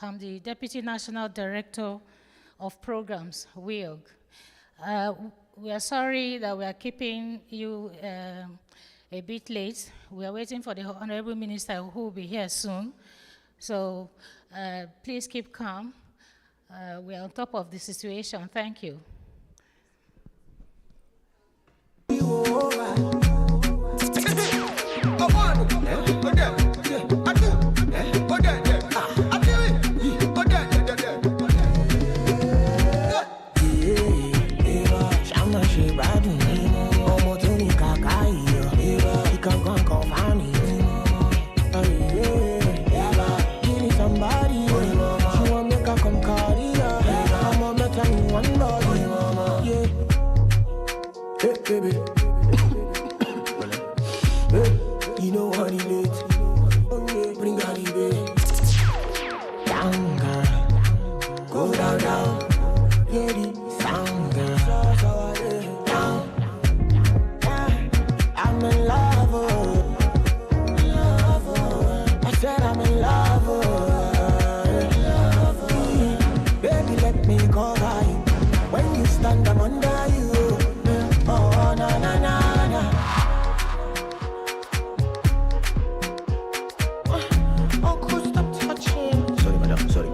I'm the Deputy National Director of Programs, WIOG. We are sorry that we are keeping you a bit late. We are waiting for the Honorable Minister who will be here soon. So please keep calm. We are on top of the situation. Thank you. Baby, you know what it is. Bring out the baby. Down, girl. Go down, down. Yeah, the sound, girl. Down. I'm in love. I said I'm in love. Baby, let me cover you. When you stand, I'm under you. Oh, na na na na. Uncle, stop touching. Sorry, madam, sorry.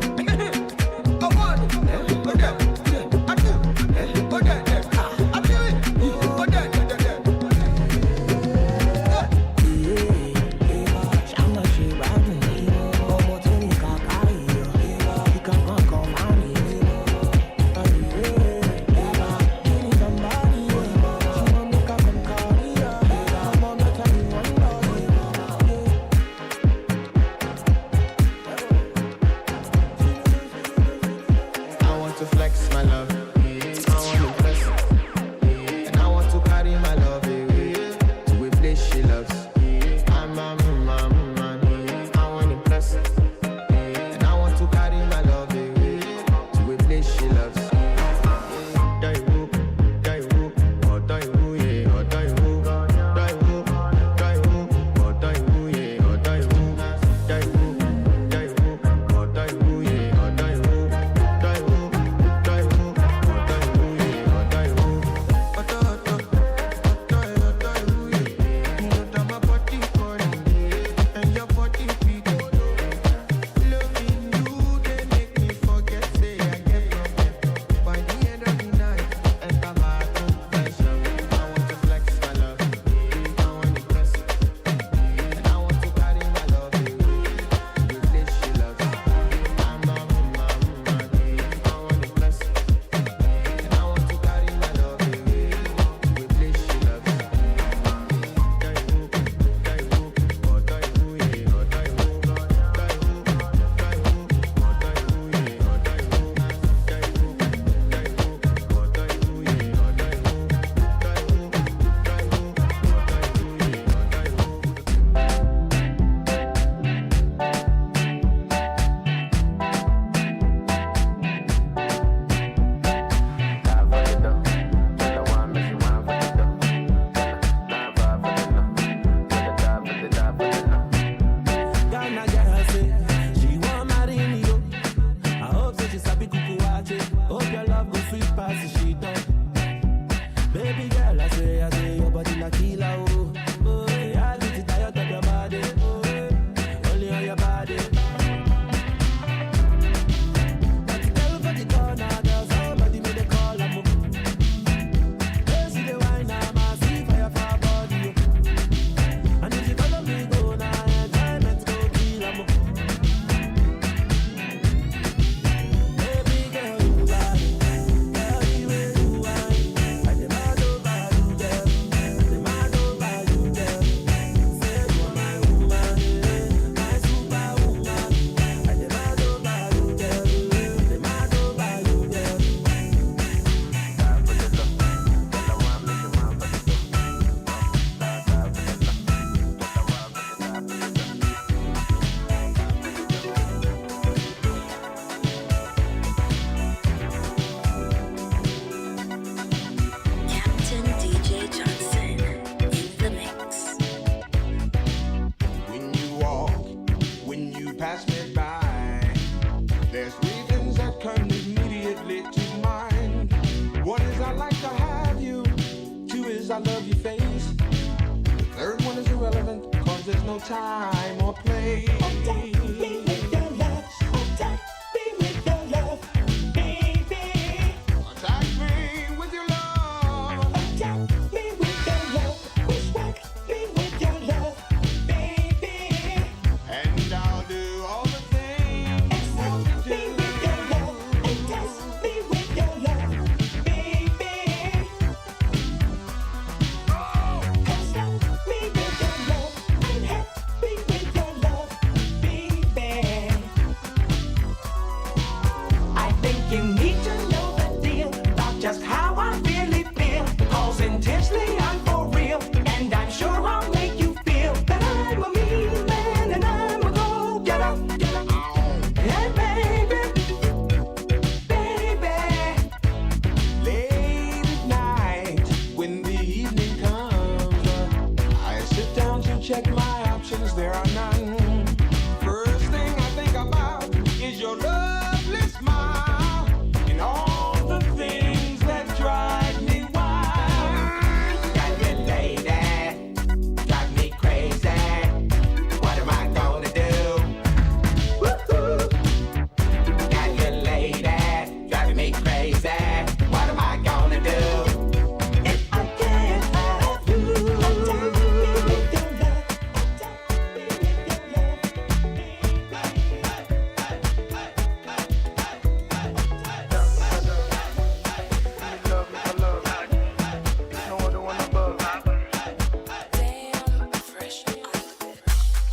There's three things that come immediately to mind. One is I like to have you. Two is I love your face. The third one is irrelevant, cause there's no time or place. Attack me with your love. Attack me with your love, baby. Attack me with your love. Attack me with your love. Pushback me with your love, baby. And I'll do all the things Excite me with your love. Entice me with your love, baby. Construct me with your love. I'm happy with your love, baby. I think you need to know the deal about just how I really feel. Cause intensely I'm for real, and I'm sure I'll make you feel that I'm a mean man and I'm a go-getter. Hey baby, baby. late at night. When the evening comes, I sit down to check my options. There are none. First thing I think about is your lovely smile and all the things that drive me wild. Got your lady, drive me crazy. What am I gonna do? Woo-hoo. Got your lady, driving me crazy. What am I gonna do? If I can't have you, attack me with your love. Attack me with your love,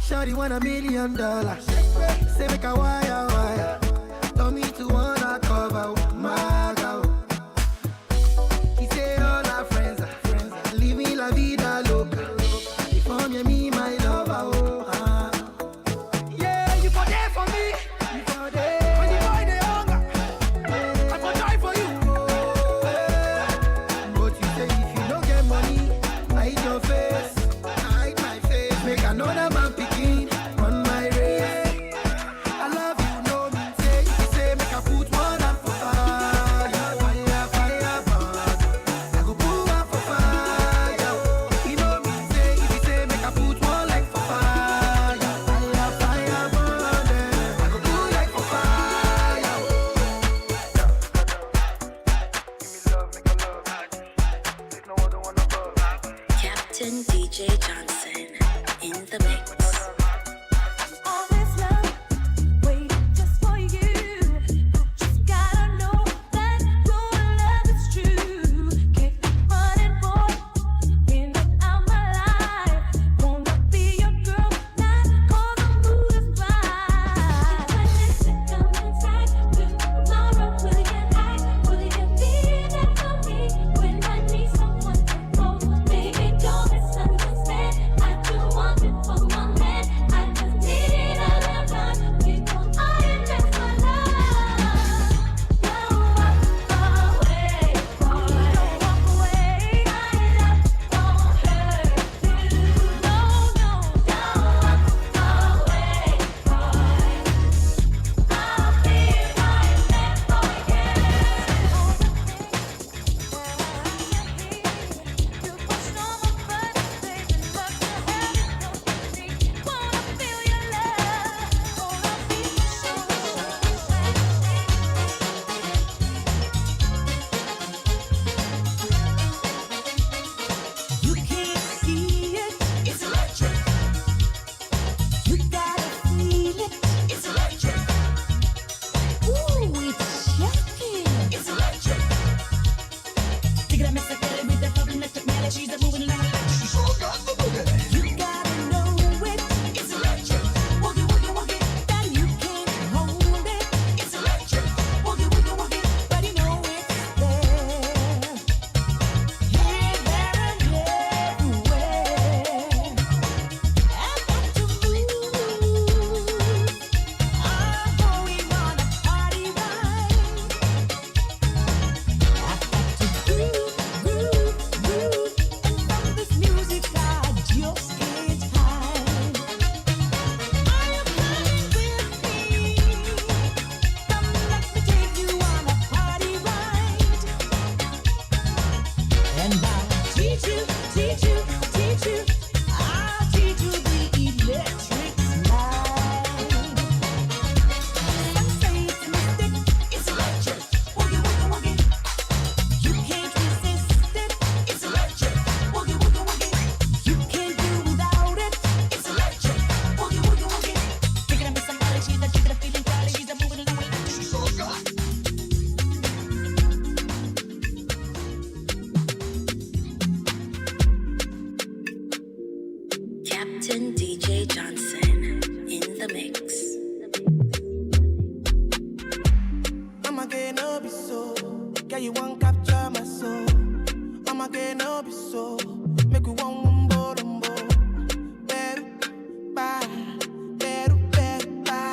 Shawty want $1 million. Say make a wire. Told me to wanna cover my girl. He say all our friends are living la vida loca. If I'm me, my lover, oh. Yeah, you for there for me. You for there. When the boy they hunger, I for die for you. But you say if you don't get money, I hide your face. I hide my face. Make another man picking on my race. I love you you won't capture my soul. I'm again, no be so. Make you one mumbo lumbo. Better, bye. Better, better, bye.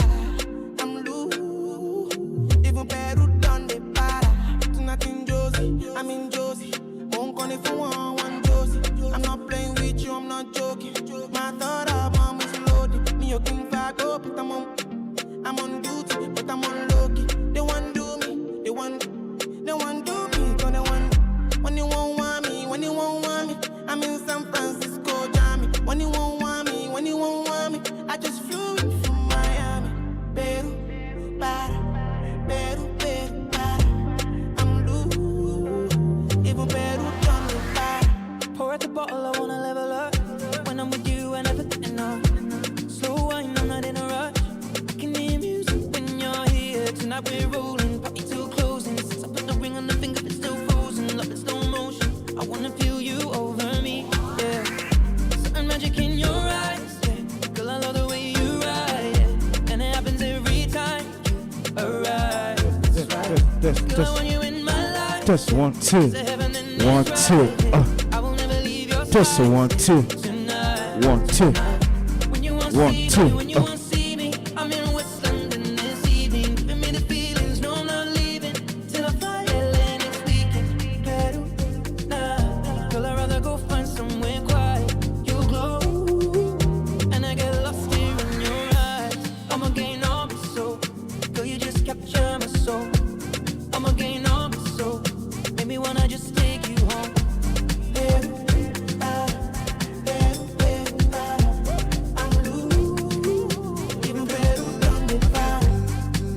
I'm loose. Even better done the para. Tonight in Josie, I'm in Josie. Won't call if you want Josie. I'm not playing with you, I'm not joking. My thought of mom is loaded. Me, you can fuck up, but I'm on duty, but I'm on low key. They want do me, they want do me, so they want. When you won't want me, when you won't want me, I'm in San Francisco, Jammy. When you won't want me, when you won't want me, I just flew in from Miami. Peru, para, Peru, Peru, para. I'm loose, even Peru done the para. Pour out the bottle, I wanna level up. When I'm with you, I never think enough. Slow wine, I'm not in a rush. I can hear music when you're here. Tonight we're rolling, party till closing. Since I put the ring on the finger, it's still frozen. Love in slow motion. I wanna feel you over me, yeah. Certain magic in your eyes, yeah. Girl, I love the way you ride, yeah. And it happens every time you arrive. Girl, I want you in my life. Just 1, 2, It's a heaven and 1, it's 2. right. I will never leave your Just a side 1, 2, tonight. 1, 2. When you want One, see me, two, when you want see me, I'm in West London this evening. Giving me the feelings, no, I'm not leaving till I fly LA next weekend. Peru, nah, girl, I'd rather go find somewhere quiet. You glow, and I get lost here in your eyes. I'm again on my soul, girl, you just capture my soul. I'm again on my soul, make me wanna just take you home. Peru, ah, Peru, Peru, ah. I'm loose, even Peru done the para.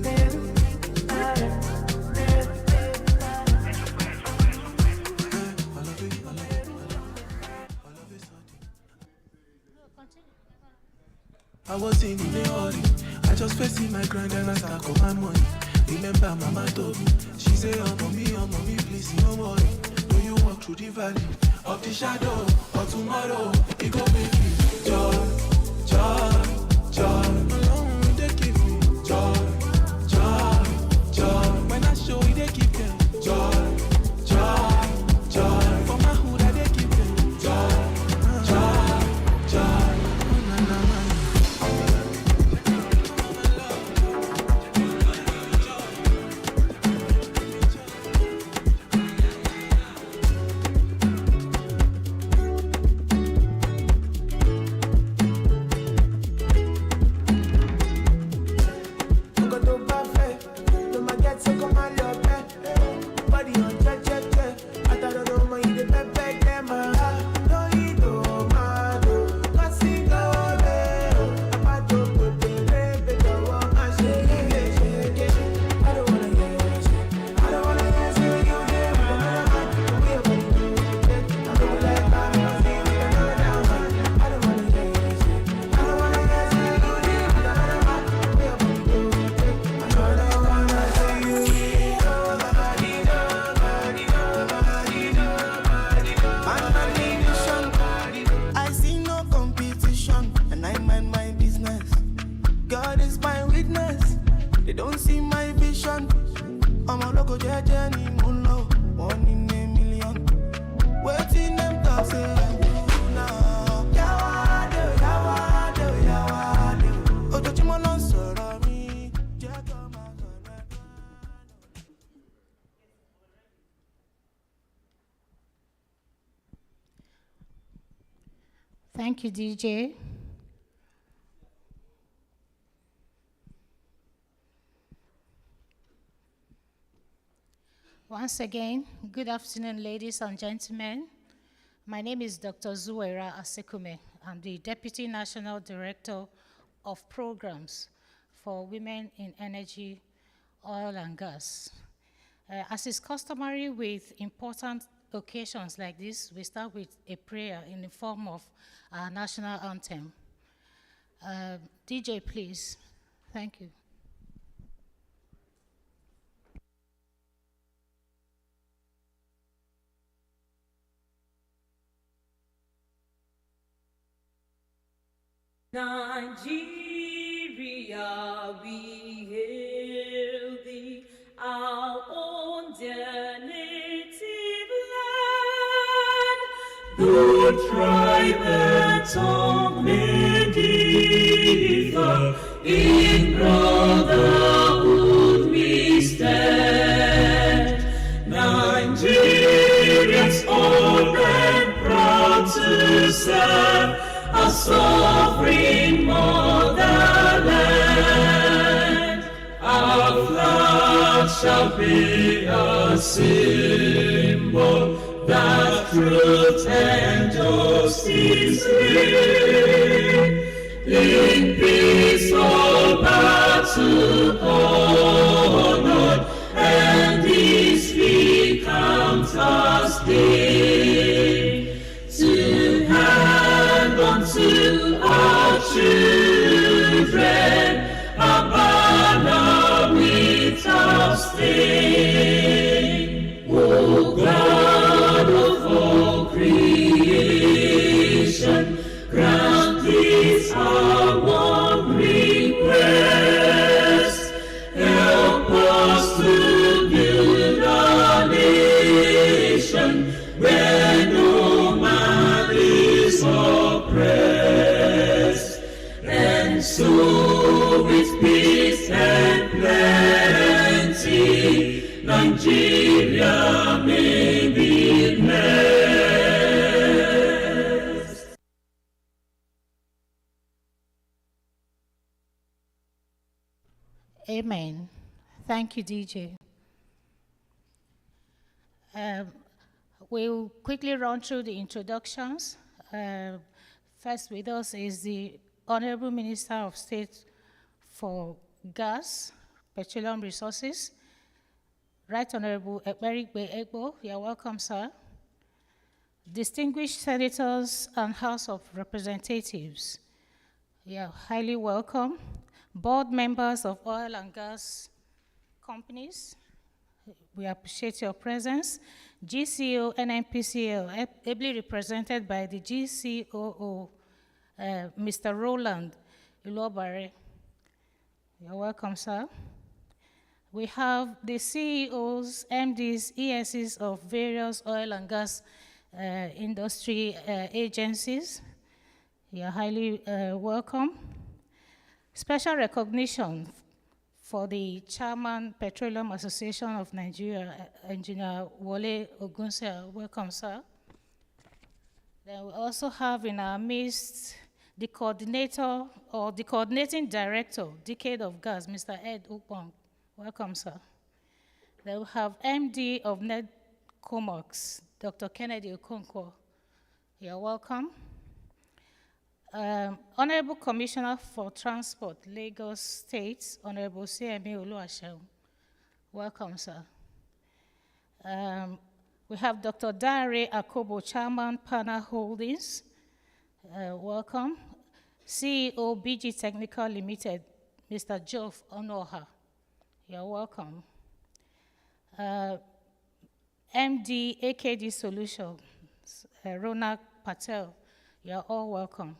Peru, ah, Peru, I was in the hurry. I just facing my grind and I start up my money. Remember Mama told me, she say, oh mommy, please, no worry. Do you walk through the valley of the shadow of tomorrow? It go make me joy, joy, joy. Alone they give me joy, joy, joy. When I show you, they keep them joy, joy, joy. For my hood, I they keep them joy, joy, joy. Na, na, na. Go to buffet, no my get so come on your bed. Body on check. I thought I don't mind the pepe them. No you do my do, cause he go there. I don't put the baby go on and shake it. I don't wanna get shit. I don't wanna get shit. You there, man. We are gonna do it. I don't like my music, we don't know that man. I don't wanna get shit. I don't wanna get shit. You there, man. We are gonna do it. I don't wanna say you here. Nobody. I see no competition, and I mind my business. God is my witness. They don't see my vision. I'm a local journey, moonlow, 1 in a million. Waiting them talk say I do now. Yawado. Ojoojúmọ́ ló ń sọ̀rọ̀ mi. Jẹ́ kó máa sọ̀rọ̀ ẹ̀. Thank you, DJ. Once again, good afternoon, ladies and gentlemen. My name is Dr. Zuwaira Asekume. I'm the Deputy National Director of Programs for Women in Energy, Oil and Gas. As is customary with important occasions like this, we start with a prayer in the form of our national anthem. DJ, please. Thank you. Nigeria, we hail thee, our own dear nation. who tribe and tongue may differ, in brotherhood we stand. Nigerians old and proud to serve a sovereign motherland. Our flag shall be a symbol that truth and justice reign. In peace all battle honored, and this we count as gain. To hand unto our children a banner without stain. O God of all creation, grant this our one request. Help us to build a nation where no man is oppressed, and so with peace and plenty, Nigeria may be blessed. Amen. Thank you, DJ. We'll quickly run through the introductions. First with us is the Honorable Minister of State for Gas, Petroleum Resources, Right Honorable Ekperigbe Egbo. You're welcome, sir. Distinguished Senators and House of Representatives, you're highly welcome. Board members of oil and gas companies, we appreciate your presence. GCO, NNPCL, ably represented by the GCOO, Mr. Roland Ilobare. You're welcome, sir. We have the CEOs, MDs, ESs of various oil and gas industry agencies. You're highly welcome. Special recognition for the Chairman, Petroleum Association of Nigeria, Engineer Wole Ogunse. Welcome, sir. Then we also have in our midst the coordinator or the coordinating director, Decade of Gas, Mr. Ed Ukpong. Welcome, sir. Then we have MD of NEDCOMOX, Dr. Kennedy Okonkwo. You're welcome. Honorable Commissioner for Transport, Lagos State, Honorable CMA Oluwaseun. Welcome, sir. We have Dr. Dare Akobo, Chairman, Pana Holdings. Welcome. CEO, BG Technical Limited, Mr. Jof Onoha. You're welcome. MD, AKD Solutions, Ronak Patel. You're all welcome.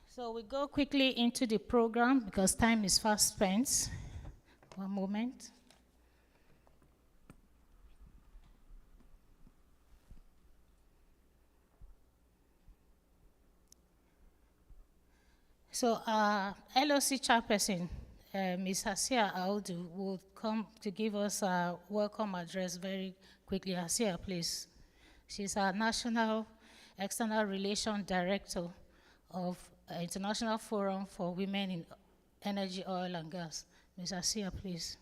So we go quickly into the program because time is fast spent. One moment. So our LOC chairperson, Ms. Hasia Audu, will come to give us a welcome address very quickly. Hasia, please. She's our National External Relations Director of International Forum for Women in Energy, Oil and Gas. Ms. Hasia, please.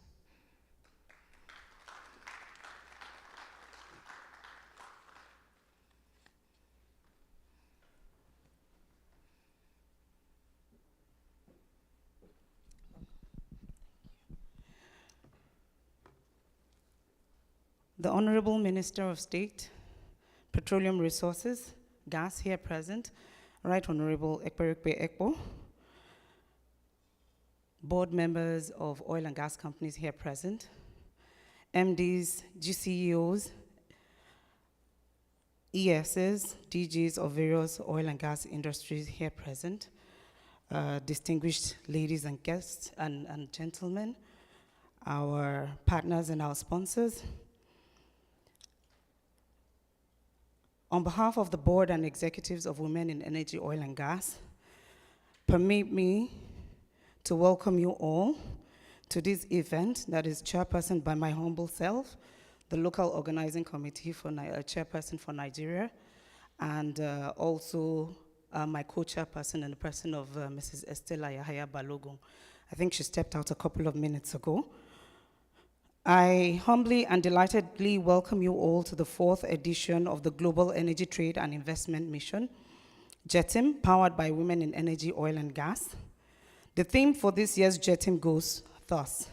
The Honorable Minister of State, Petroleum Resources, Gas here present, Right Honorable Ekperigbe Egbo, board members of oil and gas companies here present, MDs, GCEOs, ESs, DGs of various oil and gas industries here present, distinguished ladies and guests and gentlemen, our partners and our sponsors, On behalf of the board and executives of Women in Energy, Oil and Gas, permit me to welcome you all to this event that is chairperson by my humble self, the local organizing committee for chairperson for Nigeria, and also my co-chairperson in the person of Mrs. Estella Yahaya Balogun. I think she stepped out a couple of minutes ago. I humbly and delightedly welcome you all to the 4th edition of the Global Energy Trade and Investment Mission, JETIM, powered by Women in Energy, Oil and Gas. The theme for this year's JETIM goes thus: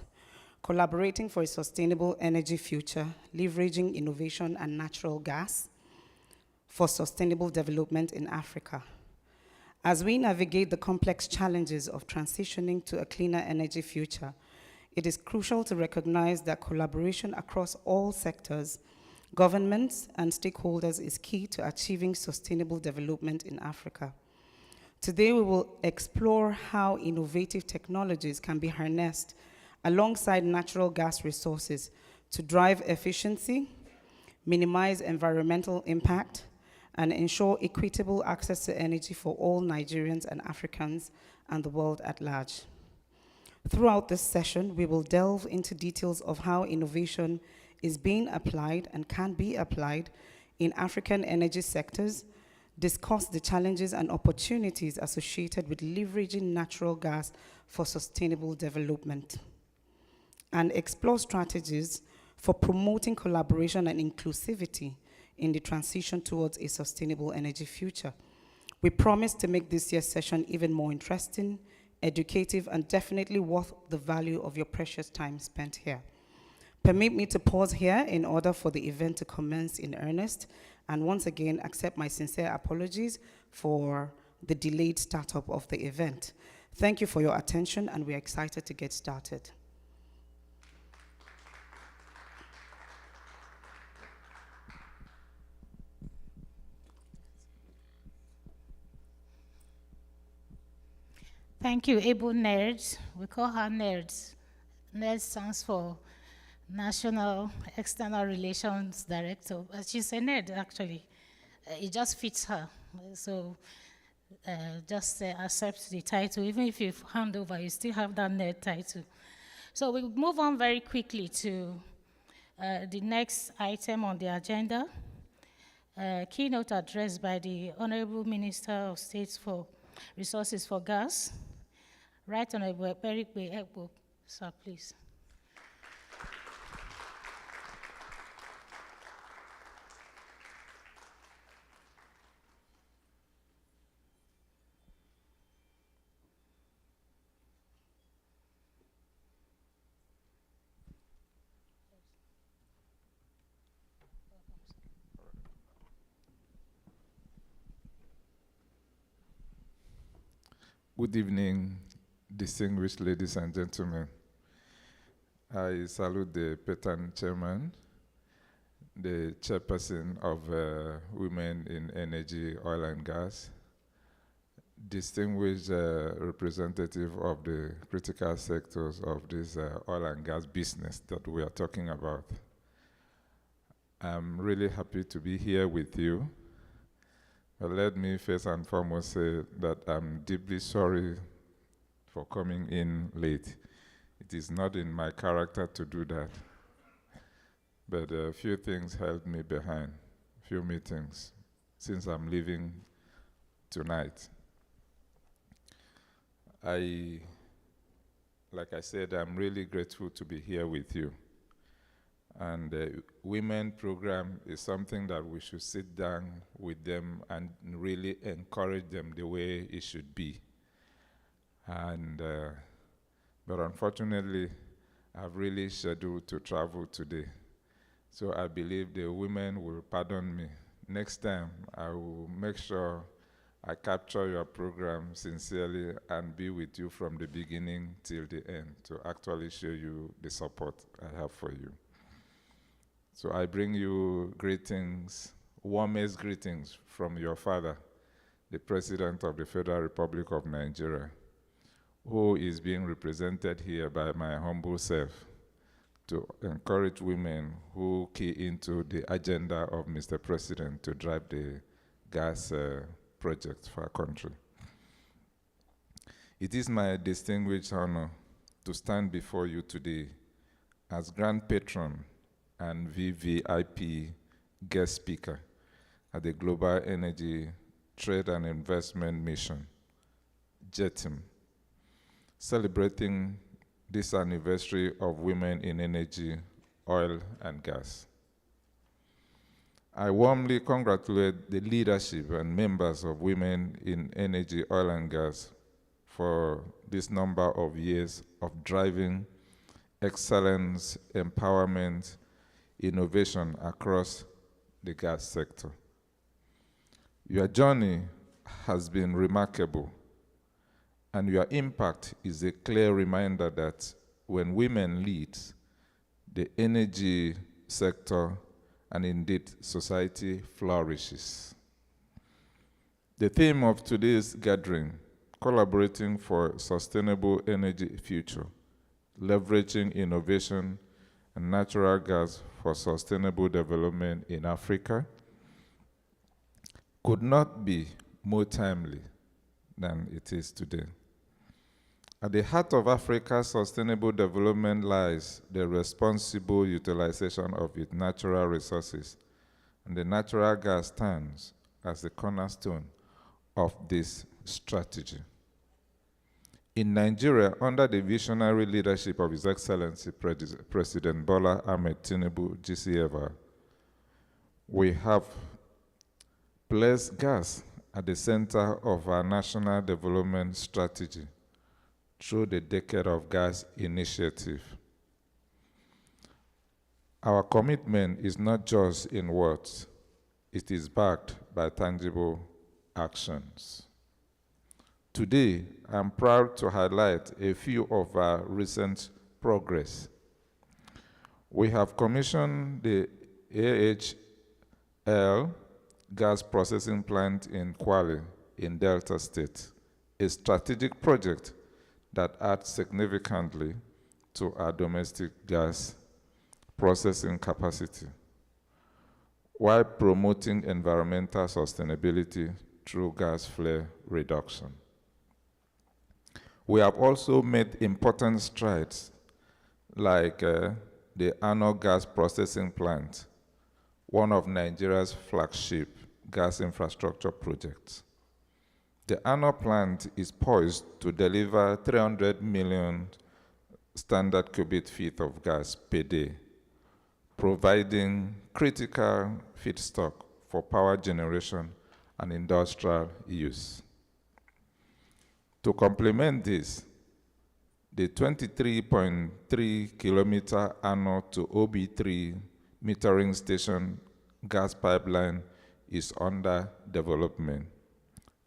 collaborating for a sustainable energy future, leveraging innovation and natural gas for sustainable development in Africa. As we navigate the complex challenges of transitioning to a cleaner energy future, it is crucial to recognize that collaboration across all sectors, governments, and stakeholders is key to achieving sustainable development in Africa. Today, we will explore how innovative technologies can be harnessed alongside natural gas resources to drive efficiency, minimize environmental impact, and ensure equitable access to energy for all Nigerians and Africans and the world at large. Throughout this session, we will delve into details of how innovation is being applied and can be applied in African energy sectors, discuss the challenges and opportunities associated with leveraging natural gas for sustainable development, and explore strategies for promoting collaboration and inclusivity in the transition towards a sustainable energy future. We promise to make this year's session even more interesting, educative, and definitely worth the value of your precious time spent here. Permit me to pause here in order for the event to commence in earnest, and once again accept my sincere apologies for the delayed startup of the event. Thank you for your attention, and we're excited to get started. Thank you, able nerds. We call her nerds. Nerds stands for National External Relations Director. She's a nerd, actually. It just fits her. So just accept the title. Even if you hand over, you still have that nerd title. So we'll move on very quickly to the next item on the agenda. Keynote address by the Honorable Minister of State for Resources for Gas, Right Honorable Eric Ekpo. Sir, please. Good evening, distinguished ladies and gentlemen. I salute the Petan Chairman, the Chairperson of Women in Energy, Oil and Gas, distinguished representative of the critical sectors of this oil and gas business that we are talking about. I'm really happy to be here with you. But let me first and foremost say that I'm deeply sorry for coming in late. It is not in my character to do that. But a few things held me behind, a few meetings, since I'm leaving tonight. Like I said, I'm really grateful to be here with you. And the women program is something that we should sit down with them and really encourage them the way it should be. And, but unfortunately, I've really scheduled to travel today. So I believe the women will pardon me. Next time, I will make sure I capture your program sincerely and be with you from the beginning till the end to actually show you the support I have for you. So I bring you greetings, warmest greetings from your father, the President of the Federal Republic of Nigeria, who is being represented here by my humble self, to encourage women who key into the agenda of Mr. President to drive the gas project for our country. It is my distinguished honor to stand before you today as Grand Patron and VVIP guest speaker at the Global Energy Trade and Investment Mission, GETIM, celebrating this anniversary of women in energy, oil, and gas. I warmly congratulate the leadership and members of Women in Energy, Oil, and Gas for this number of years of driving excellence, empowerment, innovation across the gas sector. Your journey has been remarkable, and your impact is a clear reminder that when women lead, the energy sector and indeed society flourishes. The theme of today's gathering, collaborating for sustainable energy future, leveraging innovation and natural gas for sustainable development in Africa, could not be more timely than it is today. At the heart of Africa's sustainable development lies the responsible utilization of its natural resources, and the natural gas stands as the cornerstone of this strategy. In Nigeria, under the visionary leadership of His Excellency President Bola Ahmed Tinubu, GCFR, we have placed gas at the center of our national development strategy through the Decade of Gas initiative. Our commitment is not just in words, it is backed by tangible actions. Today, I'm proud to highlight a few of our recent progress. We have commissioned the AHL gas processing plant in Kwale in Delta State, a strategic project that adds significantly to our domestic gas processing capacity, while promoting environmental sustainability through gas flare reduction. We have also made important strides, like the ANO gas processing plant, one of Nigeria's flagship gas infrastructure projects. The ANO plant is poised to deliver 300 million standard cubic feet of gas per day, providing critical feedstock for power generation and industrial use. To complement this, the 23.3 kilometer ANO to OB3 metering station gas pipeline is under development,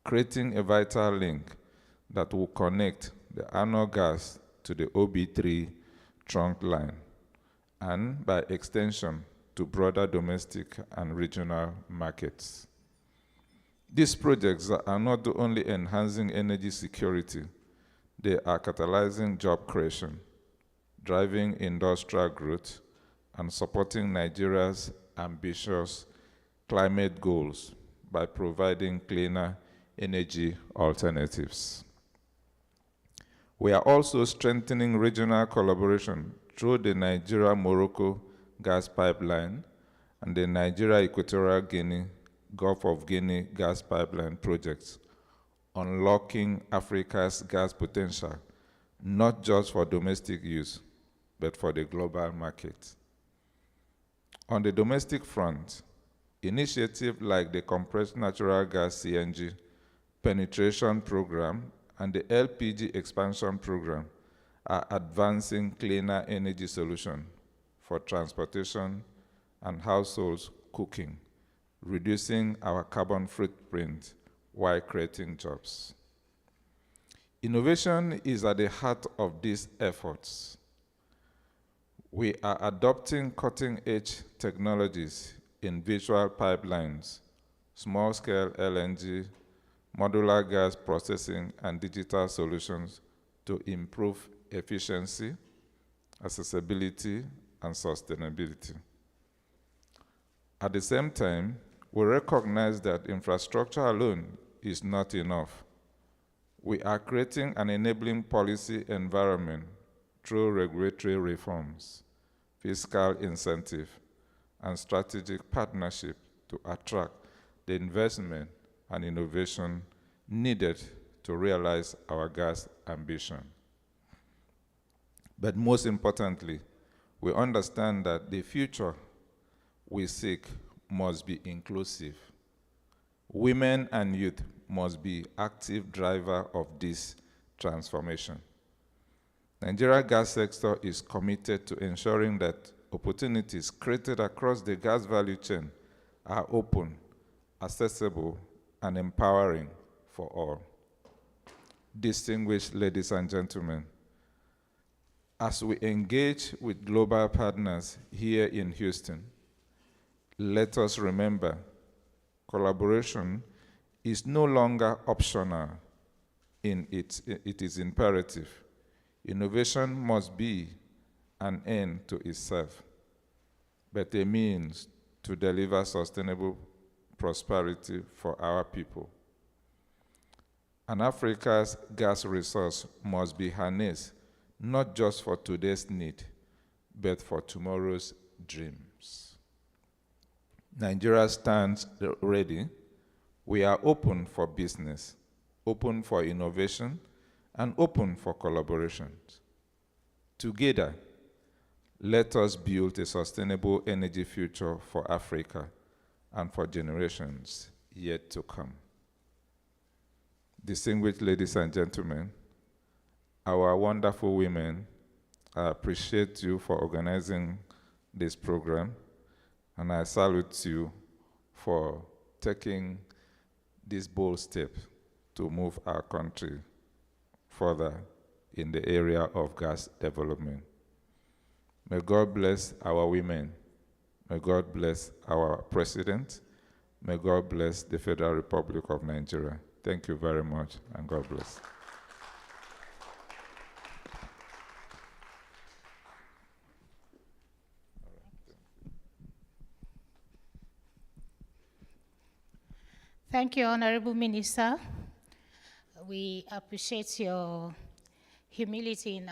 creating a vital link that will connect the ANO gas to the OB3 trunk line, and by extension to broader domestic and regional markets. These projects are not only enhancing energy security, they are catalyzing job creation, driving industrial growth, and supporting Nigeria's ambitious climate goals by providing cleaner energy alternatives. We are also strengthening regional collaboration through the Nigeria-Morocco gas pipeline and the Nigeria-Equatorial Guinea Gulf of Guinea gas pipeline projects, unlocking Africa's gas potential, not just for domestic use, but for the global market. On the domestic front, initiatives like the Compressed Natural Gas CNG penetration program and the LPG expansion program are advancing cleaner energy solutions for transportation and households cooking, reducing our carbon footprint while creating jobs. Innovation is at the heart of these efforts. We are adopting cutting-edge technologies in visual pipelines, small-scale LNG, modular gas processing, and digital solutions to improve efficiency, accessibility, and sustainability. At the same time, we recognize that infrastructure alone is not enough. We are creating an enabling policy environment through regulatory reforms, fiscal incentive, and strategic partnership to attract the investment and innovation needed to realize our gas ambition. But most importantly, we understand that the future we seek must be inclusive. Women and youth must be active driver of this transformation. Nigeria gas sector is committed to ensuring that opportunities created across the gas value chain are open, accessible, and empowering for all. Distinguished ladies and gentlemen, as we engage with global partners here in Houston, let us remember collaboration is no longer optional, it is imperative. Innovation must be an end to itself, but a means to deliver sustainable prosperity for our people. And Africa's gas resource must be harnessed not just for today's need, but for tomorrow's dreams. Nigeria stands ready. We are open for business, open for innovation, and open for collaborations. Together, let us build a sustainable energy future for Africa and for generations yet to come. Distinguished ladies and gentlemen, our wonderful women, I appreciate you for organizing this program, and I salute you for taking this bold step to move our country further in the area of gas development. May God bless our women. May God bless our president. May God bless the Federal Republic of Nigeria. Thank you very much, and God bless. Thank you, Honorable Minister. We appreciate your humility in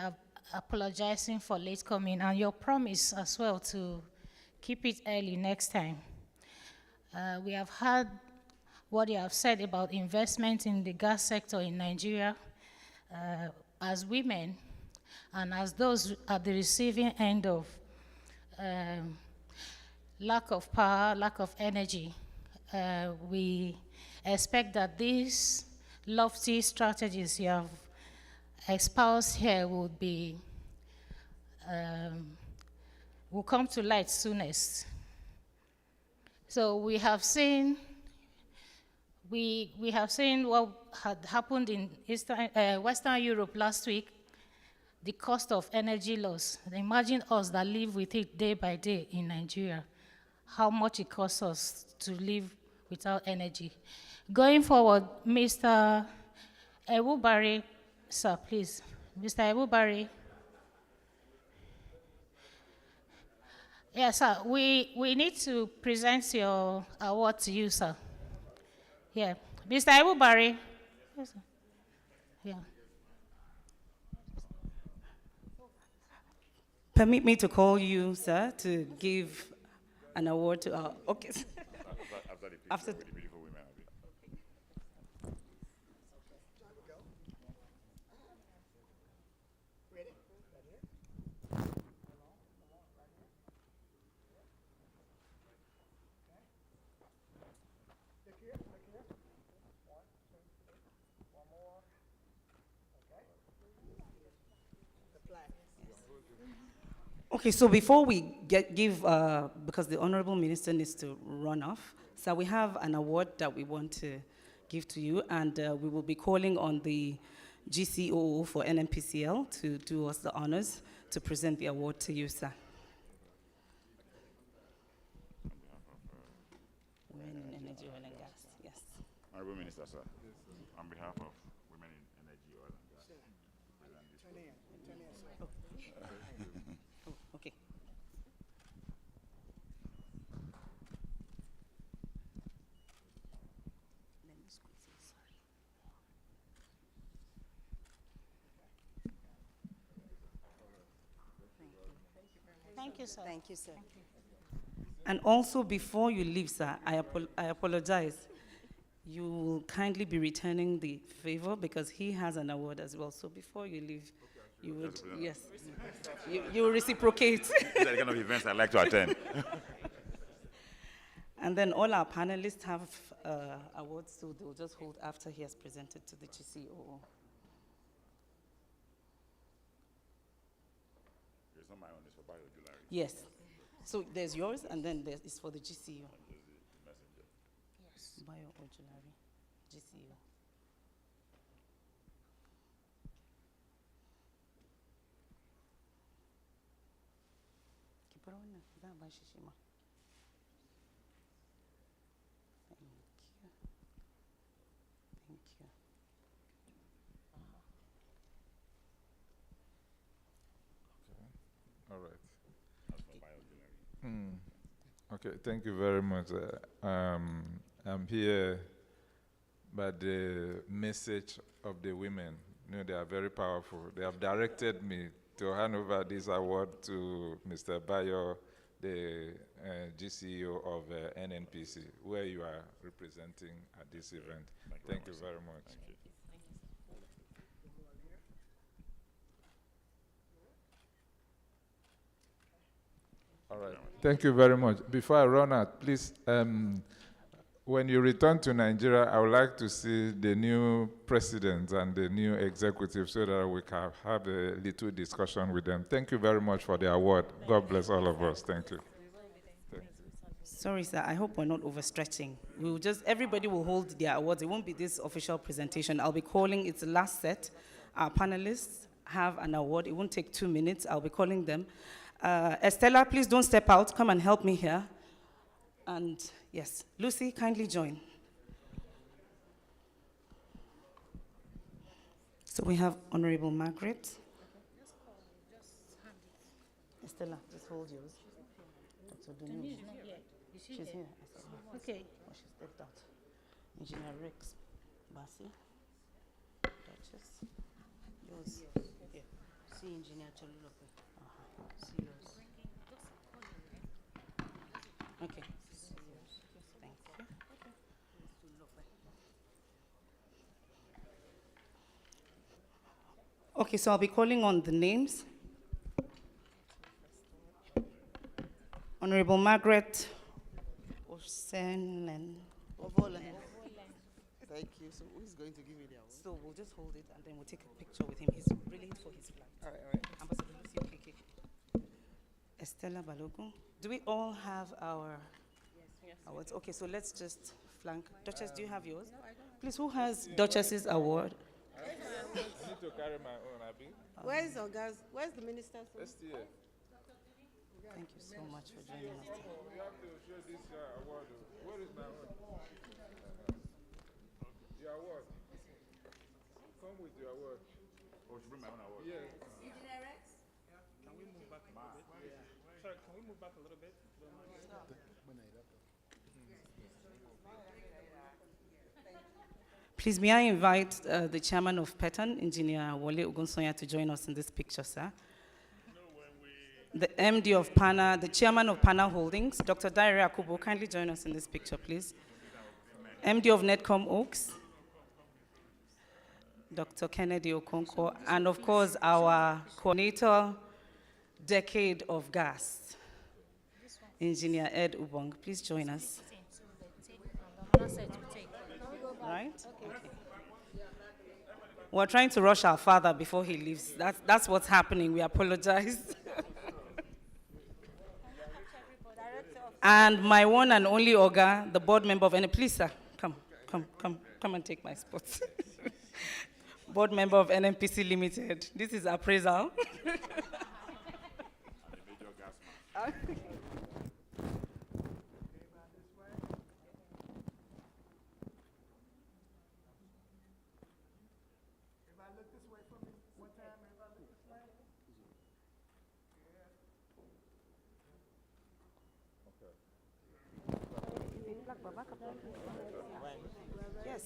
apologizing for late coming and your promise as well to keep it early next time. We have heard what you have said about investment in the gas sector in Nigeria. As women and as those at the receiving end of lack of power, lack of energy, we expect that these lofty strategies you have espoused here would be will come to light soonest. So we have seen what had happened in Western Europe last week, the cost of energy loss. Imagine us that live with it day by day in Nigeria, how much it costs us to live without energy. Going forward, Mr. Ewubari, sir, please. Mr. Ewubari. Yes, sir, we need to present your award to you, sir. Yeah, Mr. Ewubari. Yes, sir. Yeah. Permit me to call you, sir, to give an award to our, okay. After the beautiful women. Okay, so before we give, because the Honorable Minister needs to run off, so we have an award that we want to give to you, and we will be calling on the GCOO for NNPCL to do us the honors to present the award to you, sir. Women in Energy, Oil and Gas, yes. Honorable Minister, sir, on behalf of Women in Energy, Oil and Gas, Oh, okay. Thank you, sir. Thank you, sir. And also, before you leave, sir, I apologize. You will kindly be returning the favor because he has an award as well. So before you leave, you would, yes, you will reciprocate. These are the kind of events I like to attend. And then all our panelists have awards, so they'll just hold after he has presented to the GCOO. It's not my own, it's for Bayo Julari. Yes. So there's yours, and then there is for the GCO. Messenger. Bio Ojulari, GCO. Keep it on now. That by Shishima. Thank you. Thank you. All right. That's for Bayo Julari. Okay, thank you very much. I'm here by the message of the women. You know, they are very powerful. They have directed me to hand over this award to Mr. Bayo, the GCEO of NNPC, where you are representing at this event. Thank you very much. Thank you. All right. Thank you very much. Before I run out, please, when you return to Nigeria, I would like to see the new president and the new executive so that we can have a little discussion with them. Thank you very much for the award. God bless all of us. Thank you. Sorry, sir. I hope we're not overstretching. We will just, everybody will hold their awards. It won't be this official presentation. I'll be calling, it's the last set. Our panelists have an award. It won't take 2 minutes. I'll be calling them. Estella, please don't step out. Come and help me here. And yes, Lucy, kindly join. So we have Honorable Margaret. Estella, just hold yours. Dr. Dunu. She's here. Okay. Oh, she stepped out. Engineer Rex Basi. Duchess. Yours. Here. See Engineer Cholulope. See yours. Okay. Thank you. Okay, so I'll be calling on the names. Honorable Margaret Osenlen. Ovolen. Thank you. So who's going to give me the award? So we'll just hold it and then we'll take a picture with him. He's really for his flight. All right. Ambassador Lucy Okeke. Estella Balogun. Do we all have our awards? Okay, so let's just flank. Duchess, do you have yours? No, I don't. Please, who has Duchess's award? I need to carry my own, Abby. Where's Ogas? Where's the minister? Let's see it. Thank you so much for joining us. You have to show this award. Where is my own? Your award. Come with your award. Oh, should bring my own award. Yes. Can we move back a little bit? Sorry, can we move back a little bit? Please, may I invite the chairman of PETAN, Engineer Wole Ogunsoya, to join us in this picture, sir. The MD of PANA, the chairman of PANA Holdings, Dr. Daire Akubo, kindly join us in this picture, please. MD of Netcom Oaks, Dr. Kennedy Okonkwo, and of course, our coordinator, Decade of Gas, Engineer Ed Ubong. Please join us. Right? Okay. We're trying to rush our father before he leaves. That's what's happening. We apologize. And my one and only Oga, the board member of Please, sir, come and take my spot. Board member of NNPC Limited. This is appraisal. Yes.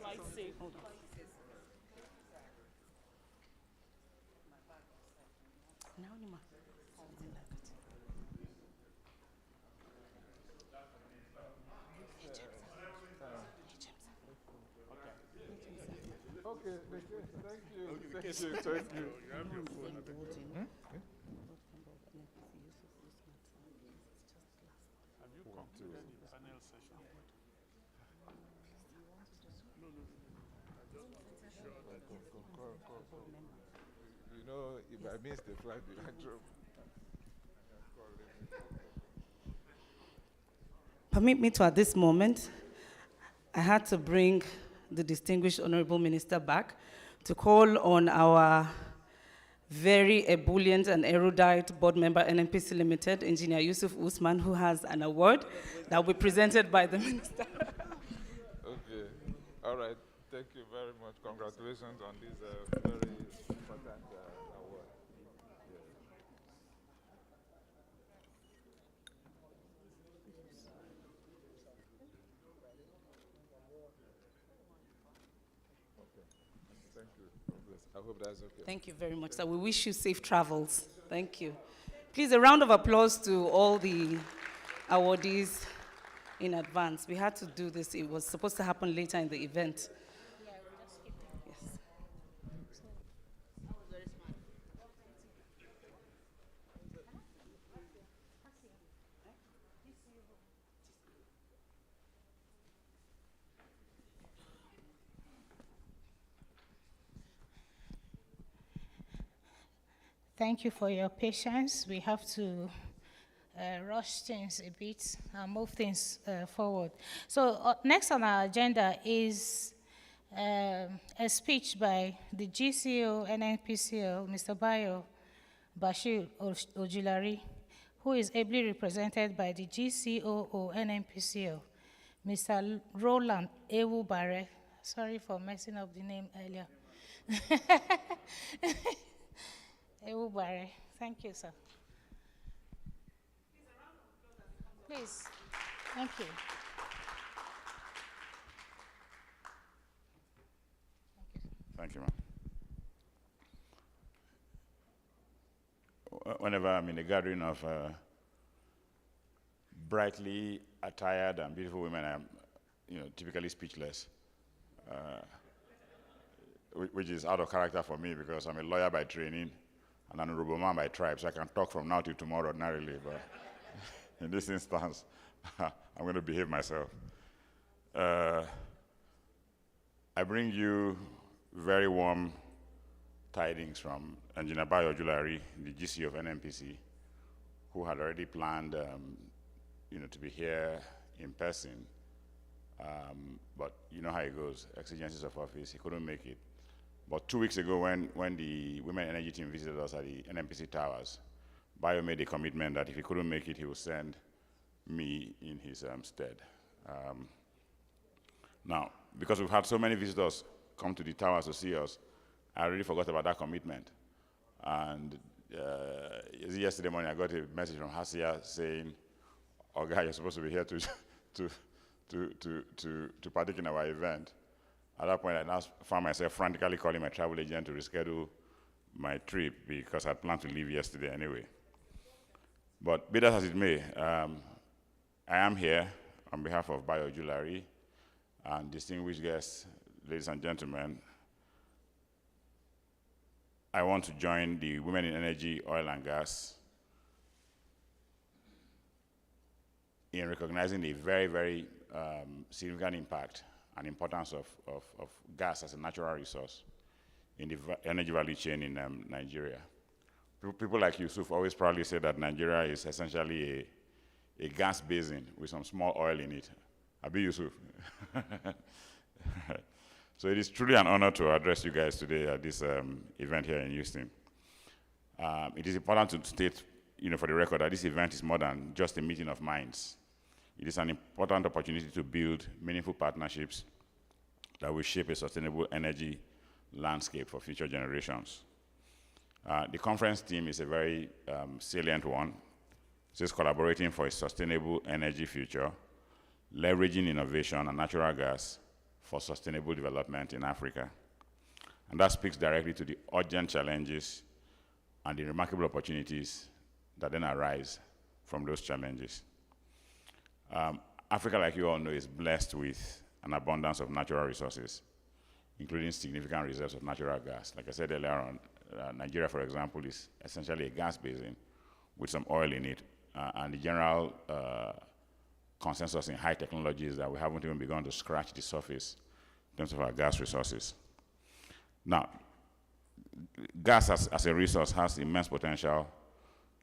Flight safe. Okay, thank you. Thank you. Have you concluded the panel session? You know, if I miss the flight, the drop. Permit me to, at this moment, I had to bring the distinguished Honorable Minister back to call on our very ebullient and erudite board member, NNPC Limited, Engineer Yusuf Usman, who has an award that will be presented by the minister. Okay. All right. Thank you very much. Congratulations on this very important award. Thank you. God bless. I hope that's okay. Thank you very much, sir. We wish you safe travels. Thank you. Please, a round of applause to all the awardees in advance. We had to do this. It was supposed to happen later in the event. Yes. Thank you for your patience. We have to rush things a bit and move things forward. So next on our agenda is a speech by the GCO NNPCL, Mr. Bayo Bashir Ojulari, who is ably represented by the GCOO NNPCL, Mr. Roland Ewu Bare. Sorry for messing up the name earlier. Ewu Bare. Thank you, sir. Please. Thank you. Thank you, ma'am. Whenever I'm in a gathering of brightly attired and beautiful women, I'm, typically speechless, which is out of character for me because I'm a lawyer by training and an honorable man by tribe, so I can talk from now till tomorrow ordinarily, but in this instance, I'm going to behave myself. I bring you very warm tidings from Engineer Bayo Ojulari, the GC of NNPC, who had already planned, to be here in person. But you know how it goes, exigencies of office, he couldn't make it. But 2 weeks ago, when the Women Energy team visited us at the NNPC Towers, Bayo made a commitment that if he couldn't make it, he would send me in his stead. Now, because we've had so many visitors come to the towers to see us, I already forgot about that commitment. And yesterday morning, I got a message from Hasia saying, "Oga, you're supposed to be here to partake in our event." At that point, I now found myself frantically calling my travel agent to reschedule my trip because I planned to leave yesterday anyway. But be that as it may, I am here on behalf of Bayo Ojulari and distinguished guests, ladies and gentlemen. I want to join the Women in Energy, Oil and Gas in recognizing the very, very significant impact and importance of gas as a natural resource in the energy value chain in Nigeria. People like Yusuf always proudly say that Nigeria is essentially a gas basin with some small oil in it. Abi Yusuf. So it is truly an honor to address you guys today at this event here in Houston. It is important to state, for the record, that this event is more than just a meeting of minds. It is an important opportunity to build meaningful partnerships that will shape a sustainable energy landscape for future generations. The conference theme is a very salient one. It says collaborating for a sustainable energy future, leveraging innovation and natural gas for sustainable development in Africa. And that speaks directly to the urgent challenges and the remarkable opportunities that then arise from those challenges. Africa, like you all know, is blessed with an abundance of natural resources, including significant reserves of natural gas. Like I said earlier on, Nigeria, for example, is essentially a gas basin with some oil in it. And the general consensus in high technology is that we haven't even begun to scratch the surface in terms of our gas resources. Now, gas as a resource has immense potential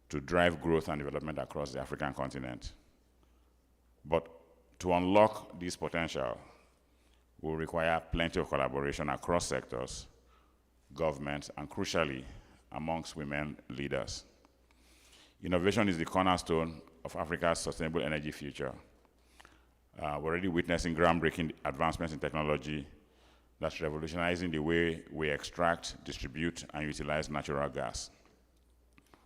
to drive growth and development across the African continent. But to unlock this potential will require plenty of collaboration across sectors, governments, and crucially, amongst women leaders. Innovation is the cornerstone of Africa's sustainable energy future. We're already witnessing groundbreaking advancements in technology that's revolutionizing the way we extract, distribute, and utilize natural gas.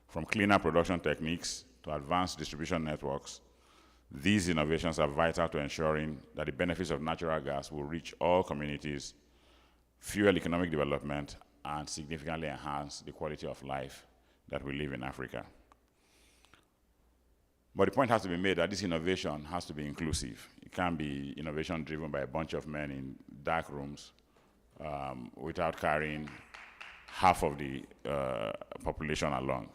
From cleaner production techniques to advanced distribution networks, these innovations are vital to ensuring that the benefits of natural gas will reach all communities, fuel economic development, and significantly enhance the quality of life that we live in Africa. But the point has to be made that this innovation has to be inclusive. It can't be innovation driven by a bunch of men in dark rooms without carrying half of the population along.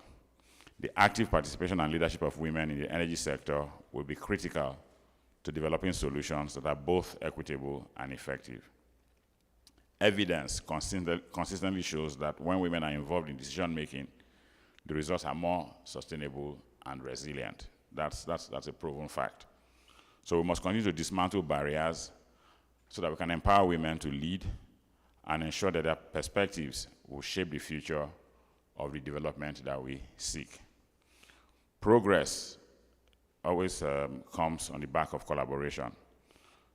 The active participation and leadership of women in the energy sector will be critical to developing solutions that are both equitable and effective. Evidence consistently shows that when women are involved in decision-making, the results are more sustainable and resilient. That's a proven fact. So we must continue to dismantle barriers so that we can empower women to lead and ensure that their perspectives will shape the future of the development that we seek. Progress always comes on the back of collaboration.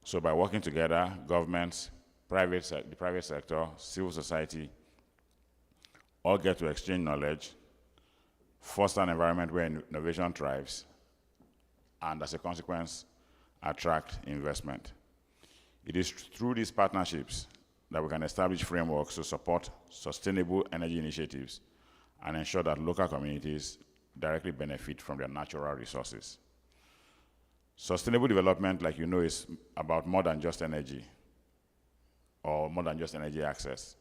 So by working together, governments, the private sector, civil society, all get to exchange knowledge, foster an environment where innovation thrives, and as a consequence, attract investment. It is through these partnerships that we can establish frameworks to support sustainable energy initiatives and ensure that local communities directly benefit from their natural resources. Sustainable development, like you know, is about more than just energy or more than just energy access.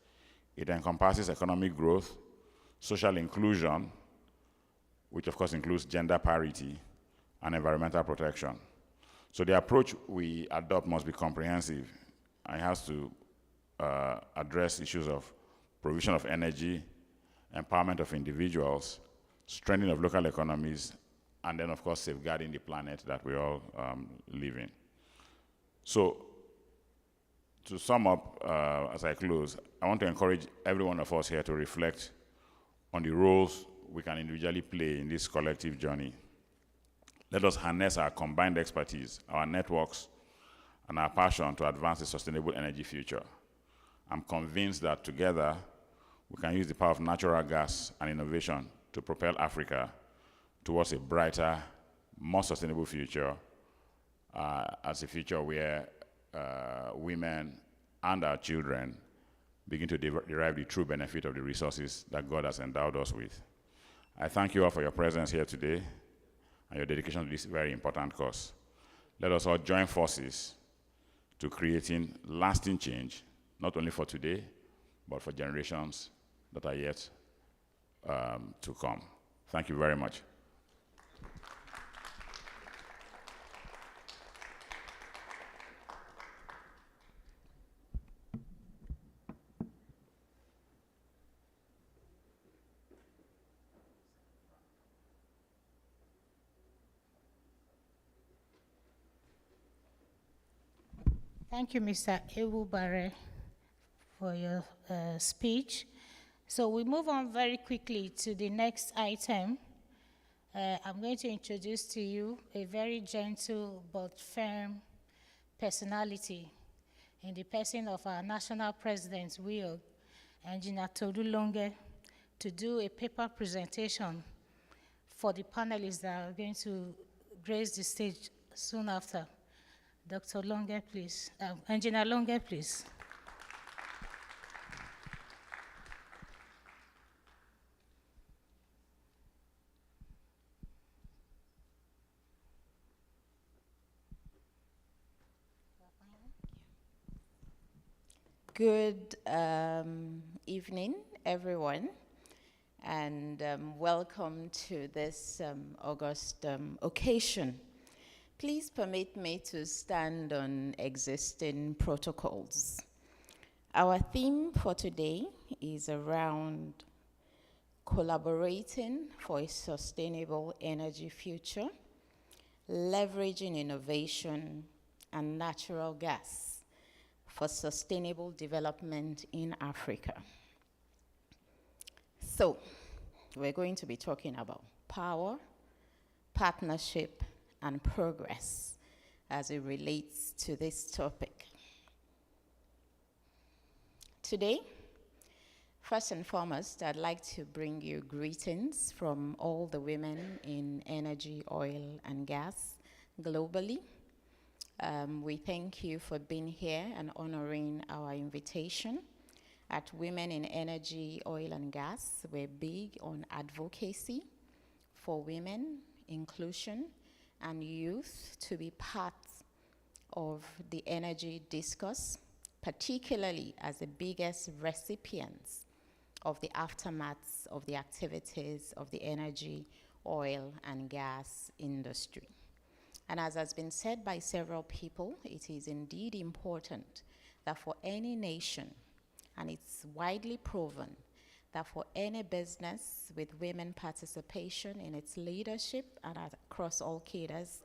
It encompasses economic growth, social inclusion, which of course includes gender parity, and environmental protection. So the approach we adopt must be comprehensive, and it has to address issues of provision of energy, empowerment of individuals, strengthening of local economies, and then of course safeguarding the planet that we all live in. So to sum up as I close, I want to encourage every one of us here to reflect on the roles we can individually play in this collective journey. Let us harness our combined expertise, our networks, and our passion to advance a sustainable energy future. I'm convinced that together, we can use the power of natural gas and innovation to propel Africa towards a brighter, more sustainable future, as a future where women and our children begin to derive the true benefit of the resources that God has endowed us with. I thank you all for your presence here today and your dedication to this very important cause. Let us all join forces to creating lasting change, not only for today, but for generations that are yet to come. Thank you very much. Thank you, Mr. Ewu Bare, for your speech. So we move on very quickly to the next item. I'm going to introduce to you a very gentle but firm personality in the person of our national president, WIOG, Engineer Tolulonge, to do a paper presentation for the panelists that are going to grace the stage soon after. Dr. Longe, please. Engineer Longe, please. Good evening, everyone, and welcome to this August occasion. Please permit me to stand on existing protocols. Our theme for today is around collaborating for a sustainable energy future, leveraging innovation and natural gas for sustainable development in Africa. So, we're going to be talking about power, partnership, and progress as it relates to this topic. Today, first and foremost, I'd like to bring you greetings from all the women in energy, oil, and gas globally. We thank you for being here and honoring our invitation. At Women in Energy, Oil, and Gas, we're big on advocacy for women, inclusion, and youth to be part of the energy discourse, particularly as the biggest recipients of the aftermaths of the activities of the energy, oil, and gas industry. And as has been said by several people, it is indeed important that for any nation, and it's widely proven, that for any business with women participation in its leadership and across all cadres,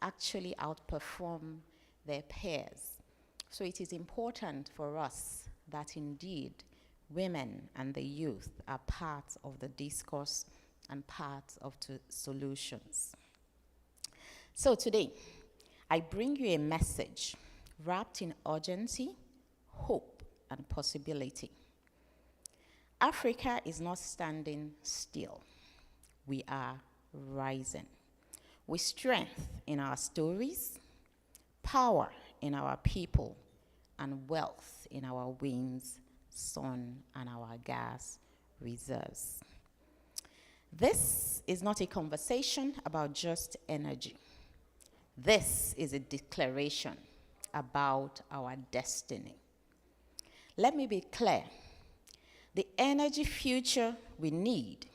actually outperform their peers. So it is important for us that indeed women and the youth are part of the discourse and part of the solutions. So today, I bring you a message wrapped in urgency, hope, and possibility. Africa is not standing still. We are rising with strength in our stories, power in our people, and wealth in our winds, sun, and our gas reserves. This is not a conversation about just energy. This is a declaration about our destiny. Let me be clear. The energy future we need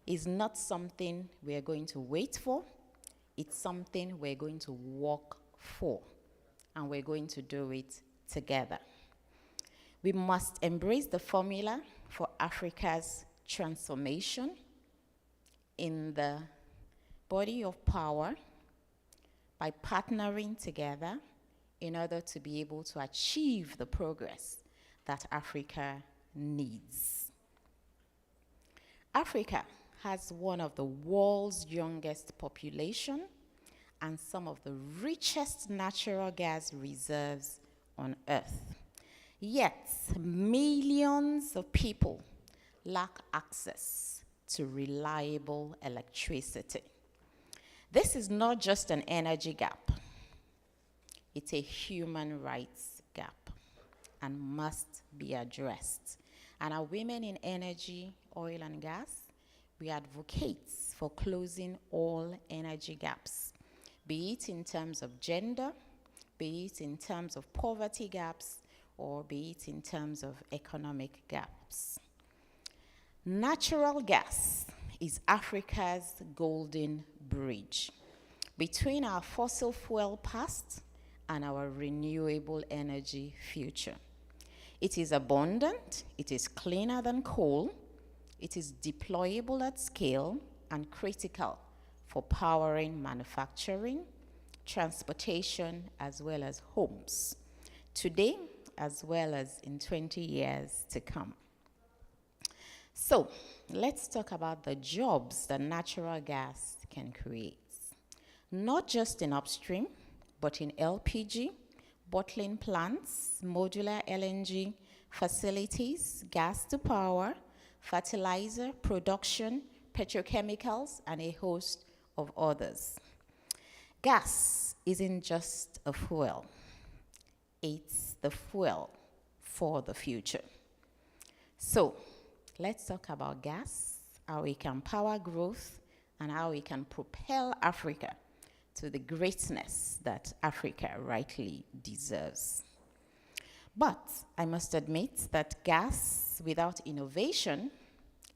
is not something we are going to wait for. It's something we're going to work for, and we're going to do it together. We must embrace the formula for Africa's transformation in the body of power by partnering together in order to be able to achieve the progress that Africa needs. Africa has one of the world's youngest population and some of the richest natural gas reserves on Earth. Yet, millions of people lack access to reliable electricity. This is not just an energy gap. It's a human rights gap and must be addressed. And our Women in Energy, Oil, and Gas, we advocate for closing all energy gaps, be it in terms of gender, be it in terms of poverty gaps, or be it in terms of economic gaps. Natural gas is Africa's golden bridge between our fossil fuel past and our renewable energy future. It is abundant, it is cleaner than coal, it is deployable at scale and critical for powering manufacturing, transportation, as well as homes, today as well as in 20 years to come. So, let's talk about the jobs that natural gas can create. Not just in upstream, but in LPG, bottling plants, modular LNG facilities, gas to power, fertilizer production, petrochemicals, and a host of others. Gas isn't just a fuel. It's the fuel for the future. So, let's talk about gas, how it can power growth, and how it can propel Africa to the greatness that Africa rightly deserves. But I must admit that gas without innovation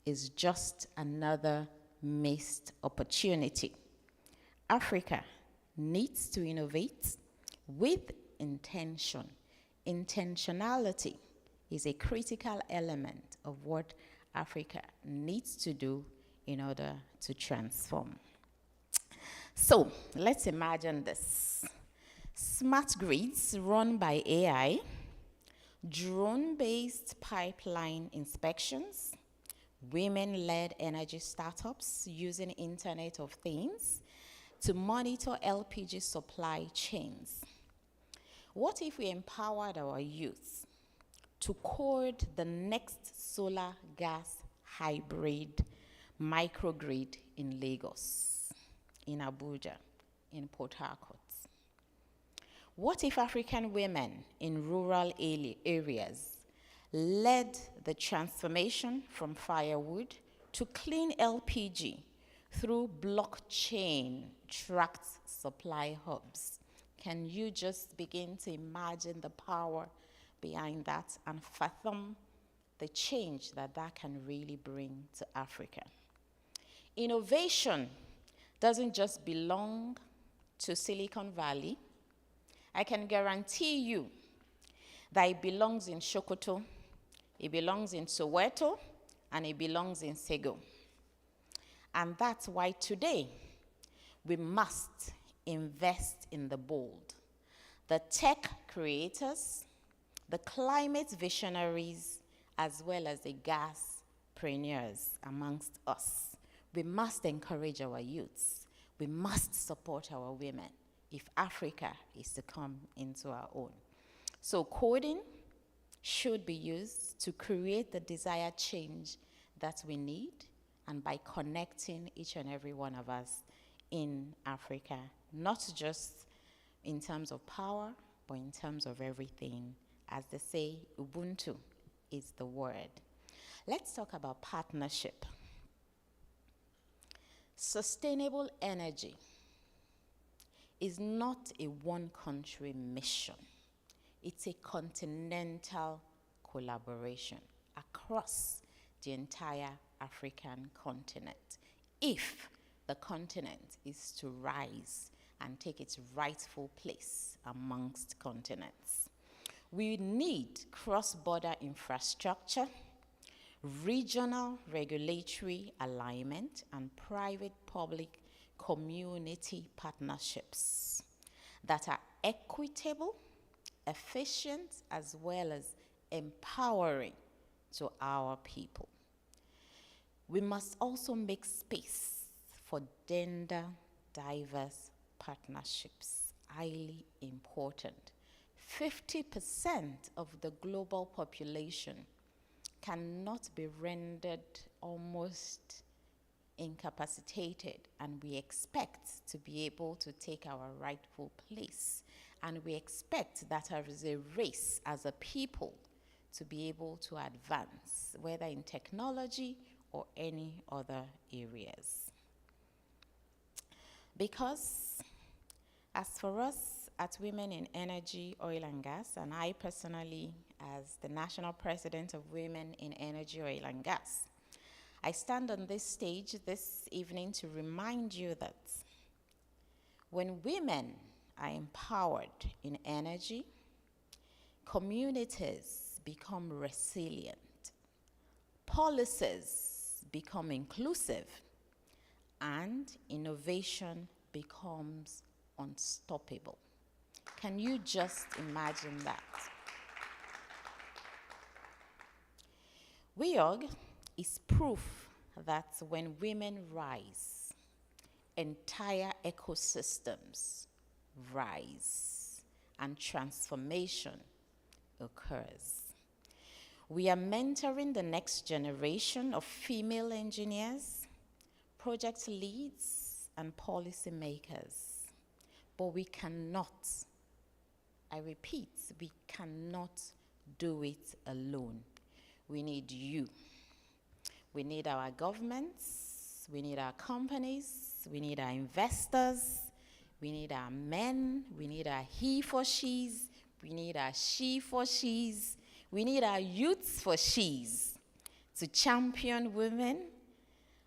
is just another missed opportunity. Africa needs to innovate with intention. Intentionality is a critical element of what Africa needs to do in order to transform. So let's imagine this. Smart grids run by AI, drone-based pipeline inspections, women-led energy startups using Internet of Things to monitor LPG supply chains. What if we empowered our youth to code the next solar gas hybrid microgrid in Lagos, in Abuja, in Port Harcourt? What if African women in rural areas led the transformation from firewood to clean LPG through blockchain tracked supply hubs? Can you just begin to imagine the power behind that and fathom the change that that can really bring to Africa? Innovation doesn't just belong to Silicon Valley. I can guarantee you that it belongs in Sokoto, it belongs in Soweto, and it belongs in Sego. And that's why today we must invest in the bold, the tech creators, the climate visionaries, as well as the gaspreneurs amongst us. We must encourage our youths. We must support our women if Africa is to come into our own. So coding should be used to create the desired change that we need, and by connecting each and every one of us in Africa, not just in terms of power, but in terms of everything. As they say, Ubuntu is the word. Let's talk about partnership. Sustainable energy is not a one-country mission. It's a continental collaboration across the entire African continent, if the continent is to rise and take its rightful place amongst continents. We need cross-border infrastructure, regional regulatory alignment, and private-public community partnerships that are equitable, efficient, as well as empowering to our people. We must also make space for gender diverse partnerships, highly important. 50% of the global population cannot be rendered almost incapacitated, and we expect to be able to take our rightful place. And we expect that there is a race as a people to be able to advance, whether in technology or any other areas. Because as for us at Women in Energy, Oil and Gas, and I personally as the National President of Women in Energy, Oil and Gas, I stand on this stage this evening to remind you that when women are empowered in energy, communities become resilient, policies become inclusive, and innovation becomes unstoppable. Can you just imagine that? WIOG is proof that when women rise, entire ecosystems rise and transformation occurs. We are mentoring the next generation of female engineers, project leads, and policymakers. But we cannot, I repeat, we cannot do it alone. We need you. We need our governments, we need our companies, we need our investors, we need our men, we need our he for she's, We need our she for she's. We need our youths for she's to champion women,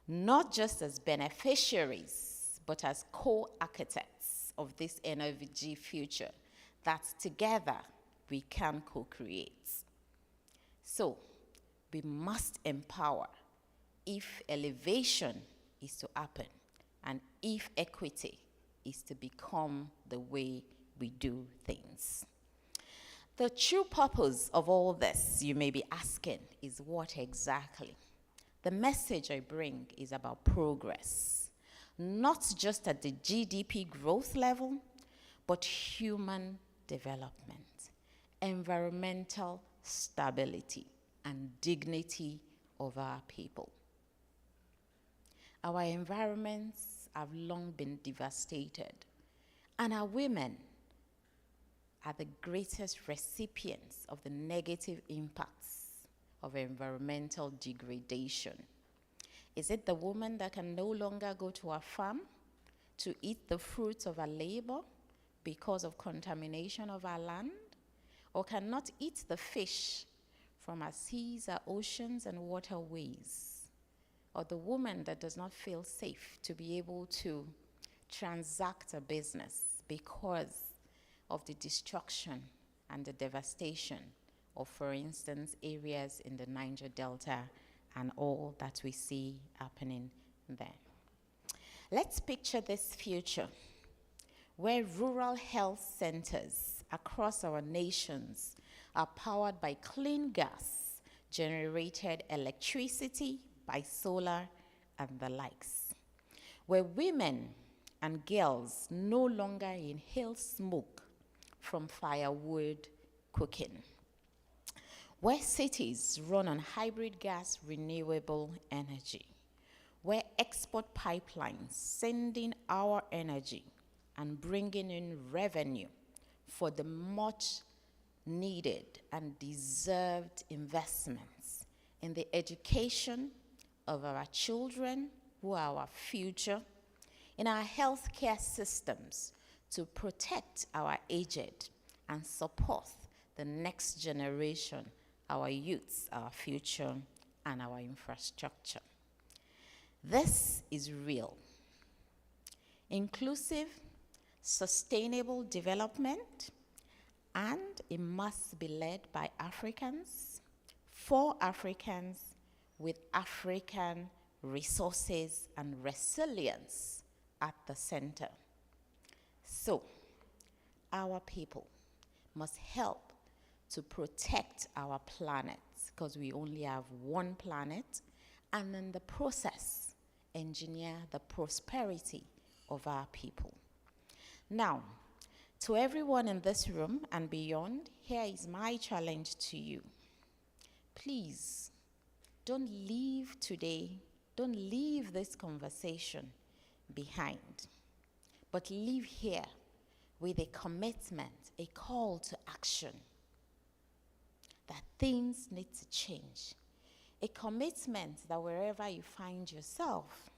not just as beneficiaries, but as co-architects of this energy future that together we can co-create. So, we must empower if elevation is to happen and if equity is to become the way we do things. The true purpose of all this, you may be asking, is what exactly? The message I bring is about progress, not just at the GDP growth level, but human development, environmental stability, and dignity of our people. Our environments have long been devastated, and our women are the greatest recipients of the negative impacts of environmental degradation. Is it the woman that can no longer go to her farm to eat the fruits of her labor because of contamination of our land? Or cannot eat the fish from our seas, our oceans, and waterways? Or the woman that does not feel safe to be able to transact a business because of the destruction and the devastation of, for instance, areas in the Niger Delta and all that we see happening there. Let's picture this future where rural health centers across our nations are powered by clean gas, generated electricity by solar and the likes, where women and girls no longer inhale smoke from firewood cooking, where cities run on hybrid gas renewable energy, where export pipelines sending our energy and bringing in revenue for the much needed and deserved investments in the education of our children, who are our future, in our healthcare systems to protect our aged and support the next generation, our youths, our future, and our infrastructure. This is real. Inclusive, sustainable development, and it must be led by Africans, for Africans, with African resources and resilience at the center. So, our people must help to protect our planet, because we only have one planet, and in the process, engineer the prosperity of our people. Now, to everyone in this room and beyond, here is my challenge to you. Please, don't leave today, don't leave this conversation behind, but leave here with a commitment, a call to action, that things need to change. A commitment that wherever you find yourself,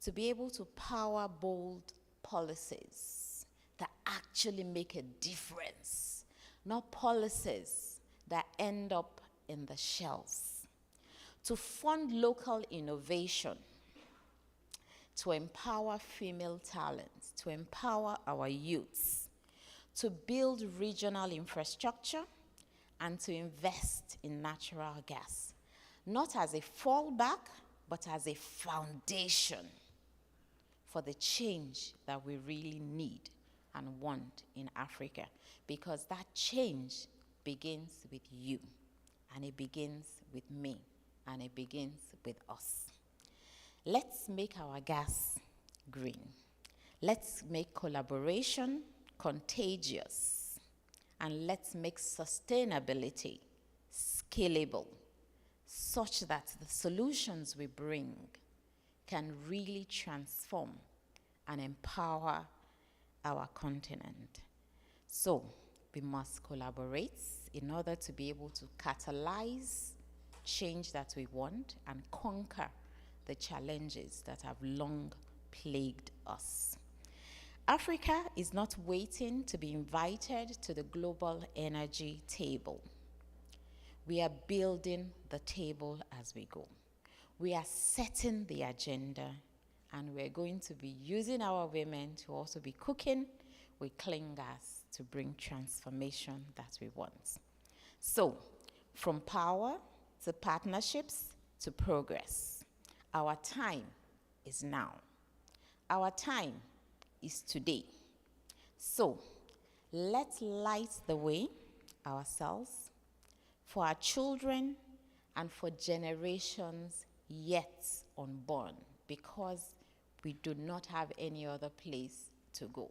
to be able to power bold policies that actually make a difference, not policies that end up in the shelves. To fund local innovation, to empower female talents, to empower our youths, to build regional infrastructure, and to invest in natural gas, not as a fallback, but as a foundation for the change that we really need and want in Africa, because that change begins with you, and it begins with me, and it begins with us. Let's make our gas green. Let's make collaboration contagious, and let's make sustainability scalable, such that the solutions we bring can really transform and empower our continent. So we must collaborate in order to be able to catalyze change that we want and conquer the challenges that have long plagued us. Africa is not waiting to be invited to the global energy table. We are building the table as we go. We are setting the agenda, and we're going to be using our women to also be cooking with clean gas to bring transformation that we want. So, from power to partnerships to progress, our time is now. Our time is today. So, let's light the way ourselves, for our children, and for generations yet unborn, because we do not have any other place to go.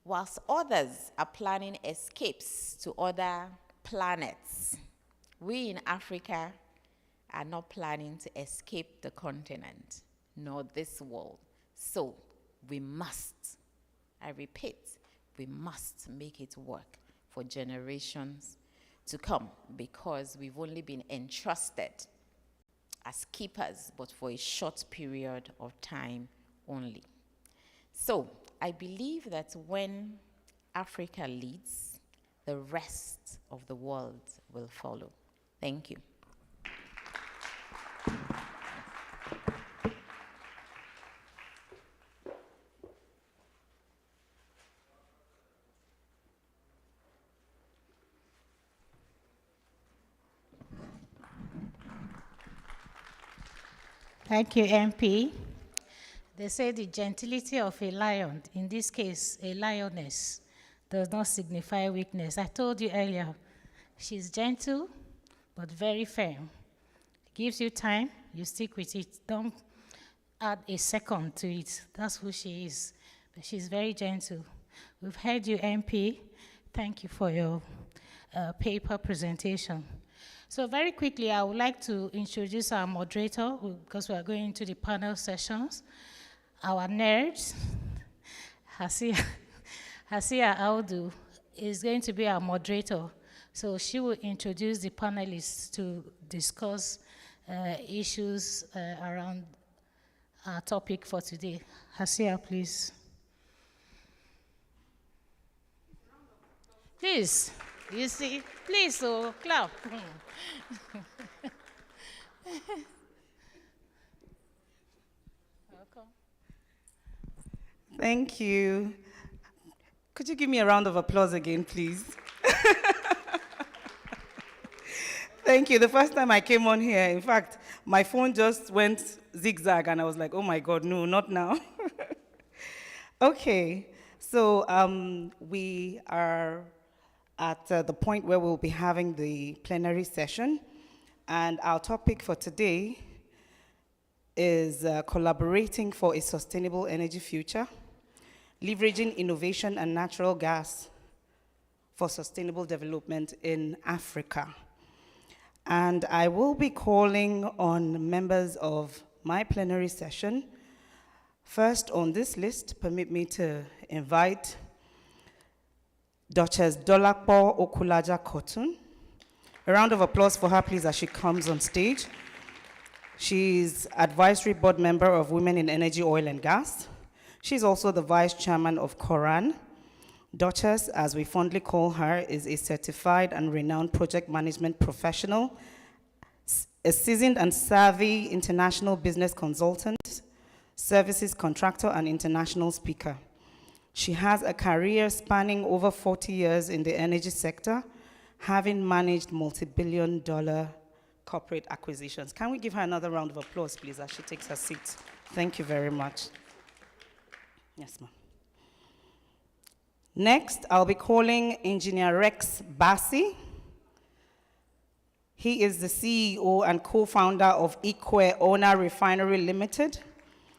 Whilst others are planning escapes to other planets, we in Africa are not planning to escape the continent, nor this world. So we must, I repeat, we must make it work for generations to come, because we've only been entrusted as keepers, but for a short period of time only. So I believe that when Africa leads, the rest of the world will follow. Thank you. Thank you, MP. They say the gentility of a lion, in this case, a lioness, does not signify weakness. I told you earlier, she's gentle, but very firm. Gives you time, you stick with it. Don't add a second to it. That's who she is. But she's very gentle. We've heard you, MP. Thank you for your paper presentation. So very quickly, I would like to introduce our moderator, because we are going into the panel sessions. Our nerds, Hasia Audu, is going to be our moderator. So she will introduce the panelists to discuss issues around our topic for today. Hasia, please. Please, you see, please, so clap. Welcome. Thank you. Could you give me a round of applause again, please? Thank you. The first time I came on here, in fact, my phone just went zigzag, and I was like, oh my God, no, not now. Okay, so we are at the point where we'll be having the plenary session, and our topic for today is collaborating for a sustainable energy future, leveraging innovation and natural gas for sustainable development in Africa. And I will be calling on members of my plenary session. First on this list, permit me to invite Duchess Dolapo Okulaja Kotun. A round of applause for her, please, as she comes on stage. She's advisory board member of Women in Energy, Oil and Gas. She's also the vice chairman of Coran. Duchess, as we fondly call her, is a certified and renowned project management professional, a seasoned and savvy international business consultant, services contractor, and international speaker. She has a career spanning over 40 years in the energy sector, having managed multi-billion-dollar corporate acquisitions. Can we give her another round of applause, please, as she takes her seat? Thank you very much. Yes, ma'am. Next, I'll be calling Engineer Rex Bassi. He is the CEO and co-founder of Ikwe Ona Refinery Limited.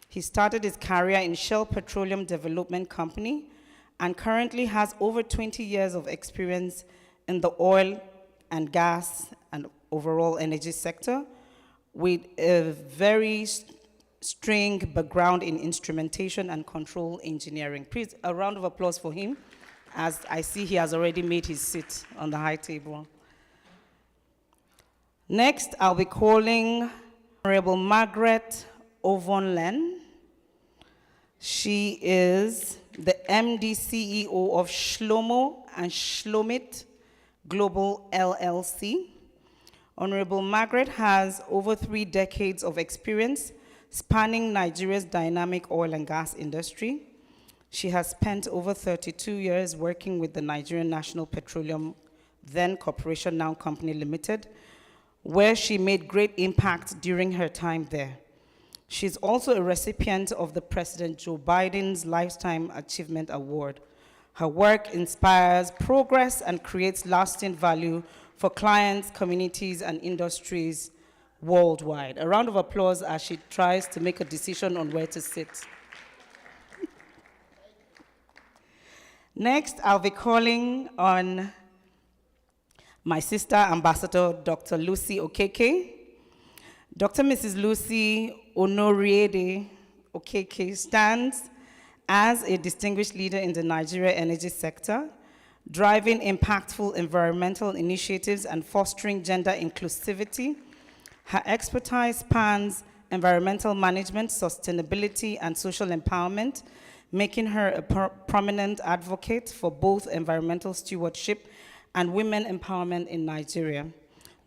He started his career in Shell Petroleum Development Company and currently has over 20 years of experience in the oil and gas and overall energy sector, with a very strong background in instrumentation and control engineering. Please, a round of applause for him, as I see he has already made his seat on the high table. Next, I'll be calling Honorable Margaret Ovonlen. She is the MD CEO of Shlomo and Shlomit Global LLC. Honorable Margaret has over 3 decades of experience spanning Nigeria's dynamic oil and gas industry. She has spent over 32 years working with the Nigerian National Petroleum, then Corporation, now Company Limited, where she made great impact during her time there. She's also a recipient of the President Joe Biden's Lifetime Achievement Award. Her work inspires progress and creates lasting value for clients, communities, and industries worldwide. A round of applause as she tries to make a decision on where to sit. Next, I'll be calling on my sister, Ambassador Dr. Lucy Okeke. Dr. Mrs. Lucy Onoriede Okeke stands as a distinguished leader in the Nigeria energy sector, driving impactful environmental initiatives and fostering gender inclusivity. Her expertise spans environmental management, sustainability, and social empowerment, making her a prominent advocate for both environmental stewardship and women empowerment in Nigeria.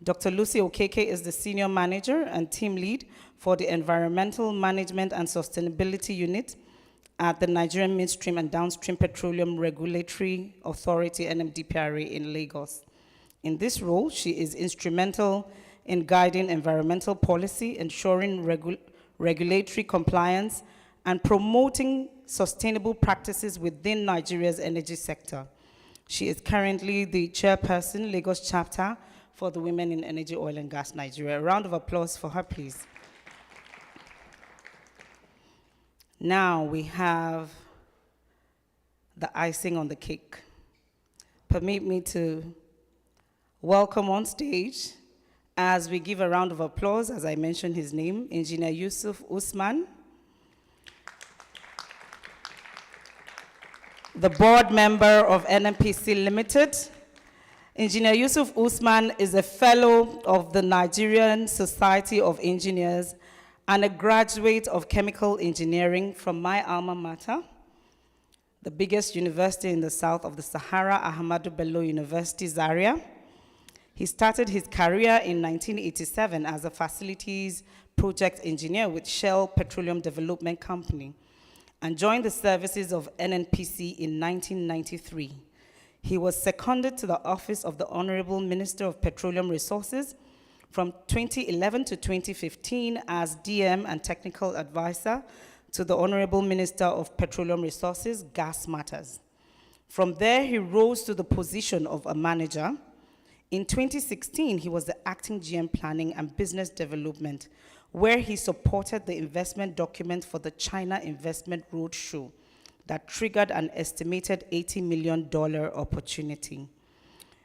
Dr. Lucy Okeke is the Senior Manager and Team Lead for the Environmental Management and Sustainability Unit at the Nigerian Midstream and Downstream Petroleum Regulatory Authority, NMDPRA, in Lagos. In this role, she is instrumental in guiding environmental policy, ensuring regulatory compliance, and promoting sustainable practices within Nigeria's energy sector. She is currently the chairperson, Lagos chapter, for the Women in Energy, Oil and Gas Nigeria. A round of applause for her, please. Now we have the icing on the cake. Permit me to welcome on stage, as we give a round of applause, as I mentioned his name, Engineer Yusuf Usman, the board member of NNPC Limited. Engineer Yusuf Usman is a fellow of the Nigerian Society of Engineers and a graduate of chemical engineering from my alma mater, the biggest university in the south of the Sahara, Ahmadu Bello University, Zaria. He started his career in 1987 as a facilities project engineer with Shell Petroleum Development Company and joined the services of NNPC in 1993. He was seconded to the office of the Honorable Minister of Petroleum Resources from 2011 to 2015 as DM and technical advisor to the Honorable Minister of Petroleum Resources, Gas Matters. From there, he rose to the position of a manager. In 2016, he was the acting GM Planning and Business Development, where he supported the investment document for the China Investment Roadshow that triggered an estimated $80 million opportunity.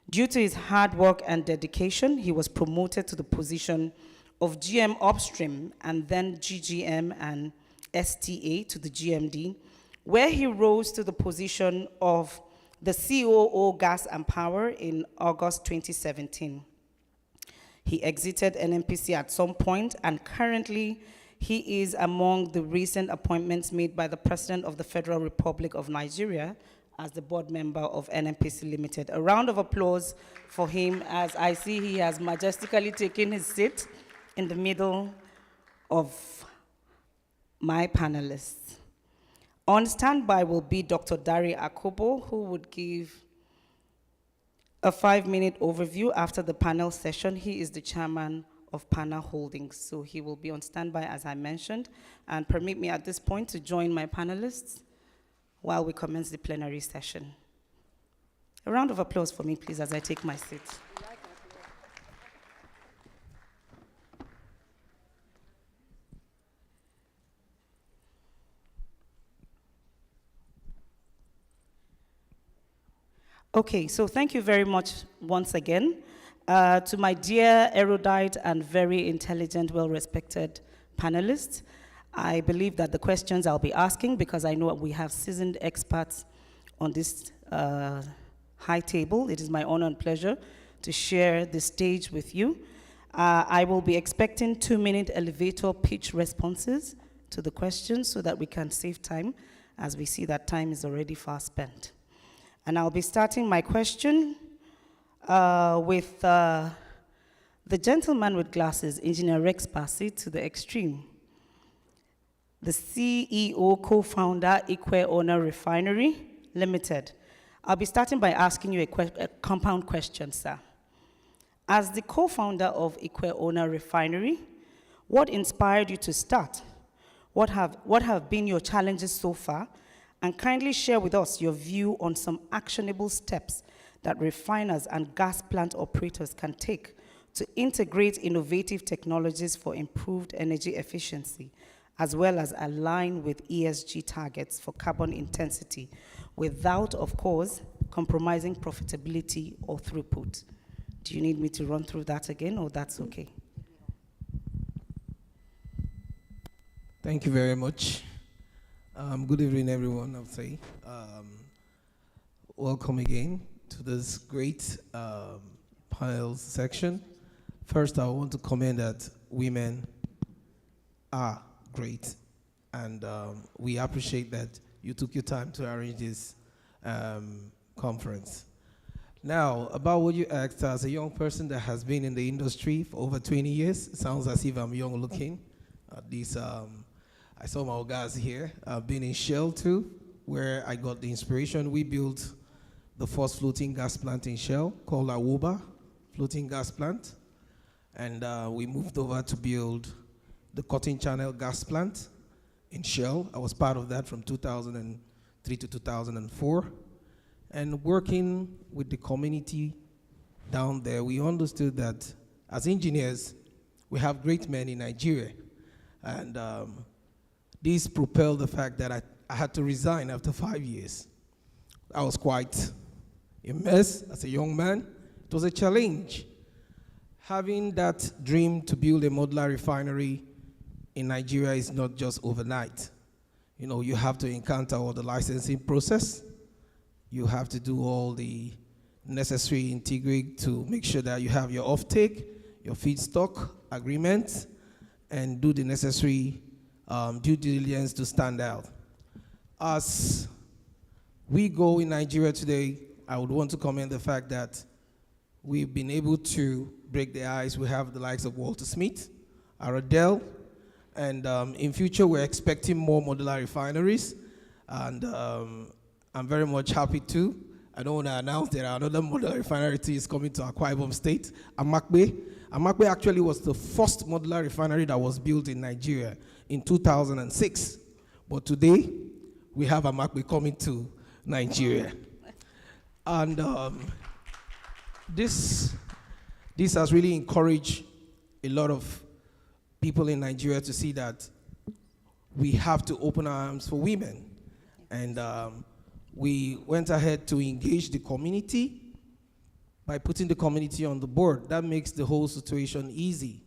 Due to his hard work and dedication, he was promoted to the position of GM Upstream and then GGM and STA to the GMD, where he rose to the position of the COO Gas and Power in August 2017. He exited NNPC at some point, and currently he is among the recent appointments made by the President of the Federal Republic of Nigeria as the board member of NNPC Limited. A round of applause for him, as I see he has majestically taken his seat in the middle of my panelists. On standby will be Dr. Dari Akobo, who would give a 5-minute overview after the panel session. He is the chairman of Pana Holdings, so he will be on standby, as I mentioned. And permit me at this point to join my panelists while we commence the plenary session. A round of applause for me, please, as I take my seat. Okay, so thank you very much once again to my dear erudite and very intelligent, well-respected panelists. I believe that the questions I'll be asking, because I know we have seasoned experts on this high table, it is my honor and pleasure to share the stage with you. I will be expecting 2-minute elevator pitch responses to the questions so that we can save time as we see that time is already fast spent. And I'll be starting my question with the gentleman with glasses, Engineer Rex Passy, to the extreme. The CEO, co-founder, Ikwe Owner Refinery Limited. I'll be starting by asking you a compound question, sir. As the co-founder of Ikwe Owner Refinery, what inspired you to start? What have been your challenges so far? And kindly share with us your view on some actionable steps that refiners and gas plant operators can take to integrate innovative technologies for improved energy efficiency, as well as align with ESG targets for carbon intensity, without, of course, compromising profitability or throughput. Do you need me to run through that again, or that's okay? Thank you very much. Good evening, everyone, I'll say. Welcome again to this great panel section. First, I want to comment that women are great, and we appreciate that you took your time to arrange this conference. Now, about what you asked, as a young person that has been in the industry for over 20 years, it sounds as if I'm young looking. At least I saw my guys here. I've been in Shell too, where I got the inspiration. We built the first floating gas plant in Shell called Awoba floating gas plant. And we moved over to build the Cotton Channel gas plant in Shell. I was part of that from 2003 to 2004. And working with the community down there, we understood that as engineers, we have great men in Nigeria. And this propelled the fact that I had to resign after 5 years. I was quite a mess as a young man. It was a challenge. Having that dream to build a modular refinery in Nigeria is not just overnight. You know, you have to encounter all the licensing process. You have to do all the necessary integrate to make sure that you have your offtake, your feedstock agreements, and do the necessary due diligence to stand out. As we go in Nigeria today, I would want to comment the fact that we've been able to break the ice. We have the likes of Walter Smith, Aradel, and in future we're expecting more modular refineries. And I'm very much happy too. I don't want to announce that another modular refinery is coming to Akwa Ibom State, Amakbe. Amakbe actually was the first modular refinery that was built in Nigeria in 2006. But today, we have Amakbe coming to Nigeria. And this has really encouraged a lot of people in Nigeria to see that we have to open our arms for women. And we went ahead to engage the community by putting the community on the board. That makes the whole situation easy.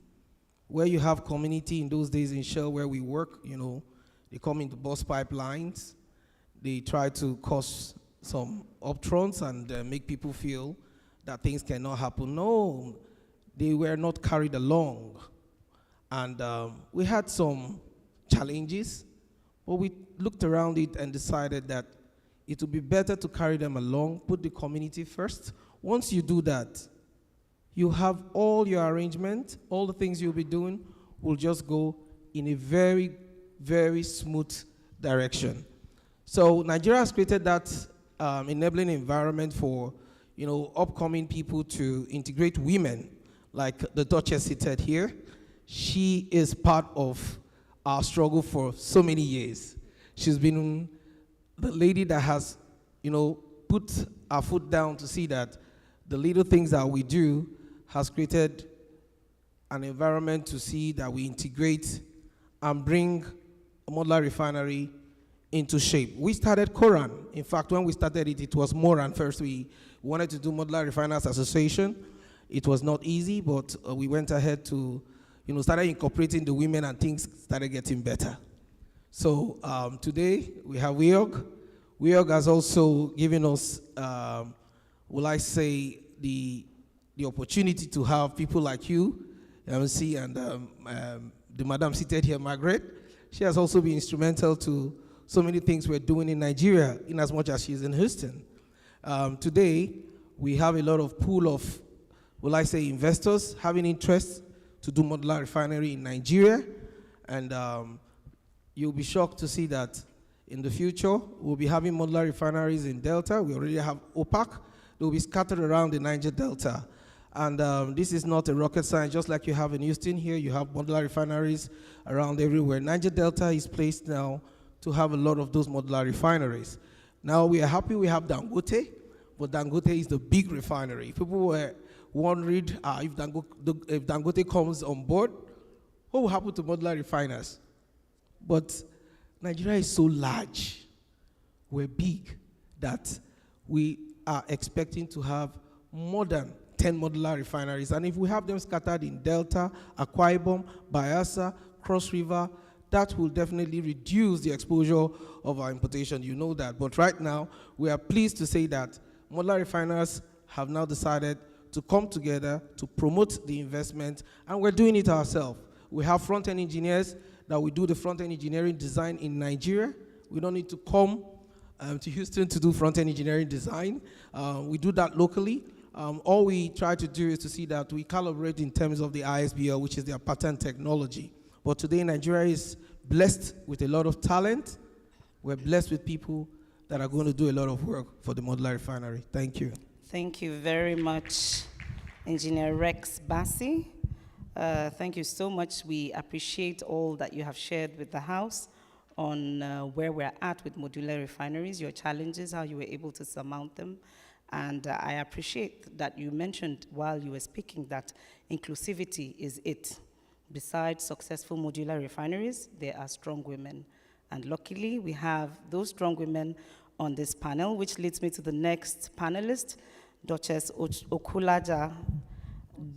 Where you have community in those days in Shell where we work, you know, they come into bus pipelines, they try to cause some uptrons and make people feel that things cannot happen. No, they were not carried along. And we had some challenges, but we looked around it and decided that it would be better to carry them along, put the community first. Once you do that, you have all your arrangement, all the things you'll be doing will just go in a very, very smooth direction. So Nigeria has created that enabling environment for, you know, upcoming people to integrate women, like the Duchess seated here. She is part of our struggle for so many years. She's been the lady that has, you know, put our foot down to see that the little things that we do has created an environment to see that we integrate and bring a modular refinery into shape. We started Koran. In fact, when we started it, it was Moran first. We wanted to do Modular Refiners Association. It was not easy, but we went ahead to, you know, started incorporating the women and things started getting better. So today we have WIOG. WIOG has also given us, will I say, the opportunity to have people like you, MC, and the madam seated here, Margaret. She has also been instrumental to so many things we're doing in Nigeria, in as much as she's in Houston. Today, we have a lot of pool of, will I say, investors having interest to do modular refinery in Nigeria. And you'll be shocked to see that in the future, we'll be having modular refineries in Delta. We already have OPAC. They'll be scattered around the Niger Delta. And this is not a rocket science, just like you have in Houston here, you have modular refineries around everywhere. Niger Delta is placed now to have a lot of those modular refineries. Now we are happy we have Dangote, but Dangote is the big refinery. People were wondering if Dangote comes on board, what will happen to modular refiners? But Nigeria is so large, we're big, that we are expecting to have more than 10 modular refineries. And if we have them scattered in Delta, Akwa Ibom, Bayelsa, Cross River, that will definitely reduce the exposure of our importation. You know that. But right now, we are pleased to say that modular refiners have now decided to come together to promote the investment, and we're doing it ourselves. We have front-end engineers that we do the front-end engineering design in Nigeria. We don't need to come to Houston to do front-end engineering design. We do that locally. All we try to do is to see that we calibrate in terms of the ISBL, which is their patent technology. But today, Nigeria is blessed with a lot of talent. We're blessed with people that are going to do a lot of work for the modular refinery. Thank you. Thank you very much, Engineer Rex Bassi. Thank you so much. We appreciate all that you have shared with the House on where we're at with modular refineries, your challenges, how you were able to surmount them. And I appreciate that you mentioned while you were speaking that inclusivity is it. Besides successful modular refineries, there are strong women. And luckily, we have those strong women on this panel, which leads me to the next panelist, Duchess Okulaja,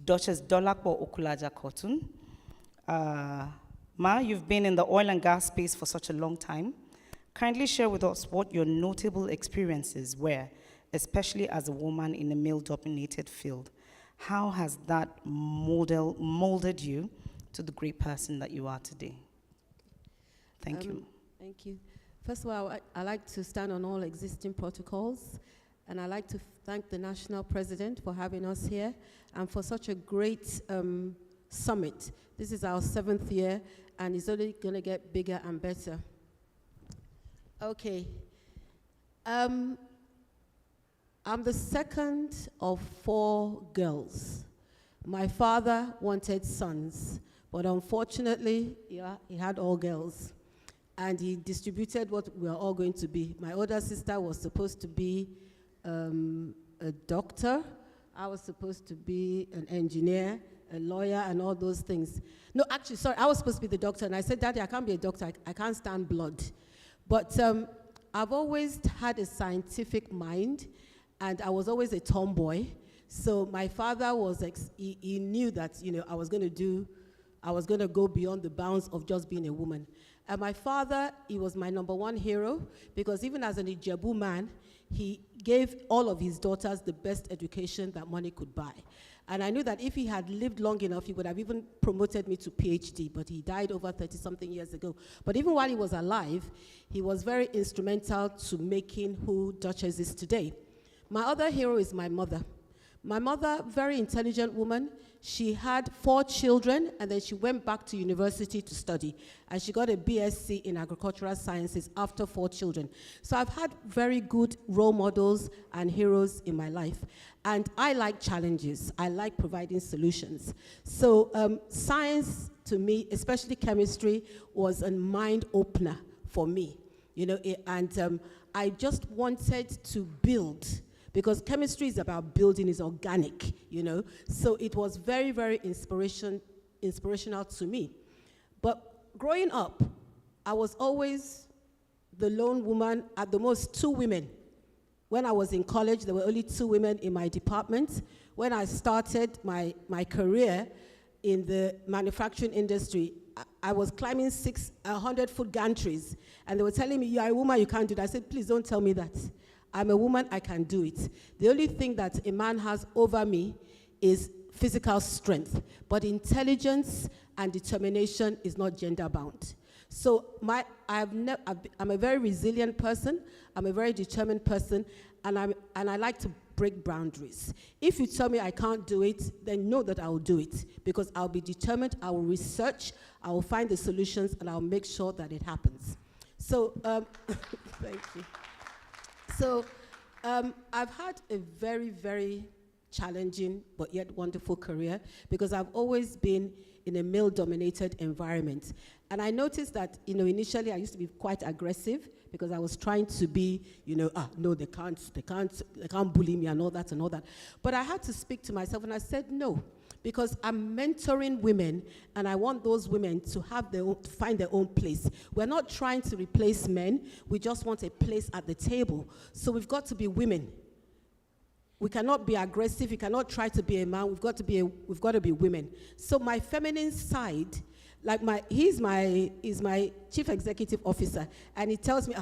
Duchess Dolapo Okulaja Kotun. Ma, you've been in the oil and gas space for such a long time. Kindly share with us what your notable experiences were, especially as a woman in a male-dominated field. How has that molded you to the great person that you are today? Thank you. Thank you. First of all, I like to stand on all existing protocols, and I like to thank the National President for having us here and for such a great summit. This is our 7th year, and it's only going to get bigger and better. Okay. I'm the second of 4 girls. My father wanted sons, but unfortunately, he had all girls. And he distributed what we are all going to be. My older sister was supposed to be a doctor. I was supposed to be an engineer, a lawyer, and all those things. No, actually, sorry, I was supposed to be the doctor, and I said, Daddy, I can't be a doctor. I can't stand blood. But I've always had a scientific mind, and I was always a tomboy. So my father was, he knew that, I was going to go beyond the bounds of just being a woman. And my father, he was my #1 hero, because even as an Ijebu man, he gave all of his daughters the best education that money could buy. And I knew that if he had lived long enough, he would have even promoted me to PhD, but he died over 30-something years ago. But even while he was alive, he was very instrumental to making who Duchess is today. My other hero is my mother. My mother, very intelligent woman. She had 4 children, and then she went back to university to study. And she got a BSc in agricultural sciences after 4 children. So I've had very good role models and heroes in my life. And I like challenges. I like providing solutions. So science, to me, especially chemistry, was a mind opener for me. I just wanted to build, because chemistry is about building, is organic, So it was very, very inspirational to me. But growing up, I was always the lone woman, at the most 2 women. When I was in college, there were only 2 women in my department. When I started my career in the manufacturing industry, I was climbing 100-foot gantries, and they were telling me, you're a woman, you can't do that. I said, please don't tell me that. I'm a woman, I can do it. The only thing that a man has over me is physical strength, but intelligence and determination is not gender bound. So I'm a very resilient person. I'm a very determined person, and I like to break boundaries. If you tell me I can't do it, then know that I will do it, because I'll be determined. I will research. I will find the solutions, and I'll make sure that it happens. So, thank you. So, I've had a very, very challenging but yet wonderful career, because I've always been in a male-dominated environment. And I noticed that, initially I used to be quite aggressive, because I was trying to be, no, they can't bully me and all that. But I had to speak to myself, and I said no, because I'm mentoring women, and I want those women to find their own place. We're not trying to replace men. We just want a place at the table. So we've got to be women. We cannot be aggressive. We cannot try to be a man. We've got to be women. So my feminine side, he's my chief executive officer, and he tells me,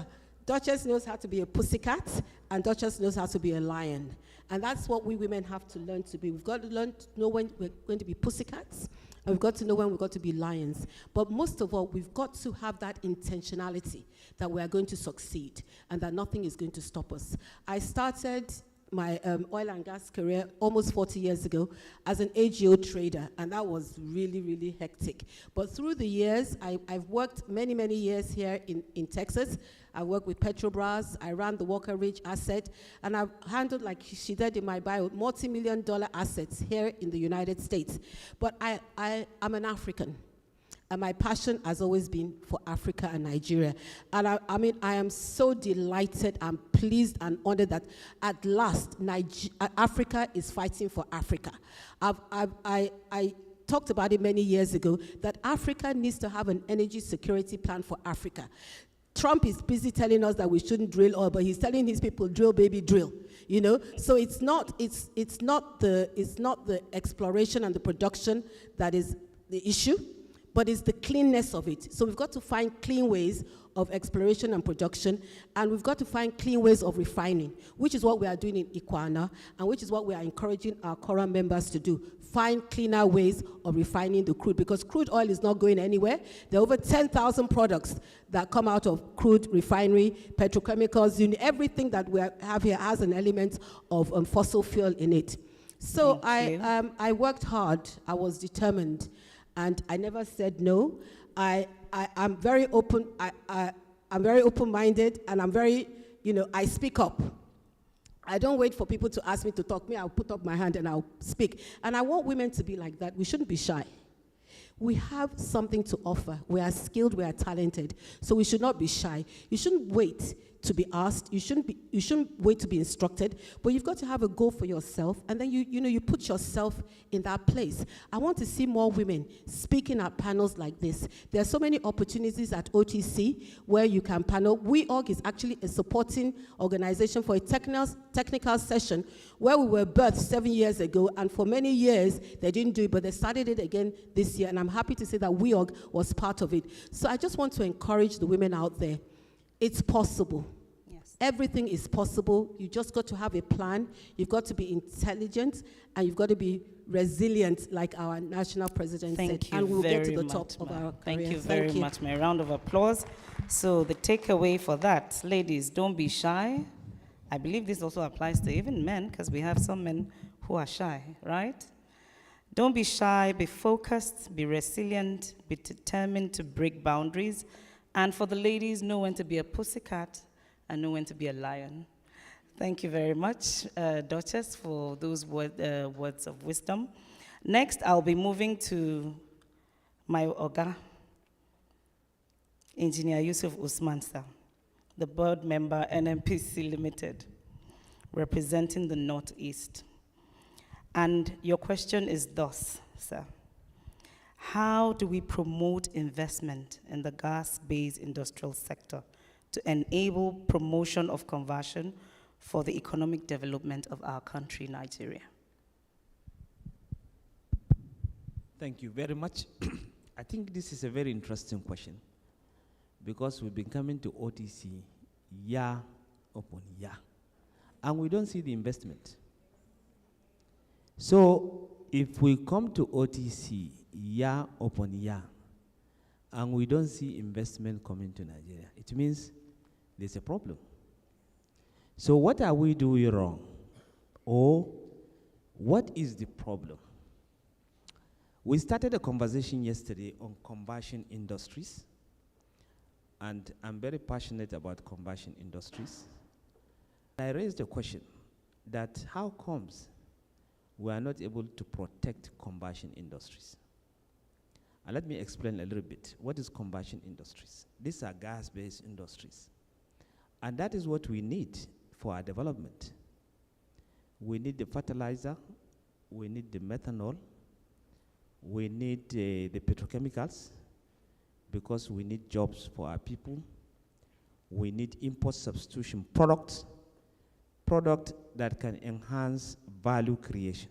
Duchess knows how to be a pussycat, and Duchess knows how to be a lion. And that's what we women have to learn to be. We've got to learn to know when we're going to be pussycats, and we've got to know when we've got to be lions. But most of all, we've got to have that intentionality that we are going to succeed, and that nothing is going to stop us. I started my oil and gas career almost 40 years ago as an AGO trader, and that was really, really hectic. But through the years, I've worked many, many years here in Texas. I worked with Petrobras. I ran the Walker Ridge asset, and I've handled, like she did in my bio, multi-million-dollar assets here in the United States. But I'm an African. And my passion has always been for Africa and Nigeria. And I am so delighted and pleased and honored that at last Africa is fighting for Africa. I talked about it many years ago, that Africa needs to have an energy security plan for Africa. Trump is busy telling us that we shouldn't drill oil, but he's telling his people, drill, baby, drill. So it's not the exploration and the production that is the issue, but it's the cleanness of it. So we've got to find clean ways of exploration and production, and we've got to find clean ways of refining, which is what we are doing in Ikwana, and which is what we are encouraging our Kora members to do. Find cleaner ways of refining the crude, because crude oil is not going anywhere. There are over 10,000 products that come out of crude refinery, petrochemicals, everything that we have here has an element of fossil fuel in it. So I worked hard, I was determined, and I never said no. I'm very open. I'm very open-minded, and I'm very, I speak up. I don't wait for people to ask me to talk. I'll put up my hand and I'll speak. And I want women to be like that. We shouldn't be shy. We have something to offer. We are skilled. We are talented. So we should not be shy. You shouldn't wait to be asked. You shouldn't wait to be instructed. But you've got to have a goal for yourself, and then you put yourself in that place. I want to see more women speaking at panels like this. There are so many opportunities at OTC where you can panel. WeOrg is actually a supporting organization for a technical session where we were birthed 7 years ago, and for many years they didn't do it, but they started it again this year, and I'm happy to say that WeOrg was part of it. So I just want to encourage the women out there. It's possible. Yes. Everything is possible. You just got to have a plan. You've got to be intelligent, and you've got to be resilient, like our national president said. And we'll get to the top of our career. Thank you very much. My round of applause. So the takeaway for that, ladies, don't be shy. I believe this also applies to even men, because we have some men who are shy, right? Don't be shy, be focused, be resilient, be determined to break boundaries. And for the ladies, know when to be a pussycat and know when to be a lion. Thank you very much, Duchess, for those words of wisdom. Next, I'll be moving to my Oga, Engineer Yusuf Usman, sir, the board member, NMPC Limited, representing the Northeast. And your question is thus, sir. How do we promote investment in the gas-based industrial sector to enable promotion of conversion for the economic development of our country, Nigeria? Thank you very much. I think this is a very interesting question, because we've been coming to OTC year upon year, and we don't see the investment. So if we come to OTC year upon year, and we don't see investment coming to Nigeria, it means there's a problem. So what are we doing wrong? Or what is the problem? We started a conversation yesterday on combustion industries, and I'm very passionate about combustion industries. I raised a question that how comes we are not able to protect combustion industries? And let me explain a little bit. What is combustion industries? These are gas-based industries. And that is what we need for our development. We need the fertilizer, we need the methanol, we need the petrochemicals, because we need jobs for our people. We need import substitution products, product that can enhance value creation.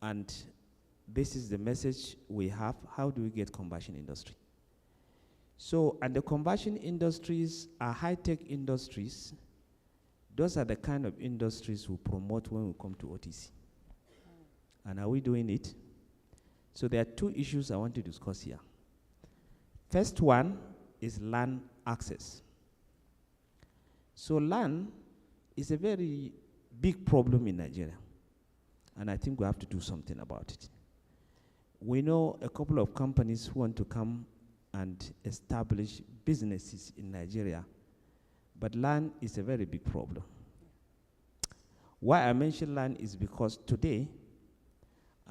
And this is the message we have. How do we get combustion industry? So, and the combustion industries are high-tech industries. Those are the kind of industries we promote when we come to OTC. And are we doing it? So there are two issues I want to discuss here. First one is land access. So land is a very big problem in Nigeria, and I think we have to do something about it. We know a couple of companies who want to come and establish businesses in Nigeria, but land is a very big problem. Why I mention land is because today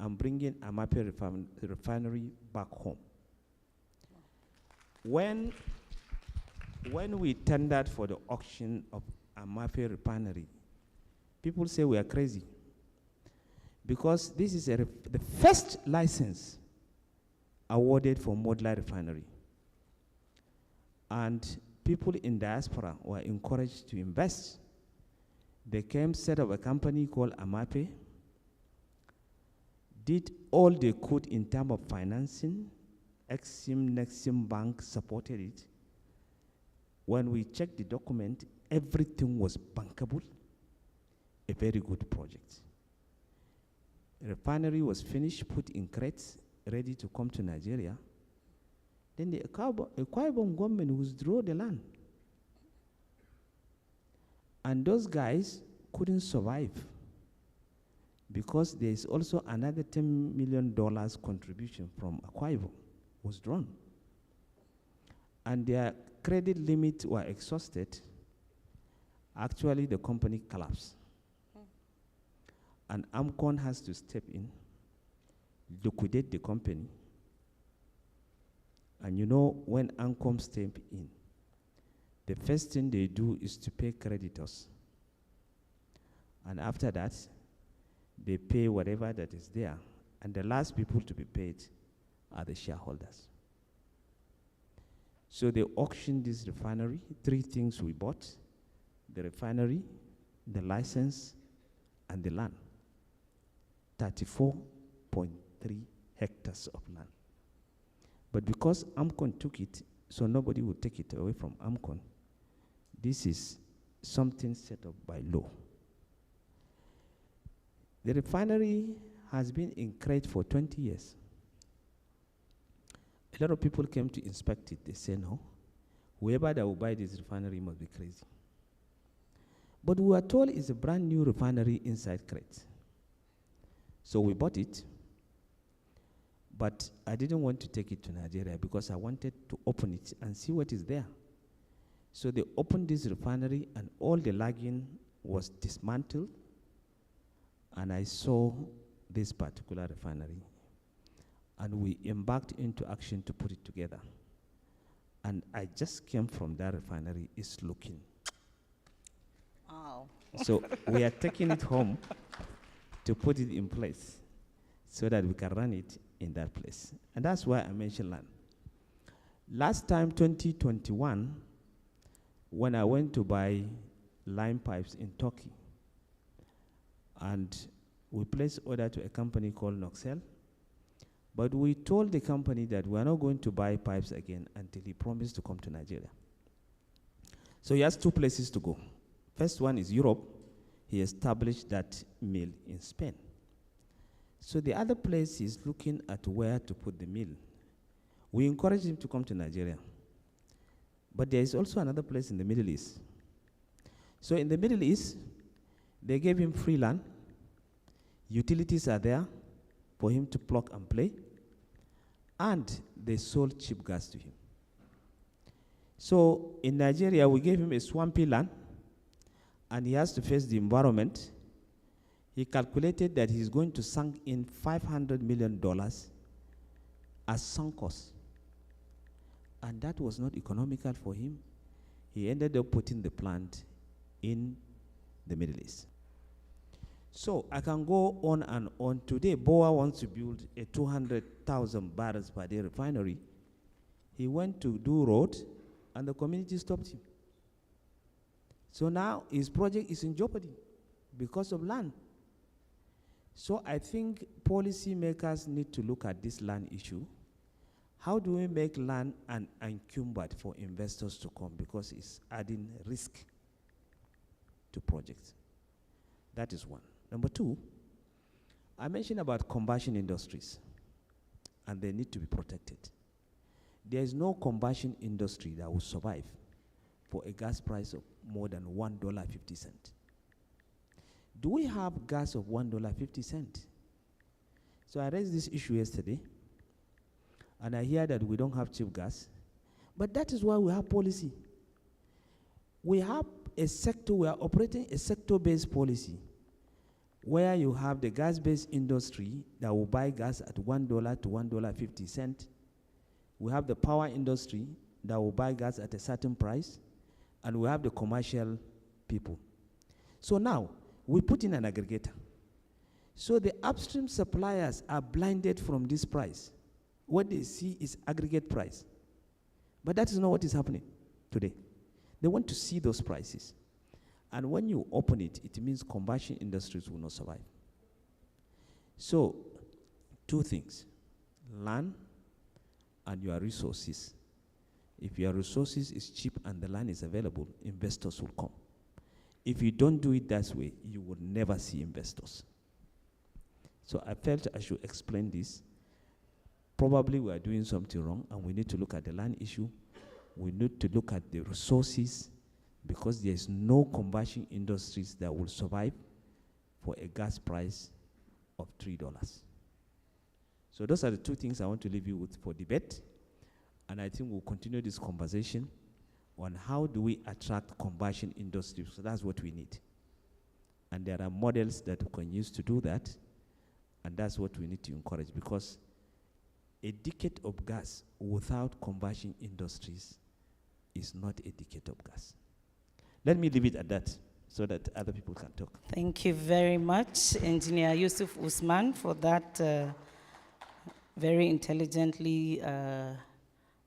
I'm bringing Amape refinery back home. When we tendered for the auction of Amape refinery, people say we are crazy, because this is the first license awarded for modular refinery. And people in diaspora were encouraged to invest. They came, set up a company called Amape, did all they could in terms of financing. Exim, Nexim Bank supported it. When we checked the document, everything was bankable, a very good project. The refinery was finished, put in crates, ready to come to Nigeria. Then the Akwa Ibom government withdrew the land. And those guys couldn't survive, because there is also another $10 million contribution from Akwa Ibom was drawn. And their credit limits were exhausted. Actually, the company collapsed. And AMCON has to step in, liquidate the company. And you know, when AMCON step in, the first thing they do is to pay creditors. And after that, they pay whatever that is there. And the last people to be paid are the shareholders. So they auctioned this refinery. Three things we bought: the refinery, the license, and the land. 34.3 hectares of land. But because AMCON took it, so nobody would take it away from AMCON. This is something set up by law. The refinery has been in crate for 20 years. A lot of people came to inspect it. They say, no, whoever that will buy this refinery must be crazy. But we were told it's a brand new refinery inside crate. So we bought it, but I didn't want to take it to Nigeria because I wanted to open it and see what is there. So they opened this refinery and all the lagging was dismantled, and I saw this particular refinery. And we embarked into action to put it together. And I just came from that refinery. It's looking. Wow. So we are taking it home to put it in place so that we can run it in that place. And that's why I mentioned land. Last time, 2021, when I went to buy line pipes in Turkey, and we placed order to a company called Noxel, but we told the company that we are not going to buy pipes again until he promised to come to Nigeria. So he has two places to go. First one is Europe. He established that mill in Spain. So the other place is looking at where to put the mill. We encouraged him to come to Nigeria. But there is also another place in the Middle East. So in the Middle East, they gave him free land. Utilities are there for him to plug and play. And they sold cheap gas to him. So in Nigeria, we gave him a swampy land, and he has to face the environment. He calculated that he's going to sink in $500 million as sunk cost. And that was not economical for him. He ended up putting the plant in the Middle East. So I can go on and on. Today, BOA wants to build a 200,000 barrels per day refinery. He went to do road, and the community stopped him. So now his project is in jeopardy because of land. So I think policymakers need to look at this land issue. How do we make land unencumbered for investors to come, because it's adding risk to projects? That is one. Number two, I mentioned about combustion industries, and they need to be protected. There is no combustion industry that will survive for a gas price of more than $1.50. Do we have gas of $1.50? So I raised this issue yesterday, and I hear that we don't have cheap gas, but that is why we have policy. We have a sector, we are operating a sector-based policy, where you have the gas-based industry that will buy gas at $1 to $1.50. We have the power industry that will buy gas at a certain price, and we have the commercial people. So now, we put in an aggregator. So the upstream suppliers are blinded from this price. What they see is aggregate price. But that is not what is happening today. They want to see those prices. And when you open it, it means combustion industries will not survive. So, two things: land and your resources. If your resources is cheap and the land is available, investors will come. If you don't do it that way, you will never see investors. So I felt I should explain this. Probably we are doing something wrong, and we need to look at the land issue. We need to look at the resources, because there is no combustion industries that will survive for a gas price of $3. So those are the two things I want to leave you with for debate. And I think we'll continue this conversation on how do we attract combustion industries. So that's what we need. And there are models that we can use to do that. And that's what we need to encourage, because a decade of gas without combustion industries is not a decade of gas. Let me leave it at that so that other people can talk. Thank you very much, Engineer Yusuf Usman, for that very intelligently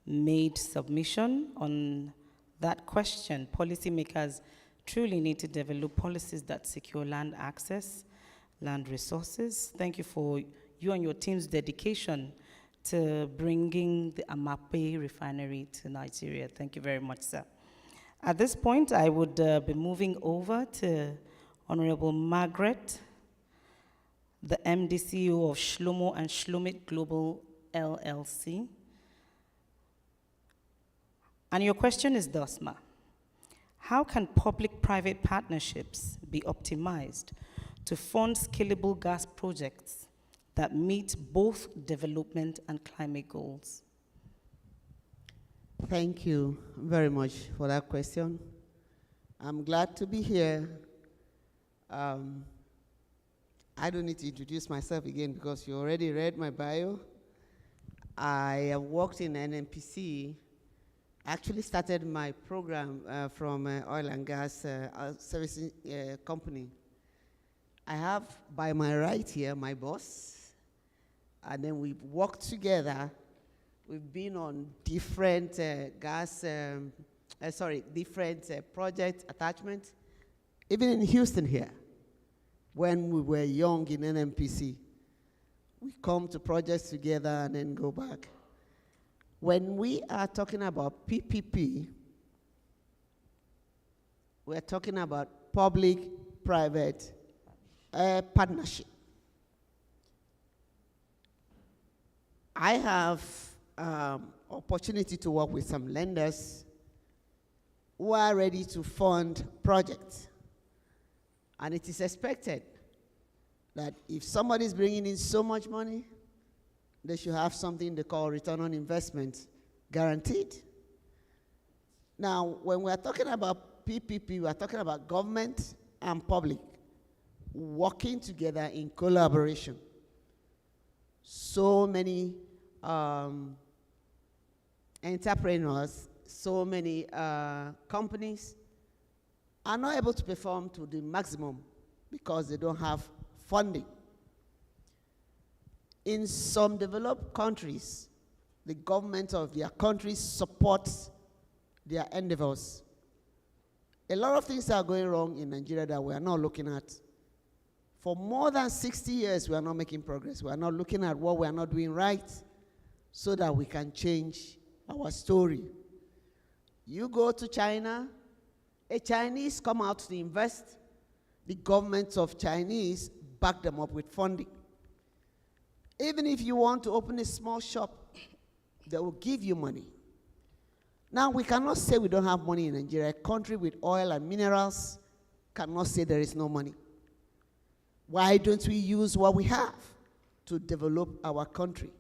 made submission on that question. Policymakers truly need to develop policies that secure land access, land resources. Thank you for you and your team's dedication to bringing the Amape refinery to Nigeria. Thank you very much, sir. At this point, I would be moving over to Honorable Margaret, the MD CEO of Shlomo and Shlomit Global LLC. And your question is thus, ma: how can public-private partnerships be optimized to fund scalable gas projects that meet both development and climate goals? Thank you very much for that question. I'm glad to be here. I don't need to introduce myself again because you already read my bio. I have worked in NNPC. Actually started my program from oil and gas servicing company. I have by my right here my boss, and then we've worked together. We've been on different different project attachments, even in Houston here. When we were young in NNPC, we come to projects together and then go back. When we are talking about PPP, we're talking about public-private partnership. I have opportunity to work with some lenders who are ready to fund projects. And it is expected that if somebody is bringing in so much money, they should have something they call return on investment guaranteed. Now, when we're talking about PPP, we're talking about government and public working together in collaboration. So many entrepreneurs, so many companies are not able to perform to the maximum because they don't have funding. In some developed countries, the government of their countries supports their endeavors. A lot of things are going wrong in Nigeria that we are not looking at. For more than 60 years, we are not making progress. We are not looking at what we are not doing right so that we can change our story. You go to China, a Chinese come out to invest, the governments of Chinese back them up with funding. Even if you want to open a small shop, they will give you money. Now, we cannot say we don't have money in Nigeria. A country with oil and minerals cannot say there is no money. Why don't we use what we have to develop our country?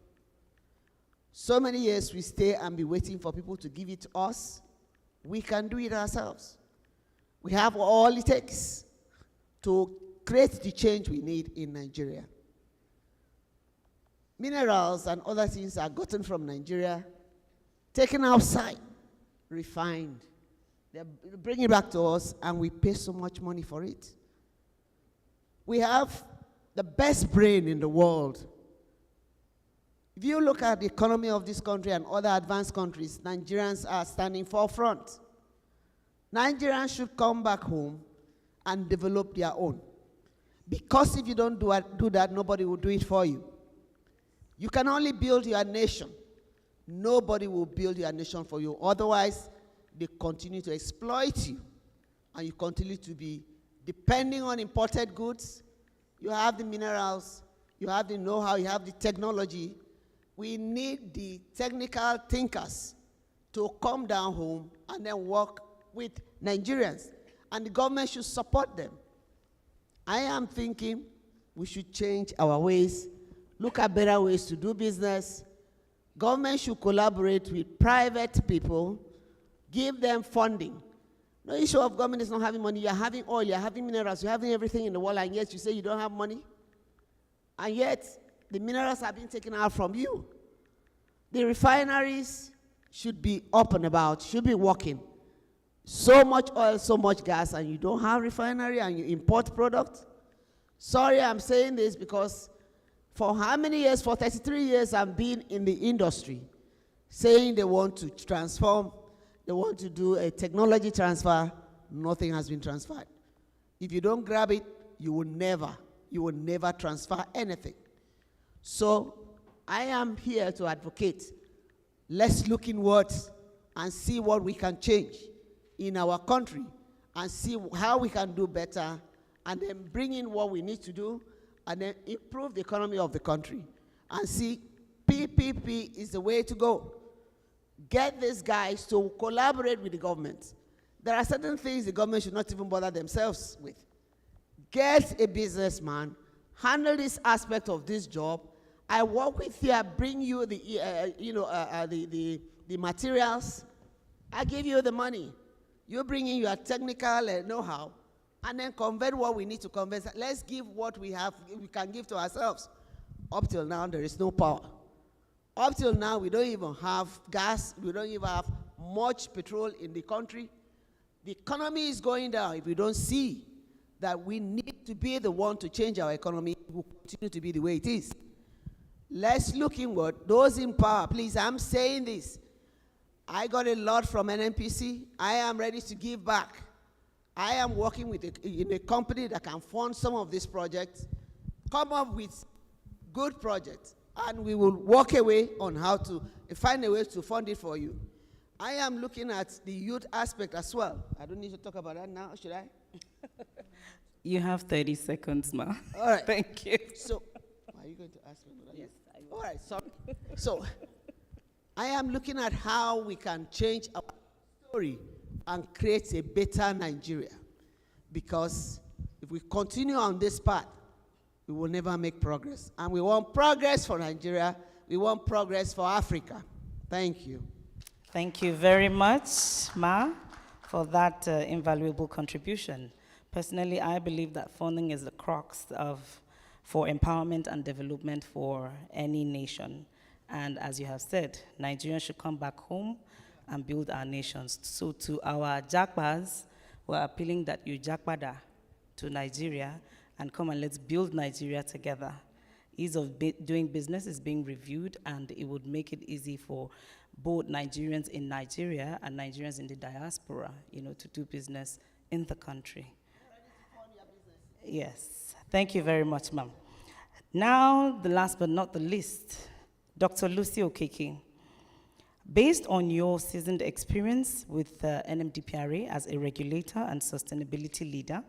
So many years we stay and be waiting for people to give it to us. We can do it ourselves. We have all it takes to create the change we need in Nigeria. Minerals and other things are gotten from Nigeria, taken outside, refined. They bring it back to us, and we pay so much money for it. We have the best brain in the world. If you look at the economy of this country and other advanced countries, Nigerians are standing forefront. Nigerians should come back home and develop their own. Because if you don't do that, nobody will do it for you. You can only build your nation. Nobody will build your nation for you. Otherwise, they continue to exploit you, and you continue to be depending on imported goods. You have the minerals, you have the know-how, you have the technology. We need the technical thinkers to come down home and then work with Nigerians, and the government should support them. I am thinking we should change our ways, look at better ways to do business. Government should collaborate with private people, give them funding. No issue of government is not having money. You're having oil, you're having minerals, you're having everything in the world, and yet you say you don't have money. And yet, the minerals are being taken out from you. The refineries should be up and about, should be working. So much oil, so much gas, and you don't have refinery and you import product. Sorry, I'm saying this because for how many years? For 33 years, I've been in the industry saying they want to transform, they want to do a technology transfer. Nothing has been transferred. If you don't grab it, you will never transfer anything. So I am here to advocate. Let's look inwards and see what we can change in our country and see how we can do better, and then bring in what we need to do and then improve the economy of the country. And see, PPP is the way to go. Get these guys to collaborate with the government. There are certain things the government should not even bother themselves with. Get a businessman, handle this aspect of this job. I work with you, I bring you the materials. I give you the money. You bring in your technical know-how, and then convert what we need to convert. Let's give what we have, we can give to ourselves. Up till now, there is no power. Up till now, we don't even have gas. We don't even have much petrol in the country. The economy is going down. If we don't see that we need to be the one to change our economy, it will continue to be the way it is. Let's look inward. Those in power, please, I'm saying this. I got a lot from NNPC. I am ready to give back. I am working with a company that can fund some of these projects, come up with good projects, and we will work away on how to find a way to fund it for you. I am looking at the youth aspect as well. I don't need to talk about that now, should I? You have 30 seconds, ma. All right. Thank you. So, are you going to ask me? Yes, I will. All right, sorry. So, I am looking at how we can change our story and create a better Nigeria. Because if we continue on this path, we will never make progress. And we want progress for Nigeria. We want progress for Africa. Thank you. Thank you very much, Ma, for that invaluable contribution. Personally, I believe that funding is the crux for empowerment and development for any nation. And as you have said, Nigerians should come back home and build our nations. So to our Jakpas, we're appealing that you Jakpada to Nigeria and come and let's build Nigeria together. Ease of doing business is being reviewed, and it would make it easy for both Nigerians in Nigeria and Nigerians in the diaspora, to do business in the country. Yes, thank you very much, ma'am. Now, the last but not the least, Dr. Lucy Okeke. Based on your seasoned experience with NMDPRA as a regulator and sustainability leader,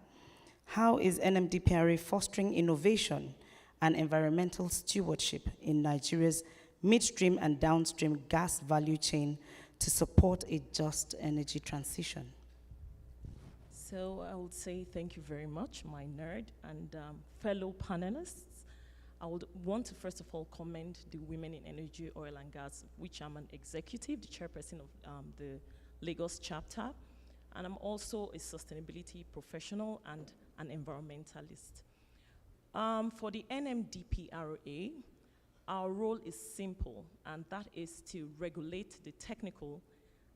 how is NMDPRA fostering innovation and environmental stewardship in Nigeria's midstream and downstream gas value chain to support a just energy transition? So I would say thank you very much, my nerd and fellow panelists. I would want to first of all commend the Women in Energy, Oil and Gas, which I'm an executive, the chairperson of the Lagos chapter, and I'm also a sustainability professional and an environmentalist. For the NMDPRA, our role is simple, and that is to regulate the technical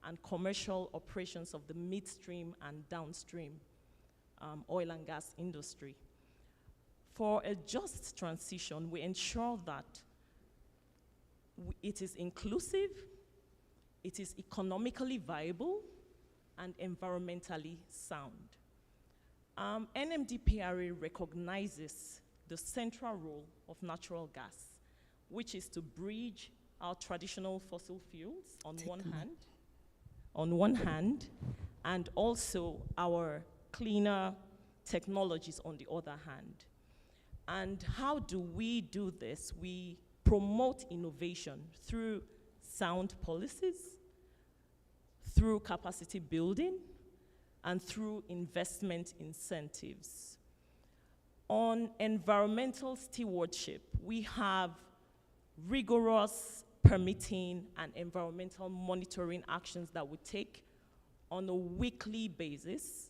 and commercial operations of the midstream and downstream oil and gas industry. For a just transition, we ensure that it is inclusive, it is economically viable, and environmentally sound. NMDPRA recognizes the central role of natural gas, which is to bridge our traditional fossil fuels on one hand, and also our cleaner technologies on the other hand. And how do we do this? We promote innovation through sound policies, through capacity building, and through investment incentives. On environmental stewardship, we have rigorous permitting and environmental monitoring actions that we take on a weekly basis.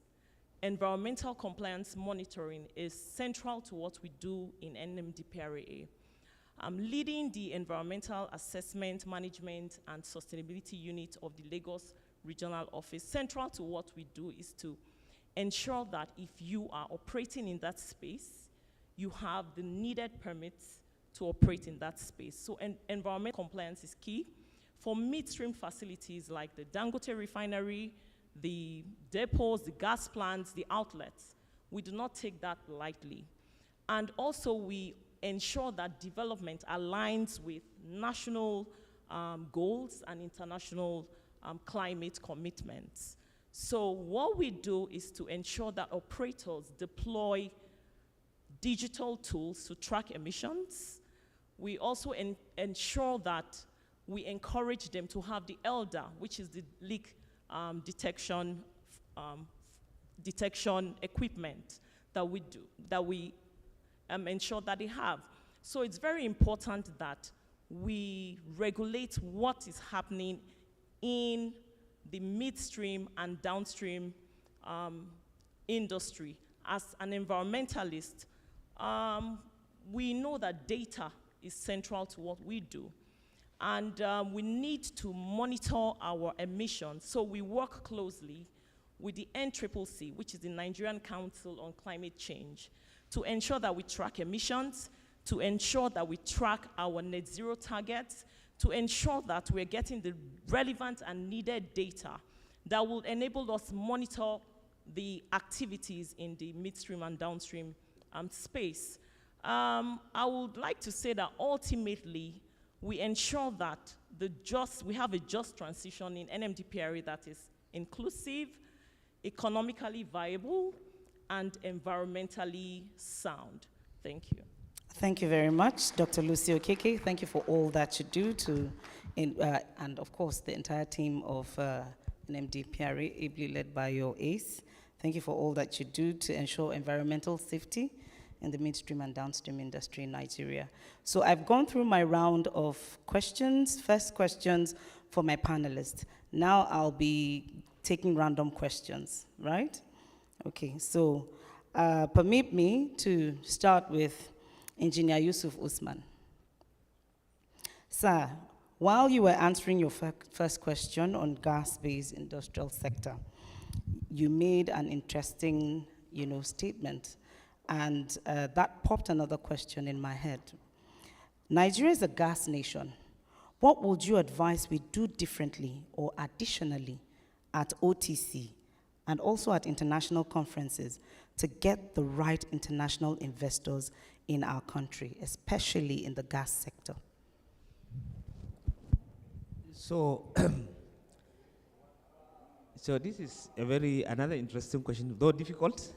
Environmental compliance monitoring is central to what we do in NMDPRA. I'm leading the Environmental Assessment, Management, and Sustainability Unit of the Lagos Regional Office. Central to what we do is to ensure that if you are operating in that space, you have the needed permits to operate in that space. So environmental compliance is key. For midstream facilities like the Dangote refinery, the depots, the gas plants, the outlets, we do not take that lightly. And also we ensure that development aligns with national goals and international climate commitments. So what we do is to ensure that operators deploy digital tools to track emissions. We also ensure that we encourage them to have the ELDA, which is the leak detection equipment that we ensure that they have. So it's very important that we regulate what is happening in the midstream and downstream industry. As an environmentalist, we know that data is central to what we do. And we need to monitor our emissions. So we work closely with the NCCC, which is the Nigerian Council on Climate Change, to ensure that we track emissions, to ensure that we track our net zero targets, to ensure that we're getting the relevant and needed data that will enable us monitor the activities in the midstream and downstream space. I would like to say that ultimately, we ensure that we have a just transition in NMDPRA that is inclusive, economically viable, and environmentally sound. Thank you. Thank you very much, Dr. Lucy Okeke. Thank you for all that you do and of course, the entire team of NMD PRA, ably led by your ace. Thank you for all that you do to ensure environmental safety in the midstream and downstream industry in Nigeria. So I've gone through my round of questions, first questions for my panelists. Now I'll be taking random questions, right? Okay, so permit me to start with Engineer Yusuf Usman. Sir, while you were answering your first question on gas-based industrial sector, you made an interesting, statement, and that popped another question in my head. Nigeria is a gas nation. What would you advise we do differently or additionally at OTC and also at international conferences to get the right international investors in our country, especially in the gas sector? So, so this is another interesting question, though difficult,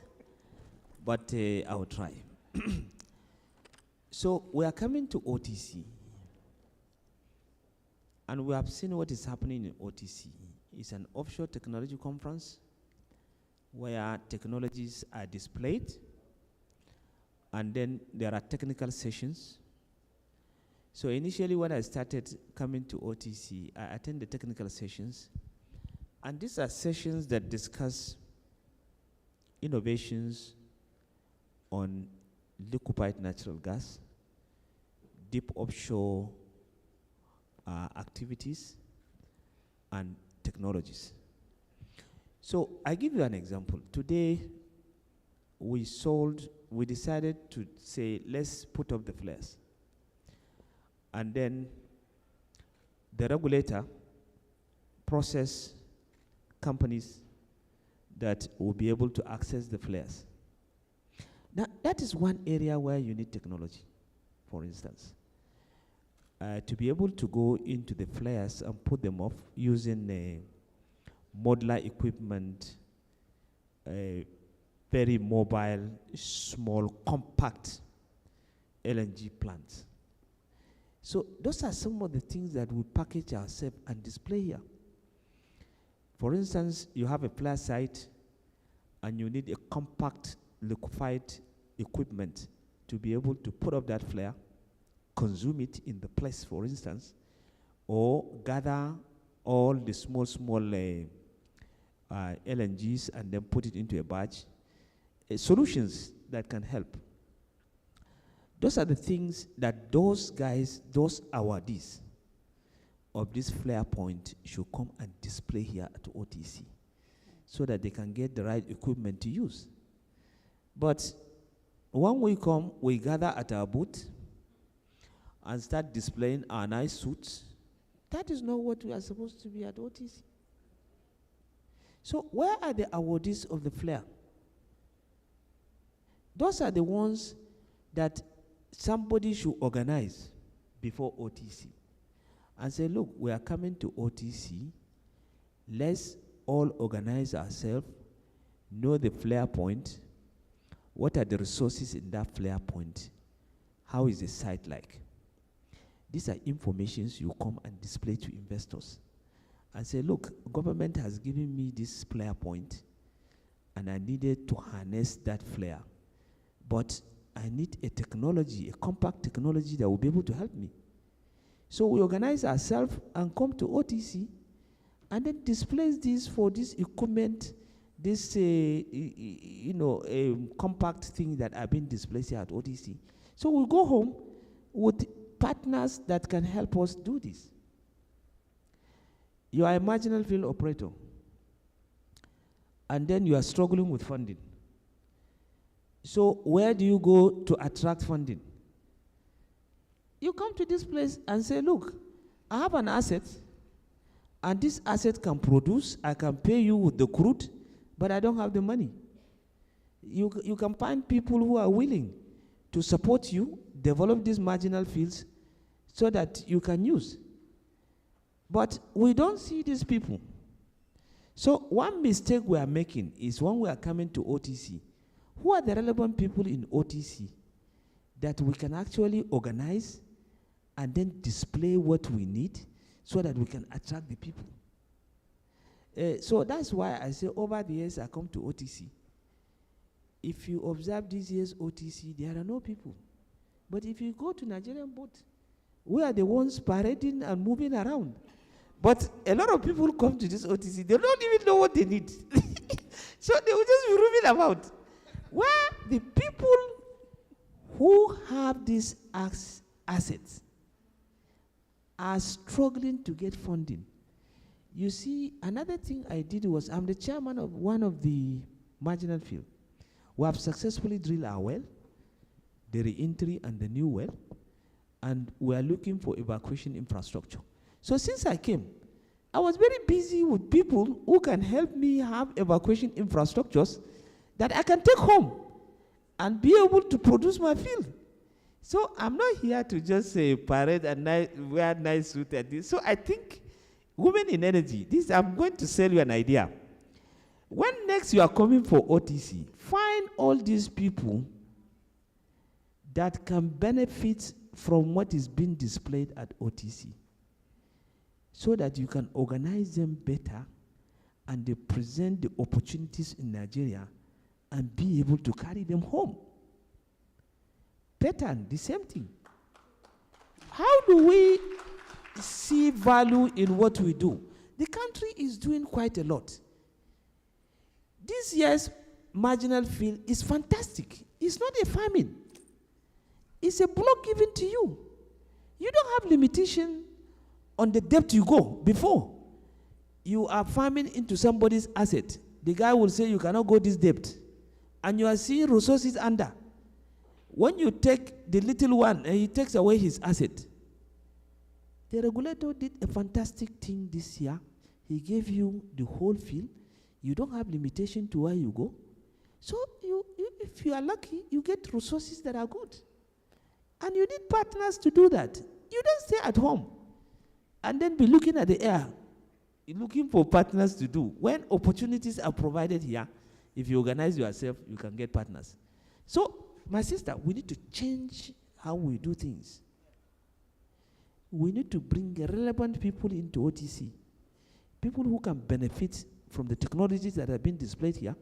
but I will try. So we are coming to OTC, and we have seen what is happening in OTC. It's an offshore technology conference where technologies are displayed, and then there are technical sessions. So initially when I started coming to OTC, I attended the technical sessions, and these are sessions that discuss innovations on liquefied natural gas, deep offshore activities, and technologies. So I give you an example. Today, we decided to say, let's put up the flares. And then the regulator process companies that will be able to access the flares. Now, that is one area where you need technology, for instance. To be able to go into the flares and put them off using modular equipment, very mobile, small, compact LNG plants. So those are some of the things that we package ourselves and display here. For instance, you have a flare site and you need a compact liquefied equipment to be able to put up that flare, consume it in the place, for instance, or gather all the small LNGs and then put it into a batch. Solutions that can help. Those are the things that those guys, those awardees of this flare point should come and display here at OTC so that they can get the right equipment to use. But when we come, we gather at our booth and start displaying our nice suits. That is not what we are supposed to be at OTC. So where are the awardees of the flare? Those are the ones that somebody should organize before OTC and say, look, we are coming to OTC. Let's all organize ourselves, know the flare point, what are the resources in that flare point, how is the site like. These are informations you come and display to investors and say, look, government has given me this flare point and I needed to harness that flare. But I need a technology, a compact technology that will be able to help me. So we organize ourselves and come to OTC and then display this for this equipment, this compact thing that have been displayed here at OTC. So we'll go home with partners that can help us do this. You are a marginal field operator, and then you are struggling with funding. So where do you go to attract funding? You come to this place and say, look, I have an asset, and this asset can produce, I can pay you with the crude, but I don't have the money. You can find people who are willing to support you, develop these marginal fields so that you can use. But we don't see these people. So one mistake we are making is when we are coming to OTC, who are the relevant people in OTC that we can actually organize and then display what we need so that we can attract the people. So that's why I say over the years I come to OTC. If you observe this year's OTC, there are no people. But if you go to Nigerian boat, we are the ones parading and moving around. But a lot of people come to this OTC, they don't even know what they need. So they will just be roving about. Where the people who have these assets are struggling to get funding. You see, another thing I did was, I'm the chairman of one of the marginal field. We have successfully drilled our well, the re-entry and the new well, and we are looking for evacuation infrastructure. So since I came, I was very busy with people who can help me have evacuation infrastructures that I can take home and be able to produce my field. So I'm not here to just say parade and wear nice suit and this. So I think women in energy, I'm going to sell you an idea. When next you are coming for OTC, find all these people that can benefit from what is being displayed at OTC so that you can organize them better and they present the opportunities in Nigeria and be able to carry them home. Pattern, the same thing. How do we see value in what we do? The country is doing quite a lot. This year's marginal field is fantastic. It's not a famine. It's a block given to you. You don't have limitation on the depth you go. Before, you are farming into somebody's asset. The guy will say you cannot go this depth. And you are seeing resources under. When you take the little one and he takes away his asset, the regulator did a fantastic thing this year. He gave you the whole field. You don't have limitation to where you go. So if you are lucky, you get resources that are good. And you need partners to do that. You don't stay at home and then be looking at the air, looking for partners to do. When opportunities are provided here, if you organize yourself, you can get partners. So, my sister, we need to change how we do things. We need to bring relevant people into OTC, people who can benefit from the technologies that have been displayed here,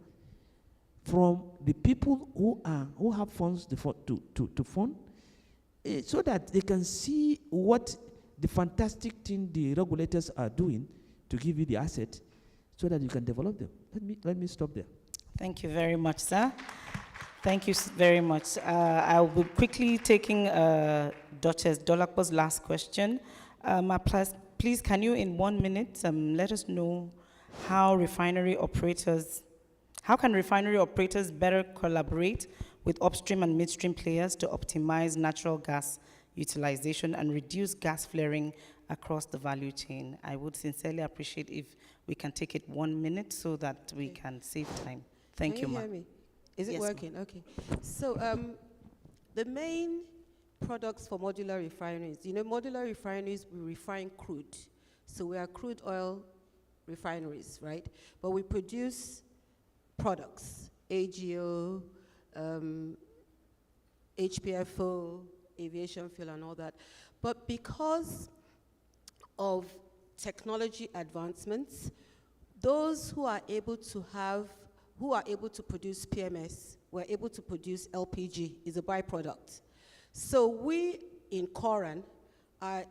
from the people who have funds to fund, so that they can see what the fantastic thing the regulators are doing to give you the asset, so that you can develop them. Let me stop there. Thank you very much, sir. Thank you very much. I will be quickly taking Duchess Dolakpo's last question. Please, can you in 1 minute let us know how can refinery operators better collaborate with upstream and midstream players to optimize natural gas utilization and reduce gas flaring across the value chain? I would sincerely appreciate if we can take it 1 minute so that we can save time. Thank you, ma'am. Hear me? Is it Yes, working? Okay. So the main products for modular refineries, modular refineries, we refine crude. So we are crude oil refineries, right? But we produce products, AGO, HPFO, aviation fuel and all that. But because of technology advancements, those who are able to produce PMS, were able to produce LPG, is a byproduct. So we in Coran are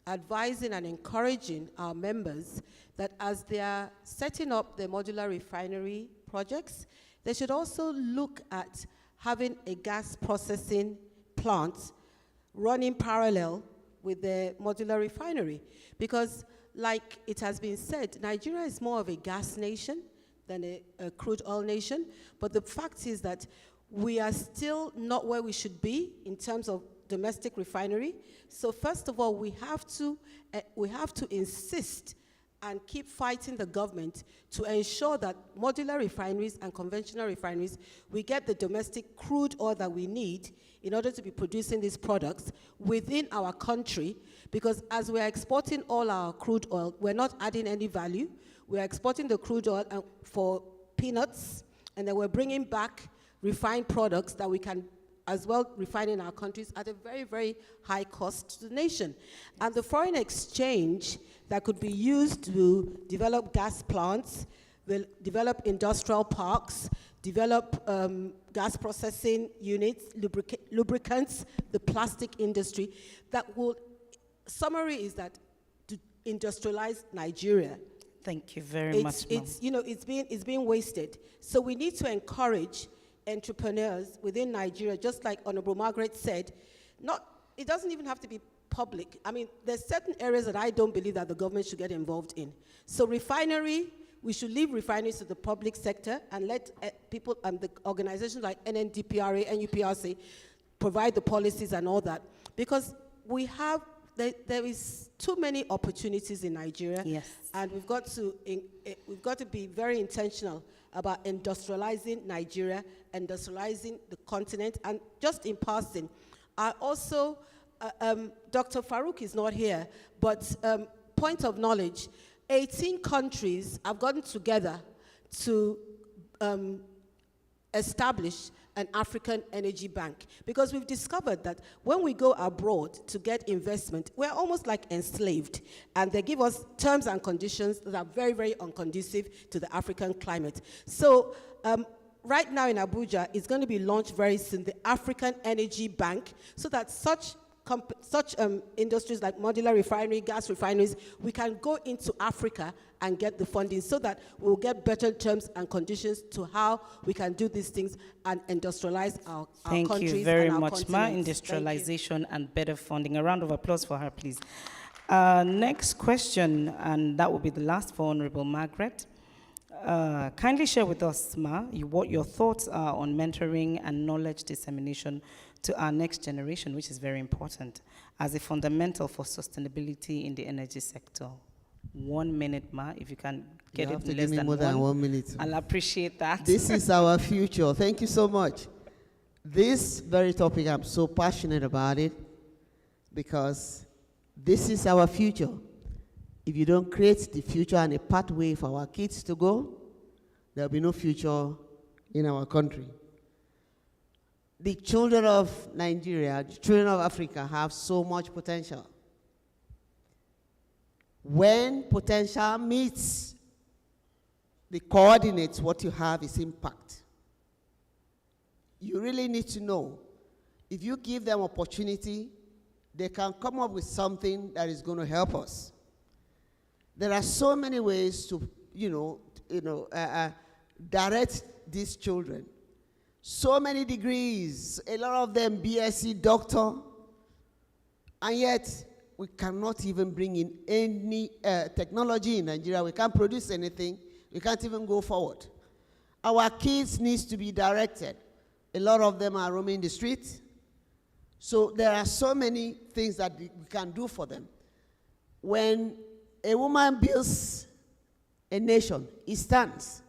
advising and encouraging our members that as they are setting up their modular refinery projects, they should also look at having a gas processing plant running parallel with the modular refinery. Because like it has been said, Nigeria is more of a gas nation than a crude oil nation. But the fact is that we are still not where we should be in terms of domestic refinery. So first of all, we have to insist and keep fighting the government to ensure that modular refineries and conventional refineries, we get the domestic crude oil that we need in order to be producing these products within our country, because as we're exporting all our crude oil, we're not adding any value. We're exporting the crude oil for peanuts, and then we're bringing back refined products that we can as well refine in our countries at a very, very high cost to the nation. And the foreign exchange that could be used to develop gas plants, will develop industrial parks, develop gas processing units, lubricants, the plastic industry, that will, summary is that to industrialize Nigeria. Thank you very much, ma'am. It's, you know, it's being wasted. So we need to encourage entrepreneurs within Nigeria, just like Honorable Margaret said. It doesn't even have to be public. I mean, there's certain areas that I don't believe that the government should get involved in. So refinery, we should leave refineries to the public sector and let people and the organizations like NNDPRA, NUPRC provide the policies and all that. Because we have, there is too many opportunities in Nigeria. Yes. And we've got to be very intentional about industrializing Nigeria, industrializing the continent. And just in passing, I also, Dr. Farouk is not here, but point of knowledge, 18 countries have gotten together to establish an African Energy Bank, because we've discovered that when we go abroad to get investment, we're almost like enslaved, and they give us terms and conditions that are very, very unconducive to the African climate. So right now in Abuja, it's going to be launched very soon, the African Energy Bank, so that such industries like modular refinery, gas refineries, we can go into Africa and get the funding so that we'll get better terms and conditions to how we can do these things and industrialize our countries. Thank you very and our much, Ma. continents. Industrialization and better funding. A round of applause for her, please. Next question, and that will be the last for Honorable Margaret. Kindly share with us, Ma, what your thoughts are on mentoring and knowledge dissemination to our next generation, which is very important, as a fundamental for sustainability in the energy sector. 1 minute, Ma, if you can get You it have to in give less me than more than 1 minute. I'll appreciate that. This is our future. Thank you so much. This very topic, I'm so passionate about it because this is our future. If you don't create the future and a pathway for our kids to go, there'll be no future in our country. The children of Nigeria, the children of Africa have so much potential. When potential meets the coordinates, what you have is impact. You really need to know, if you give them opportunity, they can come up with something that is going to help us. There are so many ways to, direct these children. So many degrees, a lot of them BSc, doctor, and yet we cannot even bring in any technology in Nigeria. We can't produce anything. We can't even go forward. Our kids need to be directed. A lot of them are roaming the streets. So there are so many things that we can do for them. When a woman builds a nation, it stands.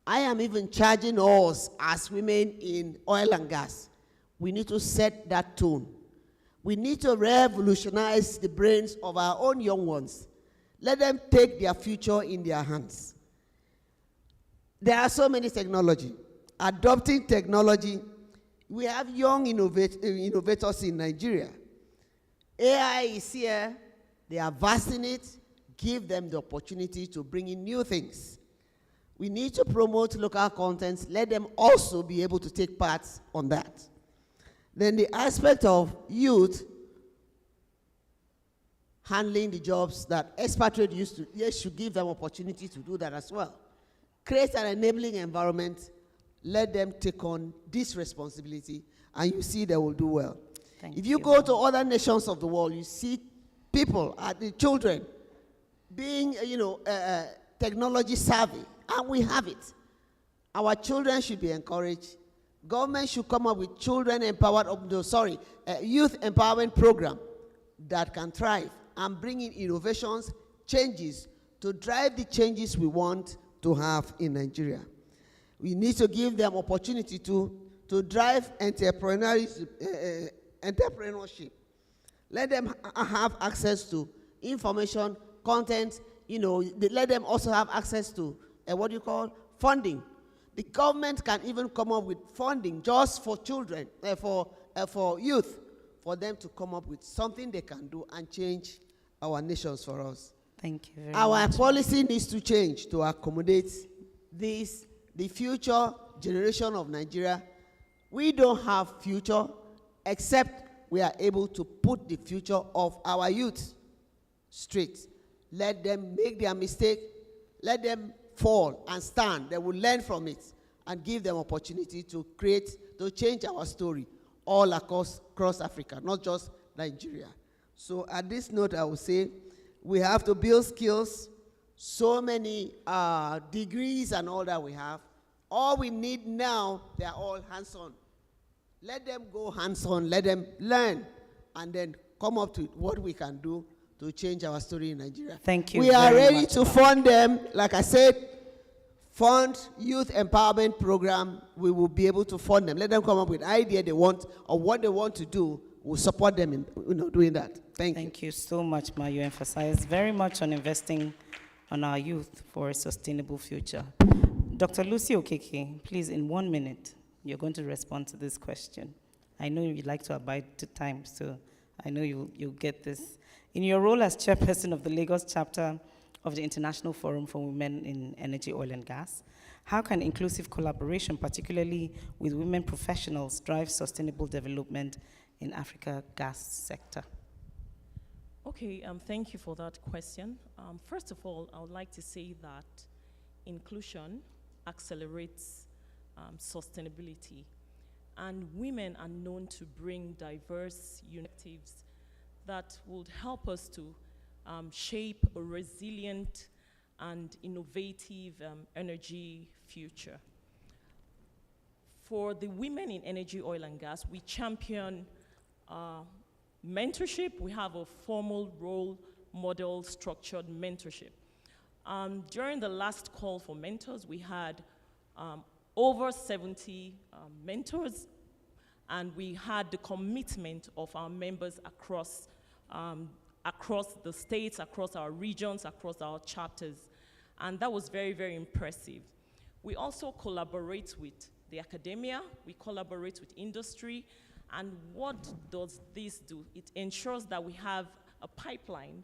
I am even charging us as women in oil and gas. We need to set that tone. We need to revolutionize the brains of our own young ones. Let them take their future in their hands. There are so many technology. Adopting technology, we have young innovators in Nigeria. AI is here. They are vasting it. Give them the opportunity to bring in new things. We need to promote local contents. Let them also be able to take part on that. Then the aspect of youth handling the jobs that expatriate used to, yes, should give them opportunity to do that as well. Create an enabling environment. Let them take on this responsibility, and you see they will do well. If you go to other nations of the world, you see people, the children, being, technology savvy. And we have it. Our children should be encouraged. Government should come up with youth empowerment program that can thrive and bring in innovations, changes to drive the changes we want to have in Nigeria. We need to give them opportunity to drive entrepreneurship. Let them have access to information, content, let them also have access to funding. The government can even come up with funding just for children, for youth, for them to come up with something they can do and change our nations for us. Thank you very Our much. policy needs to change to accommodate this, the future generation of Nigeria. We don't have future except we are able to put the future of our youth straight. Let them make their mistake, let them fall and stand. They will learn from it and give them opportunity to change our story all across Africa, not just Nigeria. So at this note, I will say we have to build skills, so many degrees and all that we have. All we need now, they're all hands-on. Let them go hands-on, let them learn, and then come up to what we can do to change our story in Nigeria. Thank you. We are very ready much. to fund them. Like I said, fund youth empowerment program. We will be able to fund them. Let them come up with idea they want or what they want to do. We'll support them in doing that. Thank you. Thank you so much, Ma. You emphasize very much on investing on our youth for a sustainable future. Dr. Lucy Okeke, please, in 1 minute, you're going to respond to this question. I know you'd like to abide to time, so I know you'll get this. In your role as chairperson of the Lagos chapter of the International Forum for Women in Energy, Oil and Gas, how can inclusive collaboration, particularly with women professionals, drive sustainable development in Africa gas sector? Okay, thank you for that question. First of all, I would like to say that inclusion accelerates sustainability, and women are known to bring diverse initiatives that would help us to shape a resilient and innovative energy future. For the women in energy, oil and gas, we champion mentorship. We have a formal role model structured mentorship. During the last call for mentors, we had over 70 mentors, and we had the commitment of our members across the states, across our regions, across our chapters. And that was very, very impressive. We also collaborate with the academia, we collaborate with industry, and what does this do? It ensures that we have a pipeline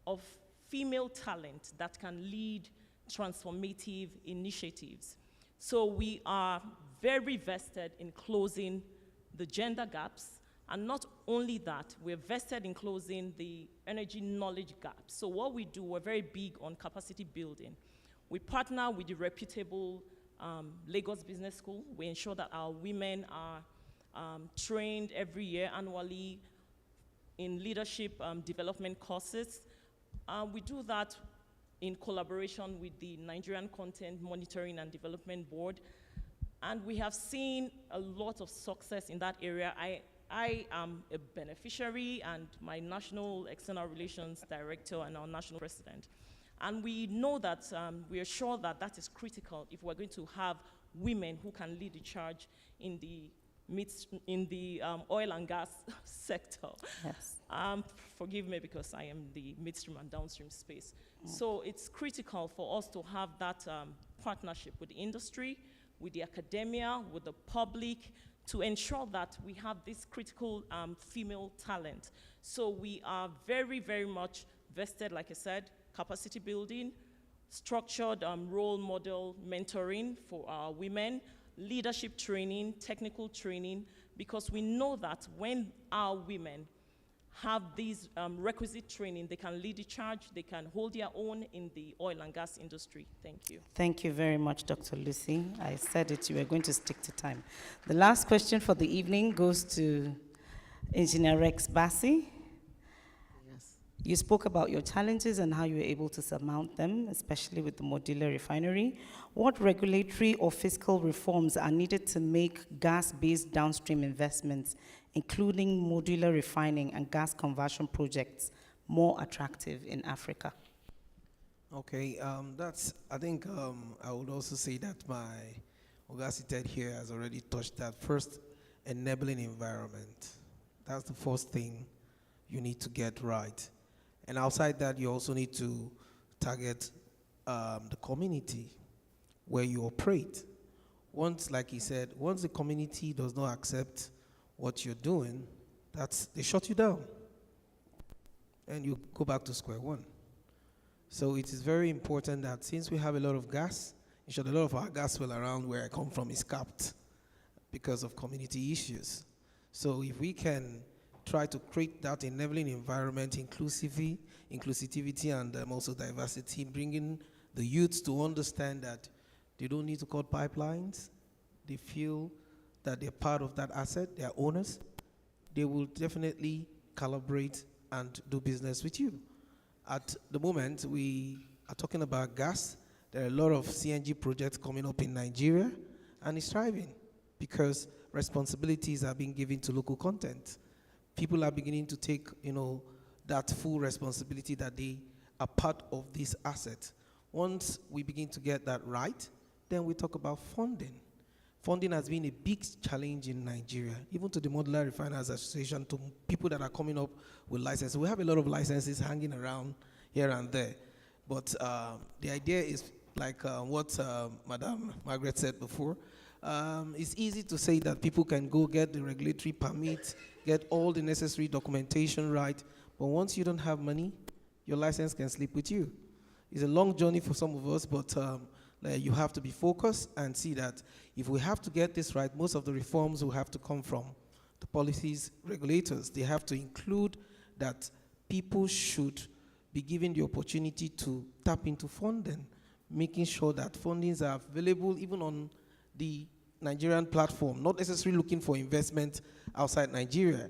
of female talent that can lead transformative initiatives. So we are very vested in closing the gender gaps, and not only that, we're vested in closing the energy knowledge gap. So what we do, we're very big on capacity building. We partner with the reputable Lagos Business School. We ensure that our women are trained every year annually in leadership development courses. We do that in collaboration with the Nigerian Content Monitoring and Development Board. And we have seen a lot of success in that area. I am a beneficiary, and my National External Relations Director and our National President. And we know that, we are sure that that is critical if we're going to have women who can lead the charge in the oil and gas sector. Yes. Forgive me because I am the midstream and downstream space. So it's critical for us to have that partnership with the industry, with the academia, with the public, to ensure that we have this critical female talent. So we are very, very much vested, like I said, capacity building, structured role model mentoring for our women, leadership training, technical training, because we know that when our women have these requisite training, they can lead the charge, they can hold their own in the oil and gas industry. Thank you. Thank you very much, Dr. Lucy. I said it, you were going to stick to time. The last question for the evening goes to Engineer Rex Bassi. Yes. You spoke about your challenges and how you were able to surmount them, especially with the modular refinery. What regulatory or fiscal reforms are needed to make gas-based downstream investments, including modular refining and gas conversion projects, more attractive in Africa? Okay, I think I would also say that my Oga here has already touched that. First, enabling environment. That's the first thing you need to get right. And outside that, you also need to target the community where you operate. once, like he said, once the community does not accept what you're doing, they shut you down. And you go back to square one. So it is very important that since we have a lot of gas, in short, a lot of our gas well around where I come from is capped because of community issues. So if we can try to create that enabling environment, inclusivity, and also diversity, bringing the youths to understand that they don't need to cut pipelines. They feel that they're part of that asset, they're owners. They will definitely collaborate and do business with you. At the moment, we are talking about gas. There are a lot of CNG projects coming up in Nigeria, and it's thriving because responsibilities are being given to local content. People are beginning to take, that full responsibility that they are part of this asset. Once we begin to get that right, then we talk about funding. Funding has been a big challenge in Nigeria, even to the Modular Refiners Association, to people that are coming up with licenses. We have a lot of licenses hanging around here and there. But the idea is like what Madam Margaret said before. It's easy to say that people can go get the regulatory permit, get all the necessary documentation right, but once you don't have money, your license can slip with you. It's a long journey for some of us, but you have to be focused and see that if we have to get this right, most of the reforms will have to come from the policies, regulators. They have to include that people should be given the opportunity to tap into funding, making sure that fundings are available even on the Nigerian platform, not necessarily looking for investment outside Nigeria.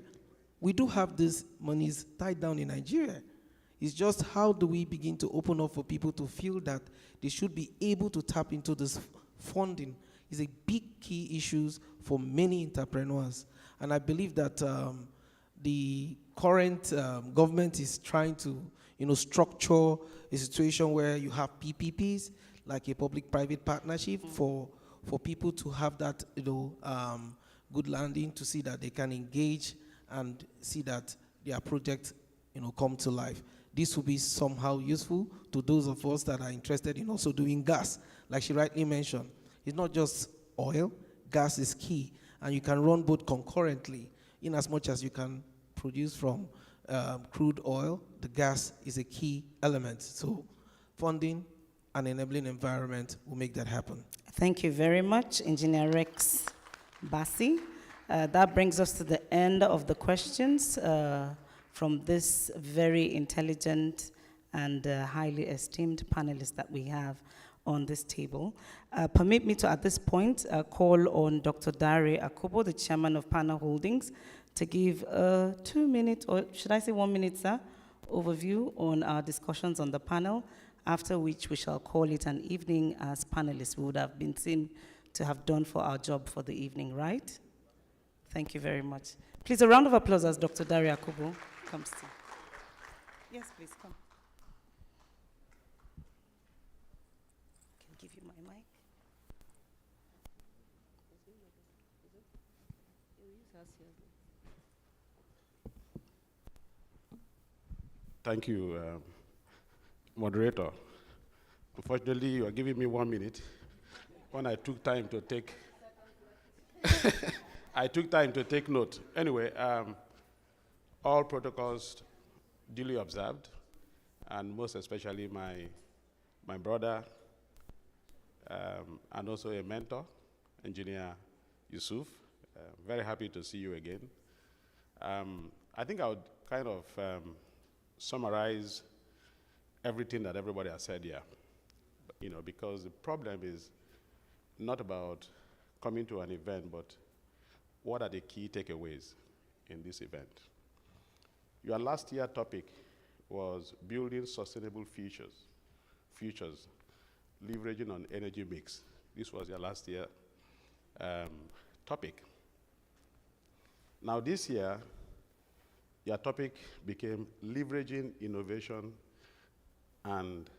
We do have these monies tied down in Nigeria. It's just how do we begin to open up for people to feel that they should be able to tap into this funding is a big key issue for many entrepreneurs. And I believe that the current government is trying to structure a situation where you have PPPs, like a public-private partnership for people to have that good landing, to see that they can engage and see that their project come to life. This will be somehow useful to those of us that are interested in also doing gas. Like she rightly mentioned, it's not just oil, gas is key. And you can run both concurrently. In as much as you can produce from crude oil, the gas is a key element. So funding and enabling environment will make that happen. Thank you very much, Engineer Rex Bassi. That brings us to the end of the questions from this very intelligent and highly esteemed panelists that we have on this table. Permit me to, at this point, call on Dr. Dare Akubo, the chairman of Panel Holdings, to give a 2-minute, or should I say 1 minute, sir, overview on our discussions on the panel, after which we shall call it an evening as panelists. We would have been seen to have done for our job for the evening, right? Thank you very much. Please, a round of applause as Dr. Dare Akubo comes to. Yes, please, come. I can give you my mic. Thank you, moderator. Unfortunately, you are giving me 1 minute when I took time to take note. Anyway, all protocols duly observed, and most especially my brother and also a mentor, Engineer Yusuf. Very happy to see you again. I think I would kind of summarize everything that everybody has said here, because the problem is not about coming to an event, but what are the key takeaways in this event? Your last year topic was building sustainable futures, leveraging on energy mix. This was your last year topic. Now this year, your topic became leveraging innovation and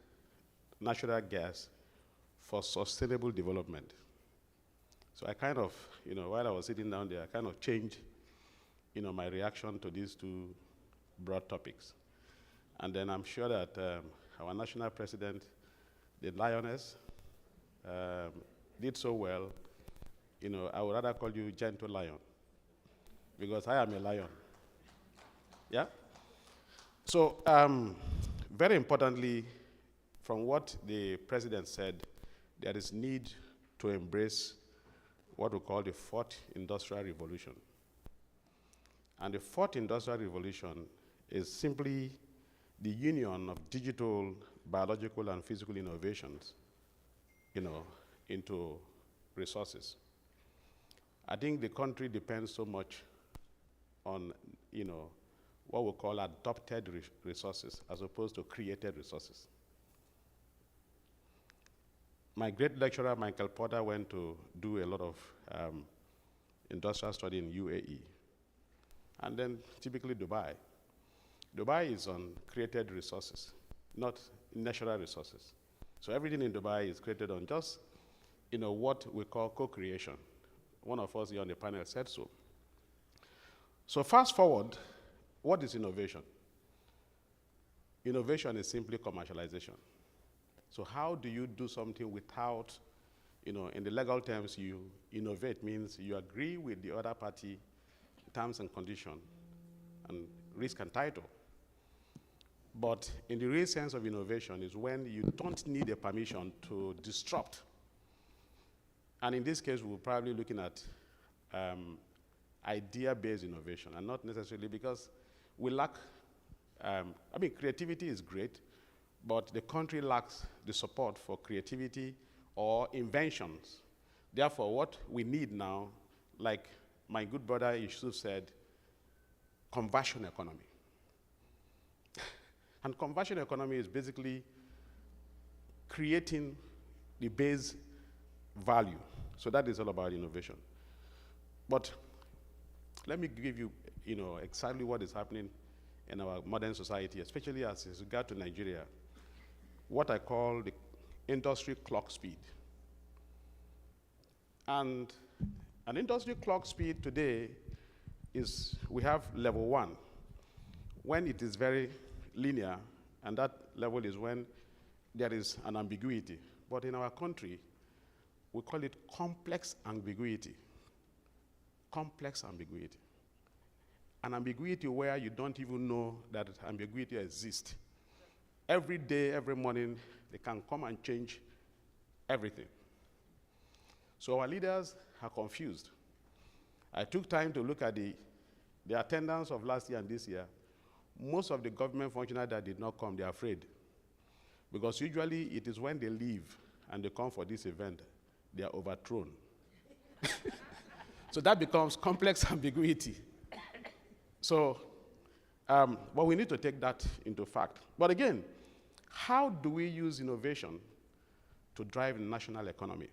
natural gas for sustainable development. So I kind of, while I was sitting down there, I kind of changed, my reaction to these two broad topics. And then I'm sure that our national president, the Lioness, did so well I would rather call you Gentle Lion, because I am a lion. Yeah? So, very importantly, from what the president said, there is need to embrace what we call the fourth industrial revolution. And the fourth industrial revolution is simply the union of digital, biological, and physical innovations, into resources. I think the country depends so much on, what we call adopted resources as opposed to created resources. My great lecturer, Michael Porter, went to do a lot of industrial study in UAE, and then typically Dubai. Dubai is on created resources, not natural resources. So everything in Dubai is created on just, what we call co-creation. One of us here on the panel said so. So fast forward, what is innovation? Innovation is simply commercialization. So how do you do something without, in the legal terms, you innovate means you agree with the other party terms and conditions and risk and title. But in the real sense of innovation is when you don't need a permission to disrupt. And in this case, we're probably looking at idea-based innovation, and not necessarily because we lack, creativity is great, but the country lacks the support for creativity or inventions. Therefore, what we need now, like my good brother Yusuf said, conversion economy. And conversion economy is basically creating the base value. So that is all about innovation. But let me give you, exactly what is happening in our modern society, especially as regards to Nigeria, what I call the industry clock speed. And an industry clock speed today is, we have level 1, when it is very linear, and that level is when there is an ambiguity. But in our country, we call it complex ambiguity. Complex ambiguity. An ambiguity where you don't even know that ambiguity exists. Every day, every morning, they can come and change everything. So our leaders are confused. I took time to look at the attendance of last year and this year. Most of the government functionaries that did not come, they're afraid. Because usually it is when they leave and they come for this event, they are overthrown. So that becomes complex ambiguity. So, but we need to take that into fact. But again, how do we use innovation to drive the national economy?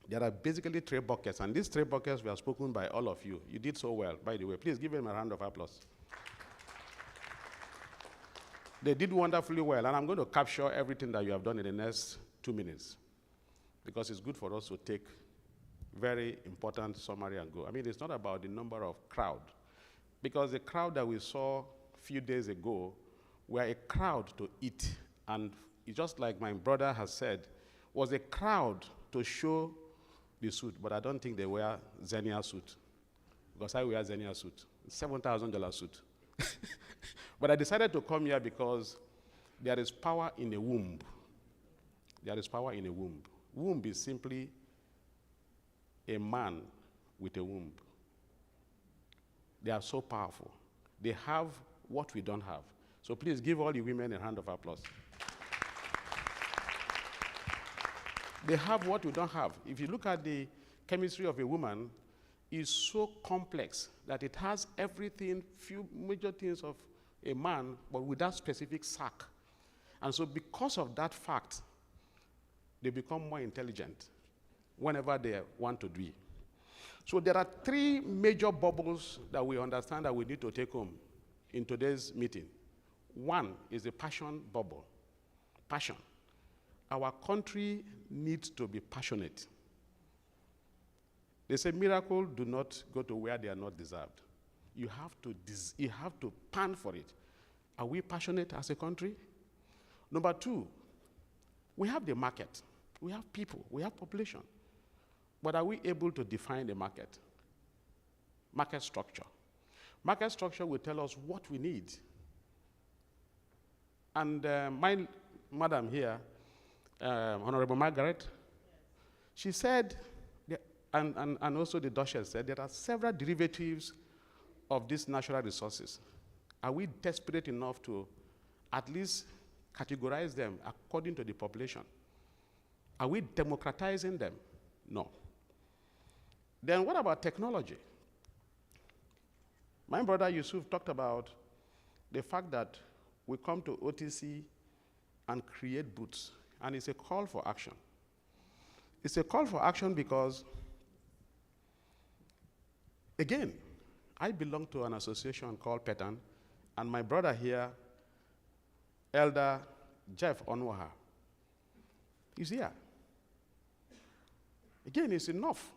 There are basically 3 buckets, and these 3 buckets were spoken by all of you. You did so well, by the way. Please give them a round of applause. They did wonderfully well, and I'm going to capture everything that you have done in the next 2 minutes, because it's good for us to take very important summary and go. It's not about the number of crowd, because the crowd that we saw a few days ago were a crowd to eat, and it's just like my brother has said, was a crowd to show the suit, but I don't think they wear Xenia suit, because I wear Xenia suit, $7,000 suit. But I decided to come here because there is power in a womb. There is power in a womb. Womb is simply a man with a womb. They are so powerful. They have what we don't have. So please give all the women a round of applause. They have what we don't have. If you look at the chemistry of a woman, it's so complex that it has everything, few major things of a man, but with that specific sac. And so because of that fact, they become more intelligent whenever they want to be. So there are 3 major bubbles that we understand that we need to take home in today's meeting. One is the passion bubble. Passion. Our country needs to be passionate. They say miracles do not go to where they are not deserved. You have to pan for it. Are we passionate as a country? Number 2, we have the market. We have people. We have population. but are we able to define the market? Market structure. Market structure will tell us what we need. And my madam here, Honorable Margaret, she said, and also the Duchess said, there are several derivatives of these natural resources. Are we desperate enough to at least categorize them according to the population? Are we democratizing them? No. Then what about technology? My brother Yusuf talked about the fact that we come to OTC and create booths, and it's a call for action. It's a call for action because, again, I belong to an association called PETAN, and my brother here, Elder Jeff Onwaha, is here. Again, it's enough.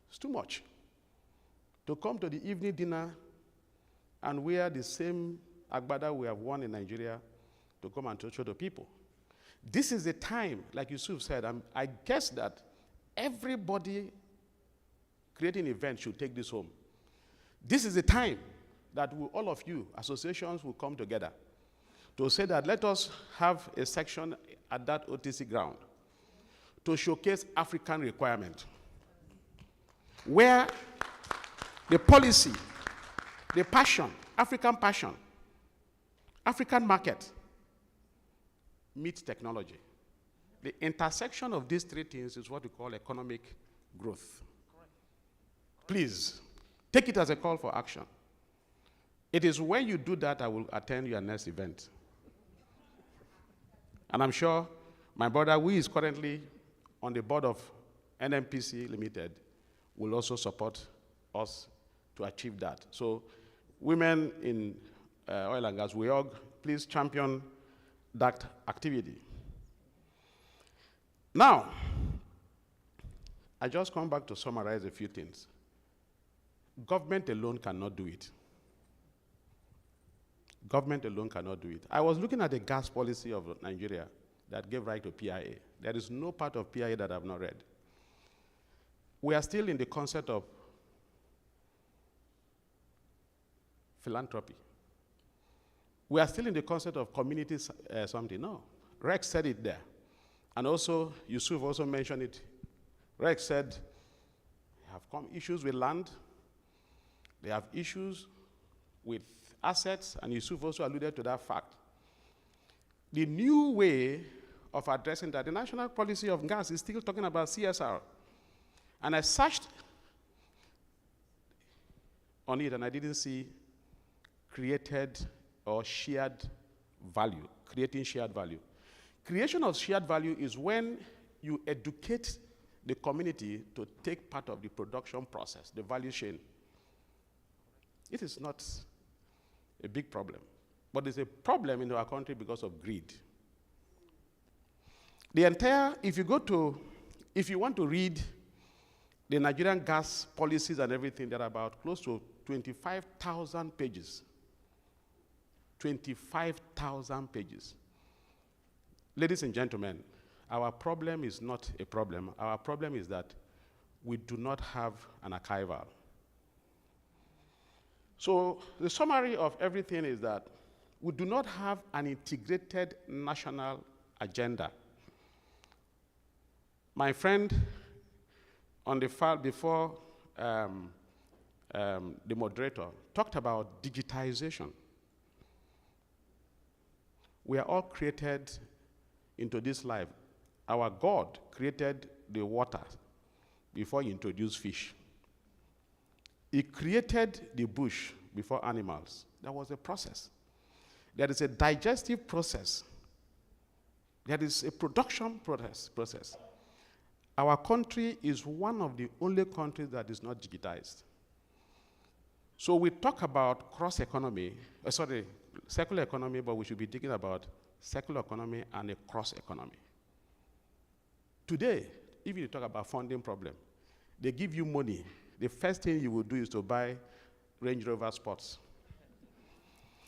It's too much to come to the evening dinner and wear the same agbada we have worn in Nigeria to come and show the people. This is the time, like Yusuf said, I guess that everybody creating events should take this home. This is the time that all of you, associations, will come together to say that let us have a section at that OTC ground to showcase African requirement, where the policy, the passion, African market meets technology. The intersection of these three things is what we call economic growth. Please, take it as a call for action. It is when you do that I will attend your next event. And I'm sure my brother, who is currently on the board of NMPC Limited, will also support us to achieve that. So women in oil and gas, we all please champion that activity. Now, I just come back to summarize a few things. Government alone cannot do it. Government alone cannot do it. I was looking at the gas policy of Nigeria that gave right to PIA. There is no part of PIA that I've not read. We are still in the concept of philanthropy. We are still in the concept of community something. No, Rex said it there. And also, Yusuf also mentioned it. Rex said, they have issues with land, they have issues with assets, and Yusuf also alluded to that fact. The new way of addressing that, the national policy of gas is still talking about CSR. And I searched on it and I didn't see created or shared value, creating shared value. Creation of shared value is when you educate the community to take part of the production process, the value chain. It is not a big problem, but it's a problem in our country because of greed. The entire, if you want to read the Nigerian gas policies and everything, there are about close to 25,000 pages. 25,000 pages. Ladies and gentlemen, our problem is not a problem. Our problem is that we do not have an archival. So the summary of everything is that we do not have an integrated national agenda. My friend on the file before the moderator talked about digitization. We are all created into this life. Our God created the water before he introduced fish. He created the bush before animals. There was a process. There is a digestive process. There is a production process. Our country is one of the only countries that is not digitized. So we talk about circular economy, but we should be thinking about circular economy and a cross economy. Today, if you talk about funding problem, they give you money. The first thing you will do is to buy Range Rover Sports.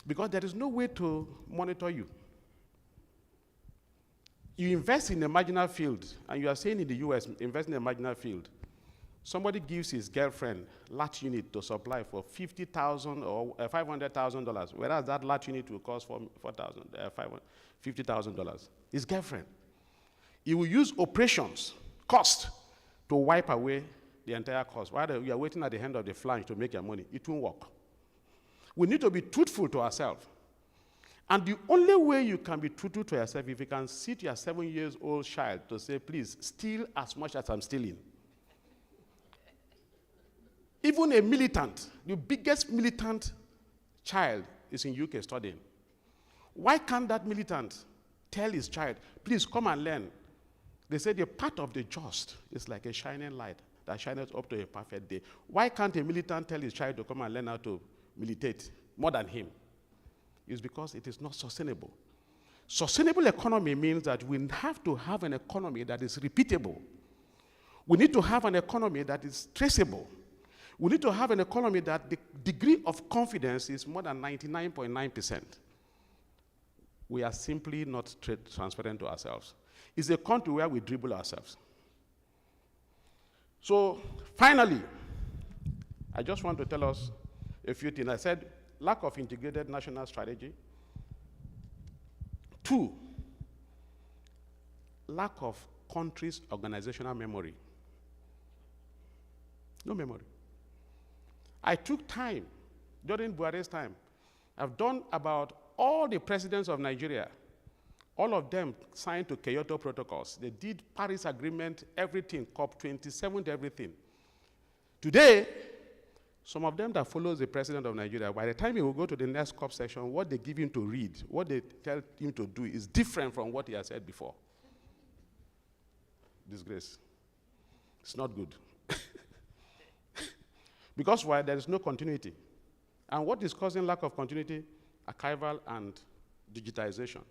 Because there is no way to monitor you. You invest in a marginal field, and you are saying in the US, invest in a marginal field. Somebody gives his girlfriend latch unit to supply for $50,000 or $500,000, whereas that latch unit will cost $50,000. His girlfriend. He will use operations, cost, to wipe away the entire cost. While you are waiting at the end of the flange to make your money, it won't work. We need to be truthful to ourselves. And the only way you can be truthful to yourself, if you can sit your 7-year-old child to say, please, steal as much as I'm stealing. Even a militant, the biggest militant child is in UK studying. Why can't that militant tell his child, please come and learn? They say the path of the just is like a shining light that shines up to a perfect day. Why can't a militant tell his child to come and learn how to militate more than him? It's because it is not sustainable. Sustainable economy means that we have to have an economy that is repeatable. We need to have an economy that is traceable. We need to have an economy that the degree of confidence is more than 99.9%. We are simply not transparent to ourselves. It's a country where we dribble ourselves. So finally, I just want to tell us a few things. I said lack of integrated national strategy. 2, lack of country's organizational memory. No memory. I took time during Buhari's time. I've done about all the presidents of Nigeria. All of them signed to Kyoto protocols. They did Paris Agreement, everything, COP27, everything. Today, some of them that follows the president of Nigeria, by the time he will go to the next COP session, what they give him to read, what they tell him to do is different from what he has said before. Disgrace. It's not good. Because why? There is no continuity. And what is causing lack of continuity? Archival and digitization.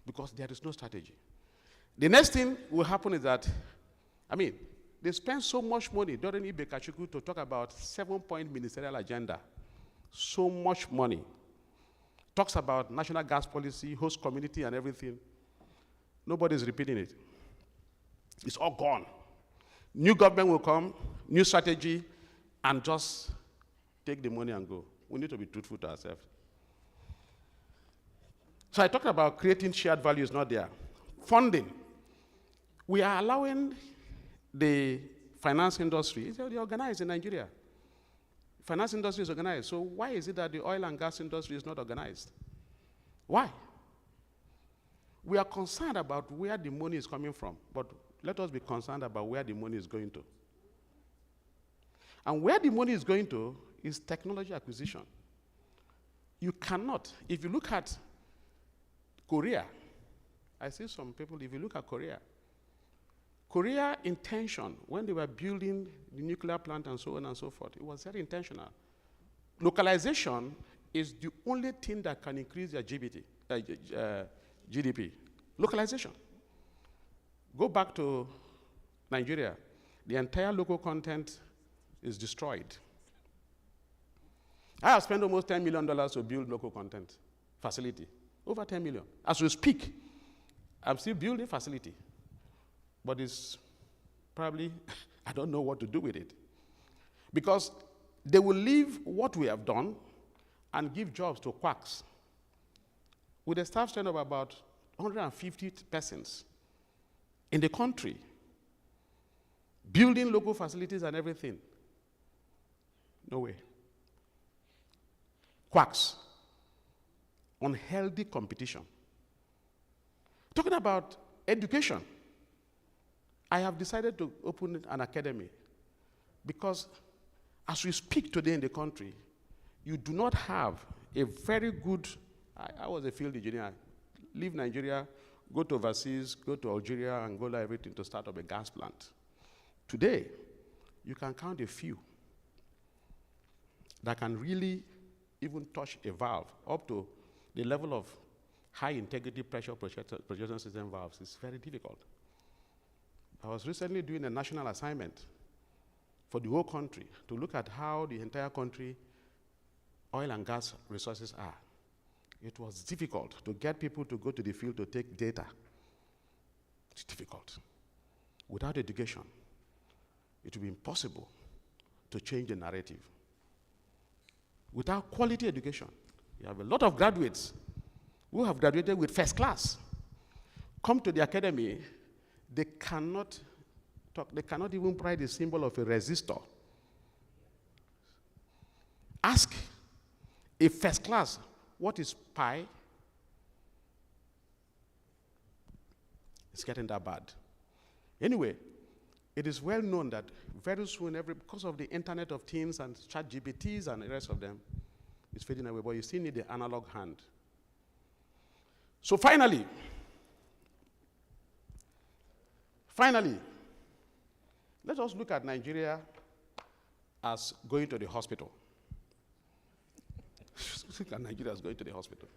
Because there is no strategy. The next thing will happen is that, they spend so much money during Ibe Kachuku to talk about 7-point ministerial agenda. So much money. Talks about national gas policy, host community, and everything. Nobody's repeating it. It's all gone. New government will come, new strategy, and just take the money and go. We need to be truthful to ourselves. So I talked about creating shared value is not there. Funding. We are allowing the finance industry, they're organized in Nigeria. Finance industry is organized. So why is it that the oil and gas industry is not organized? Why? We are concerned about where the money is coming from, but let us be concerned about where the money is going to. And where the money is going to is technology acquisition. You cannot, if you look at Korea, I see some people, if you look at Korea intention, when they were building the nuclear plant and so on and so forth, it was very intentional. Localization is the only thing that can increase their GDP. Localization. Go back to Nigeria. The entire local content is destroyed. I have spent almost $10 million to build local content facility. Over 10 million. As we speak, I'm still building facility. But it's probably, I don't know what to do with it. Because they will leave what we have done and give jobs to quacks. With a staff strength of about 150 persons in the country, building local facilities and everything. No way. Quacks. Unhealthy competition. Talking about education, I have decided to open an academy because as we speak today in the country, you do not have a very good, I was a field engineer, leave Nigeria, go to overseas, go to Algeria, Angola, everything to start up a gas plant. Today, you can count a few that can really even touch a valve up to the level of high integrity pressure projection system valves. It's very difficult. I was recently doing a national assignment for the whole country to look at how the entire country oil and gas resources are. It was difficult to get people to go to the field to take data. It's difficult. Without education, it will be impossible to change the narrative. Without quality education, you have a lot of graduates who have graduated with first class, come to the academy, they cannot talk, they cannot even write the symbol of a resistor. Ask a first class, what is pi? It's getting that bad. Anyway, it is well known that very soon, because of the Internet of Things and ChatGPTs and the rest of them, it's fading away, but you still need the analog hand. So finally, let us look at Nigeria as going to the hospital. Look at Nigeria as going to the hospital.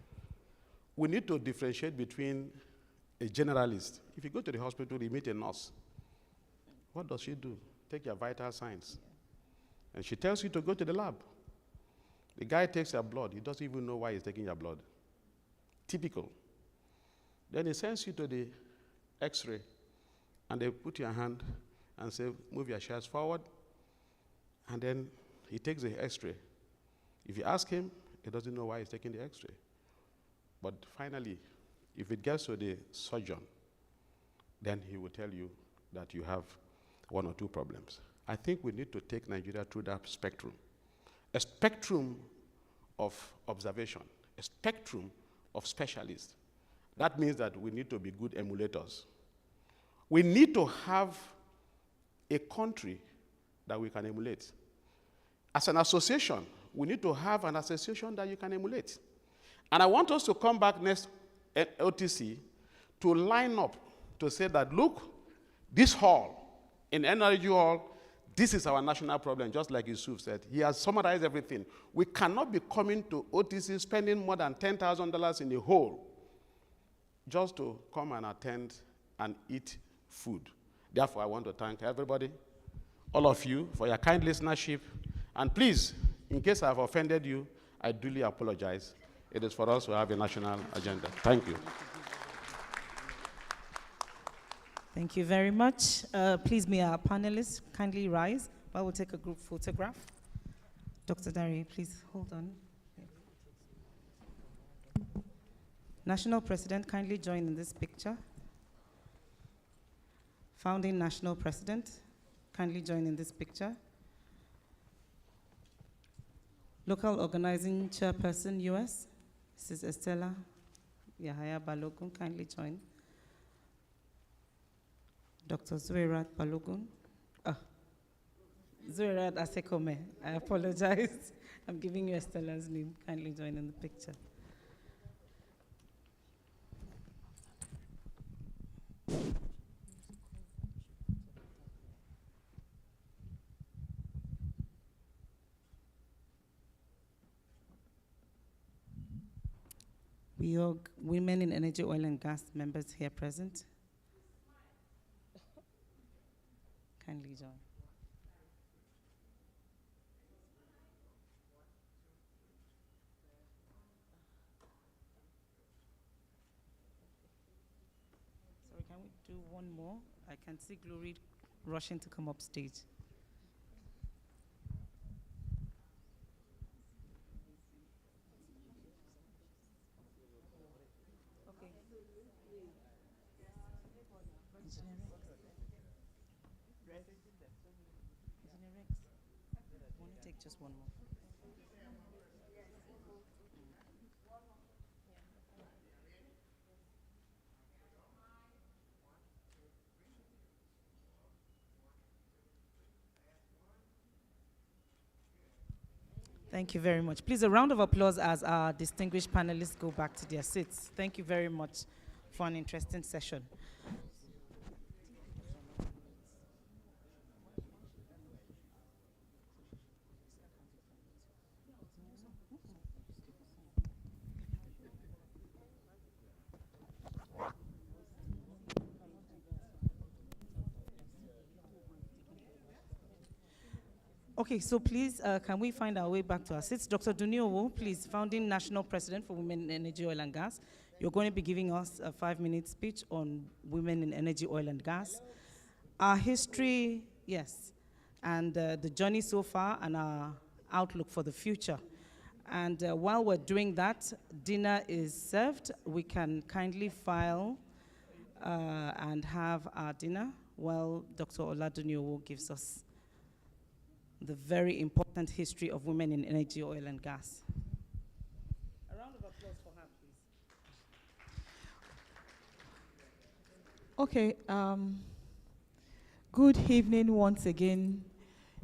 We need to differentiate between a generalist. If you go to the hospital, you meet a nurse. What does she do? Take your vital signs. And she tells you to go to the lab. The guy takes your blood. He doesn't even know why he's taking your blood. Typical. Then he sends you to the X-ray, and they put your hand and say, move your chest forward. And then he takes the X-ray. If you ask him, he doesn't know why he's taking the X-ray. But finally, if it gets to the surgeon, then he will tell you that you have one or two problems. I think we need to take Nigeria through that spectrum. A spectrum of observation, a spectrum of specialists. That means that we need to be good emulators. We need to have a country that we can emulate. As an association, we need to have an association that you can emulate. And I want us to come back next at OTC to line up to say that, look, this hall, in NRG Hall, this is our national problem, just like Yusuf said. He has summarized everything. We cannot be coming to OTC spending more than $10,000 in a hole just to come and attend and eat food. Therefore, I want to thank everybody, all of you, for your kind listenership. And please, in case I've offended you, I duly apologize. It is for us to have a national agenda. Thank you. Thank you very much. Please, may our panelists kindly rise while we take a group photograph. Dr. Dari, please hold on. National President, kindly join in this picture. Founding National President, kindly join in this picture. Local Organizing Chairperson, US, Mrs. Estella Yahaya Balogun, kindly join. Dr. Zuirat Balogun. Zuirat Asekome, I apologize. I'm giving you Estella's name. Kindly join in the picture. WEOG, Women in Energy, Oil and Gas members here present. Kindly join. Sorry, can we do one more? I can see Glory rushing to come up stage. Just one more. Thank you very much. Please, a round of applause as our distinguished panelists go back to their seats. Thank you very much for an interesting session. Okay, so please, can we find our way back to our seats? Dr. Duniowo, please, Founding National President for Women in Energy, Oil and Gas. You're going to be giving us a 5-minute speech on women in energy, oil, and gas. Our history, yes, and the journey so far and our outlook for the future. And while we're doing that, dinner is served. We can kindly file and have our dinner while Dr. Oladuniowo gives us the very important history of women in energy, oil, and gas. A round of applause for her, please. Okay. Good evening once again,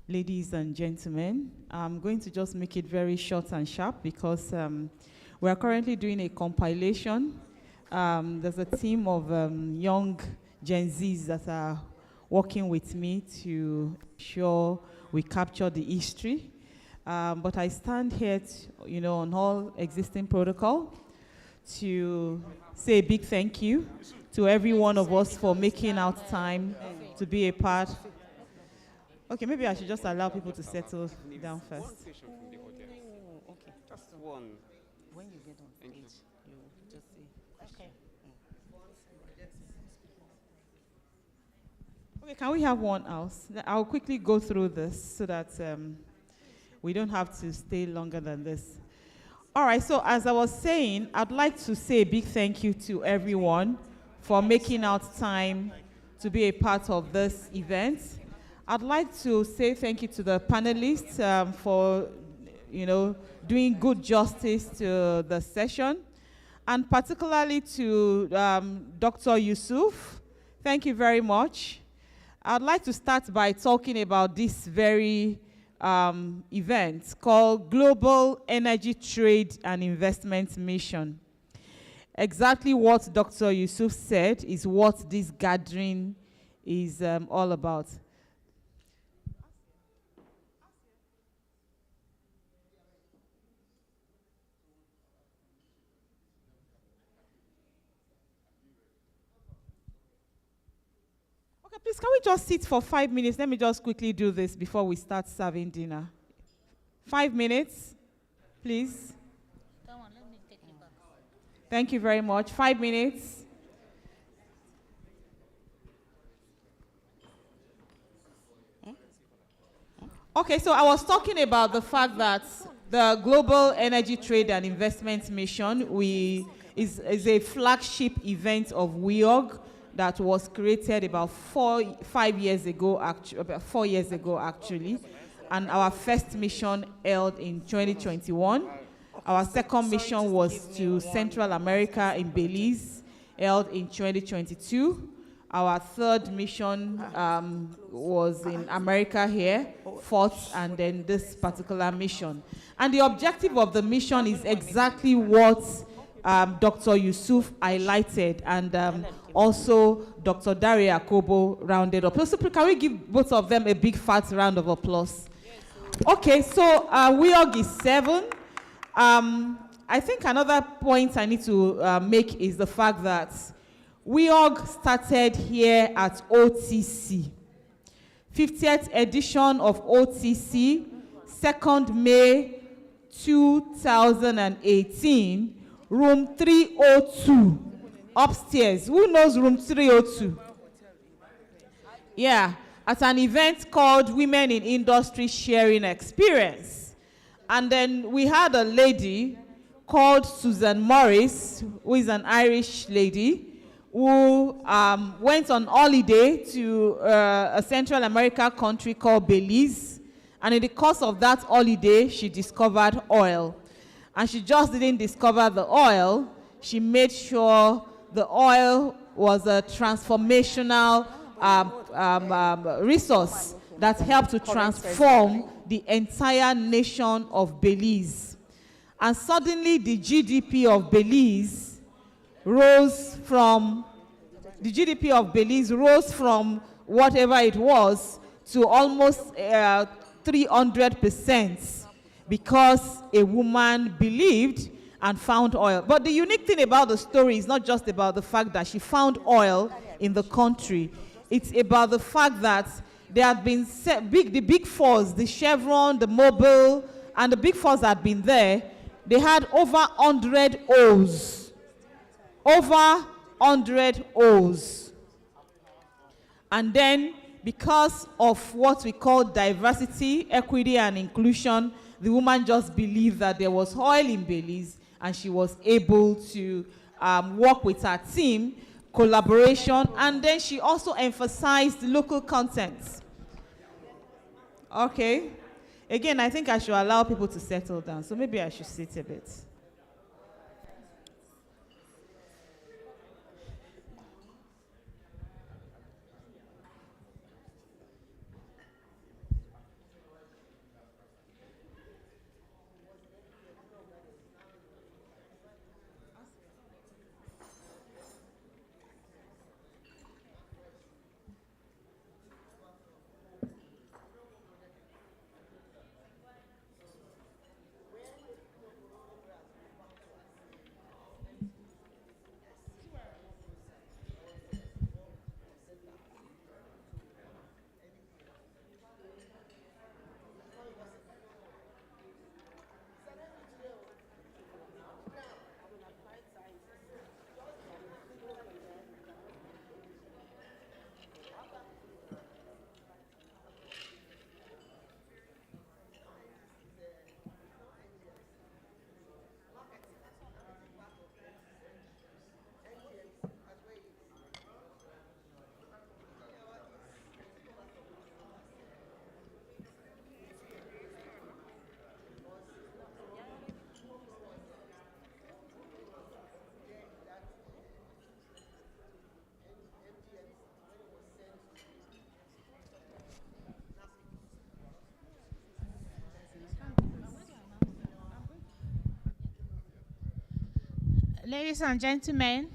ladies and gentlemen. I'm going to just make it very short and sharp because we are currently doing a compilation. There's a team of young Gen Zs that are working with me to ensure we capture the history. But I stand here, on all existing protocol to say a big thank you to every one of us for making out time to be a part. Okay, maybe I should just allow people to settle down first. Okay, just one. When you get on stage, you just say, okay. Okay, can we have one else? I'll quickly go through this so that we don't have to stay longer than this. All right, so as I was saying, I'd like to say a big thank you to everyone for making out time to be a part of this event. I'd like to say thank you to the panelists for, doing good justice to the session, and particularly to Dr. Yusuf. Thank you very much. I'd like to start by talking about this very event called Global Energy Trade and Investment Mission. Exactly what Dr. Yusuf said is what this gathering is all about. Okay, please, can we just sit for 5 minutes? Let me just quickly do this before we start serving dinner. 5 minutes, please. Come on, let me take you back. Thank you very much. 5 minutes. Okay, so I was talking about the fact that the Global Energy Trade and Investment Mission is a flagship event of WIOG that was created about 4 years ago, actually, and our first mission held in 2021. Our second mission was to Central America in Belize, held in 2022. Our third mission was in America here, fourth, and then this particular mission. And the objective of the mission is exactly what Dr. Yusuf highlighted, and also Dr. Daria Akobo rounded up. So can we give both of them a big fat round of applause? Okay, so WIOG is 7. I think another point I need to make is the fact that WIOG started here at OTC. 50th edition of OTC, 2nd May 2018, room 302, upstairs. Who knows room 302? Yeah, at an event called Women in Industry Sharing Experience. And then we had a lady called Susan Morris, who is an Irish lady, who went on holiday to a Central America country called Belize. And in the course of that holiday, she discovered oil. And she just didn't discover the oil, she made sure the oil was a transformational resource that helped to transform the entire nation of Belize. And suddenly the GDP of Belize rose from whatever it was to almost 300% because a woman believed and found oil. But the unique thing about the story is not just about the fact that she found oil in the country. It's about the fact that there had been the big fours, the Chevron, the Mobil, and the big fours had been there. They had over 100 O's over 100 O's. And then, because of what we call diversity, equity, and inclusion, the woman just believed that there was oil in Belize, and she was able to work with her team, collaboration, and then she also emphasized local content. Okay. Again, I think I should allow people to settle down, so maybe I should sit a bit. Ladies and gentlemen,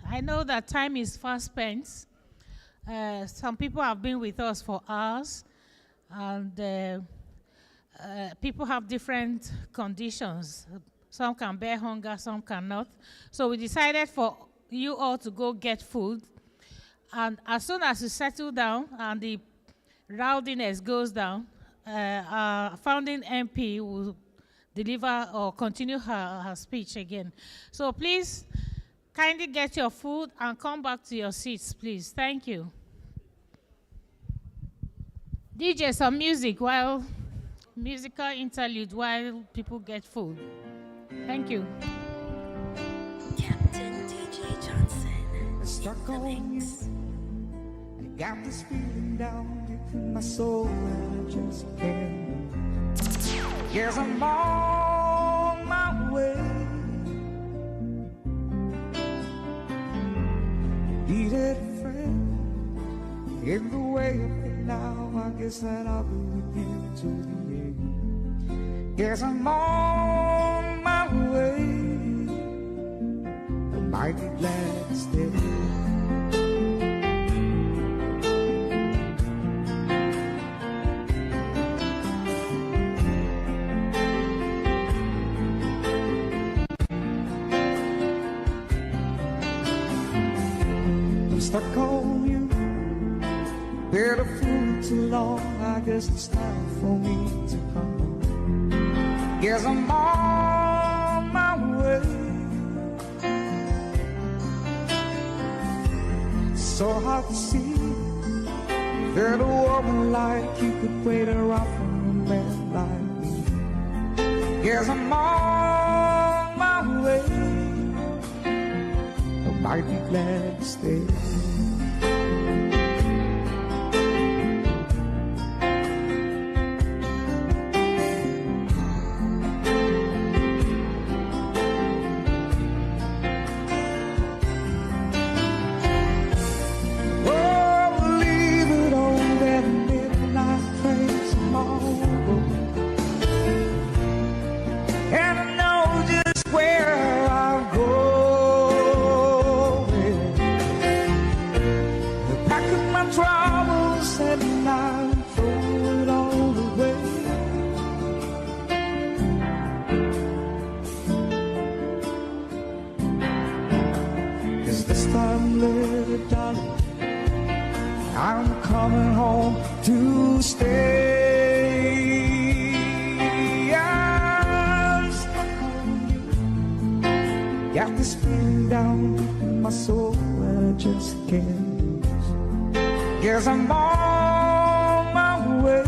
I know that time is fast spent. Some people have been with us for hours, and people have different conditions. Some can bear hunger, some cannot. So we decided for you all to go get food. And as soon as you settle down and the rowdiness goes down, our founding MP will deliver or continue her speech again. So please, kindly get your food and come back to your seats, please. Thank you. DJ, some musical interlude while people get food. Thank you. Captain DJ Johnson. Stuck on you. I got this feeling down deep in my soul and I just can't. Yes, I'm on my way. Needed a friend in the way of it now. I guess that I'll be with you to the end. Yes, I'm on my way. I might be glad to stay. Stuck on you, been a fool too long. I guess it's time for me to come home. Yes, I'm on my way. So hard to see that a woman like you could wait around for a man like me. Yes, I'm on my way. I might be glad to stay. I'm coming home to stay. I'm stuck on you. Got this feeling down my soul I just can't lose. Guess I'm on my way.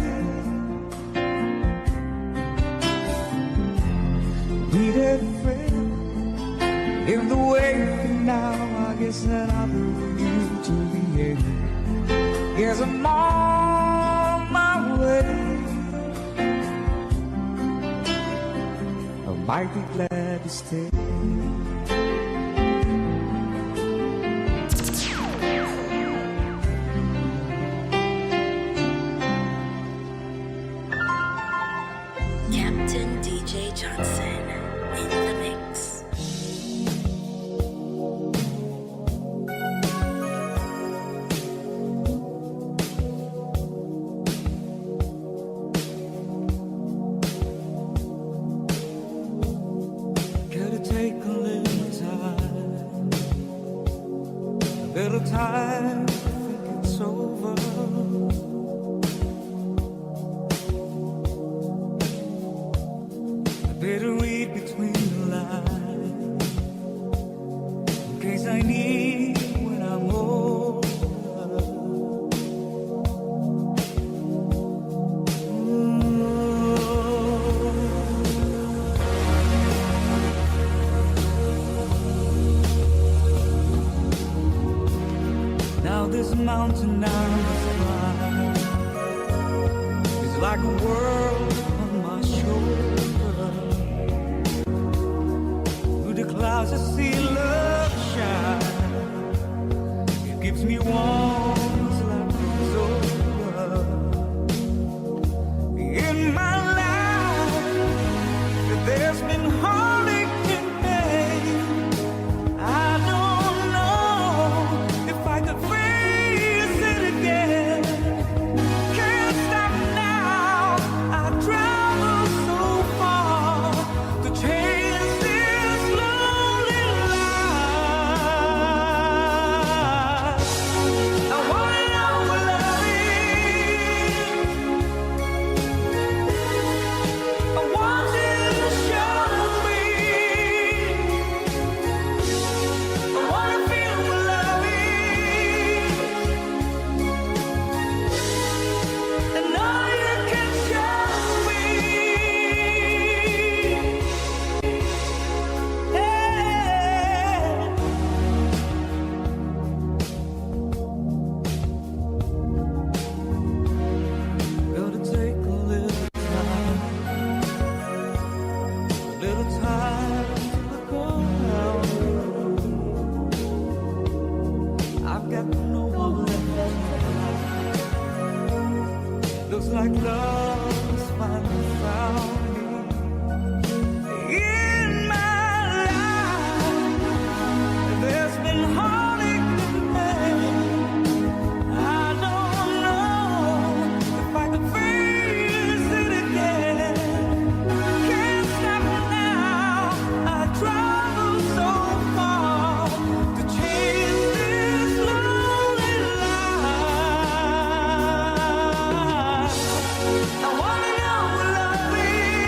Needed a friend in the way now. I guess that I bring you to the end. Guess I'm on my way. I might be glad to stay. Captain DJ Johnson in the mix. Could it take a little time to think it's over? I better read between the lines in case I need when I'm older. Now this mountain I must climb is like a world on my shoulder. Through the clouds I see love shine. It gives me warmth like it's over. In my life there's been heartache and pain. I don't know if I could face it again. Can't stop now. I travel so far to chase this lonely life. I wanna know what love is. I want you to show me. I wanna feel what love is. And all you can show me. Gonna take a little time to look around. I've got no one left. Looks like love's finally found me. In my life, there's been heartache and pain. I don't know if I could face it again. Can't stop now. I travel so far to chase this lonely life. I wanna know what love is.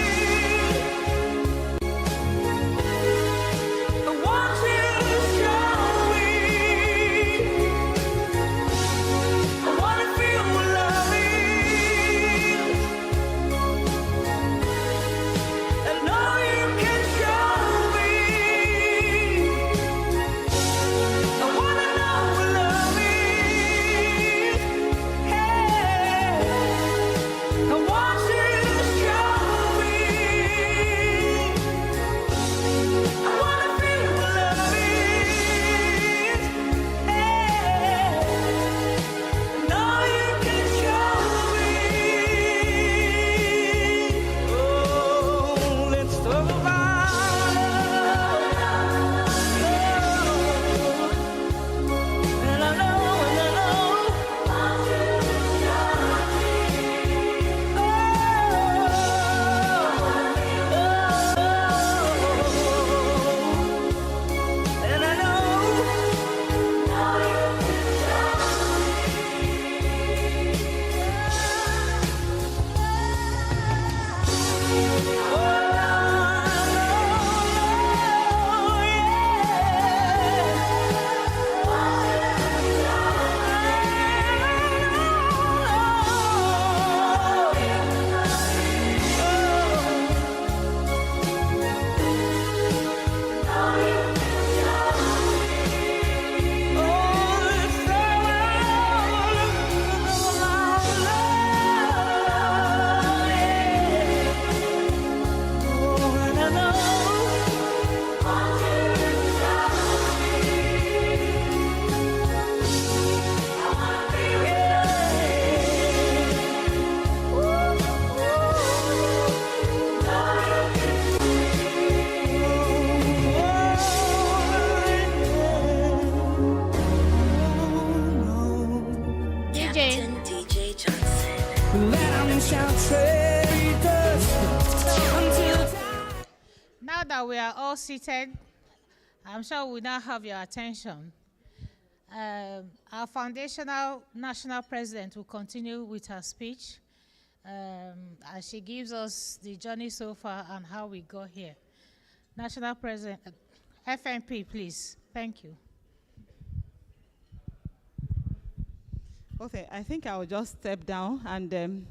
them shall traitors until Now that we are all seated, I'm sure we now have your attention. Our foundational national president will continue with her speech as she gives us the journey so far and how we got here. National President, FNP, please. Thank you. Okay, I think I will just step down, and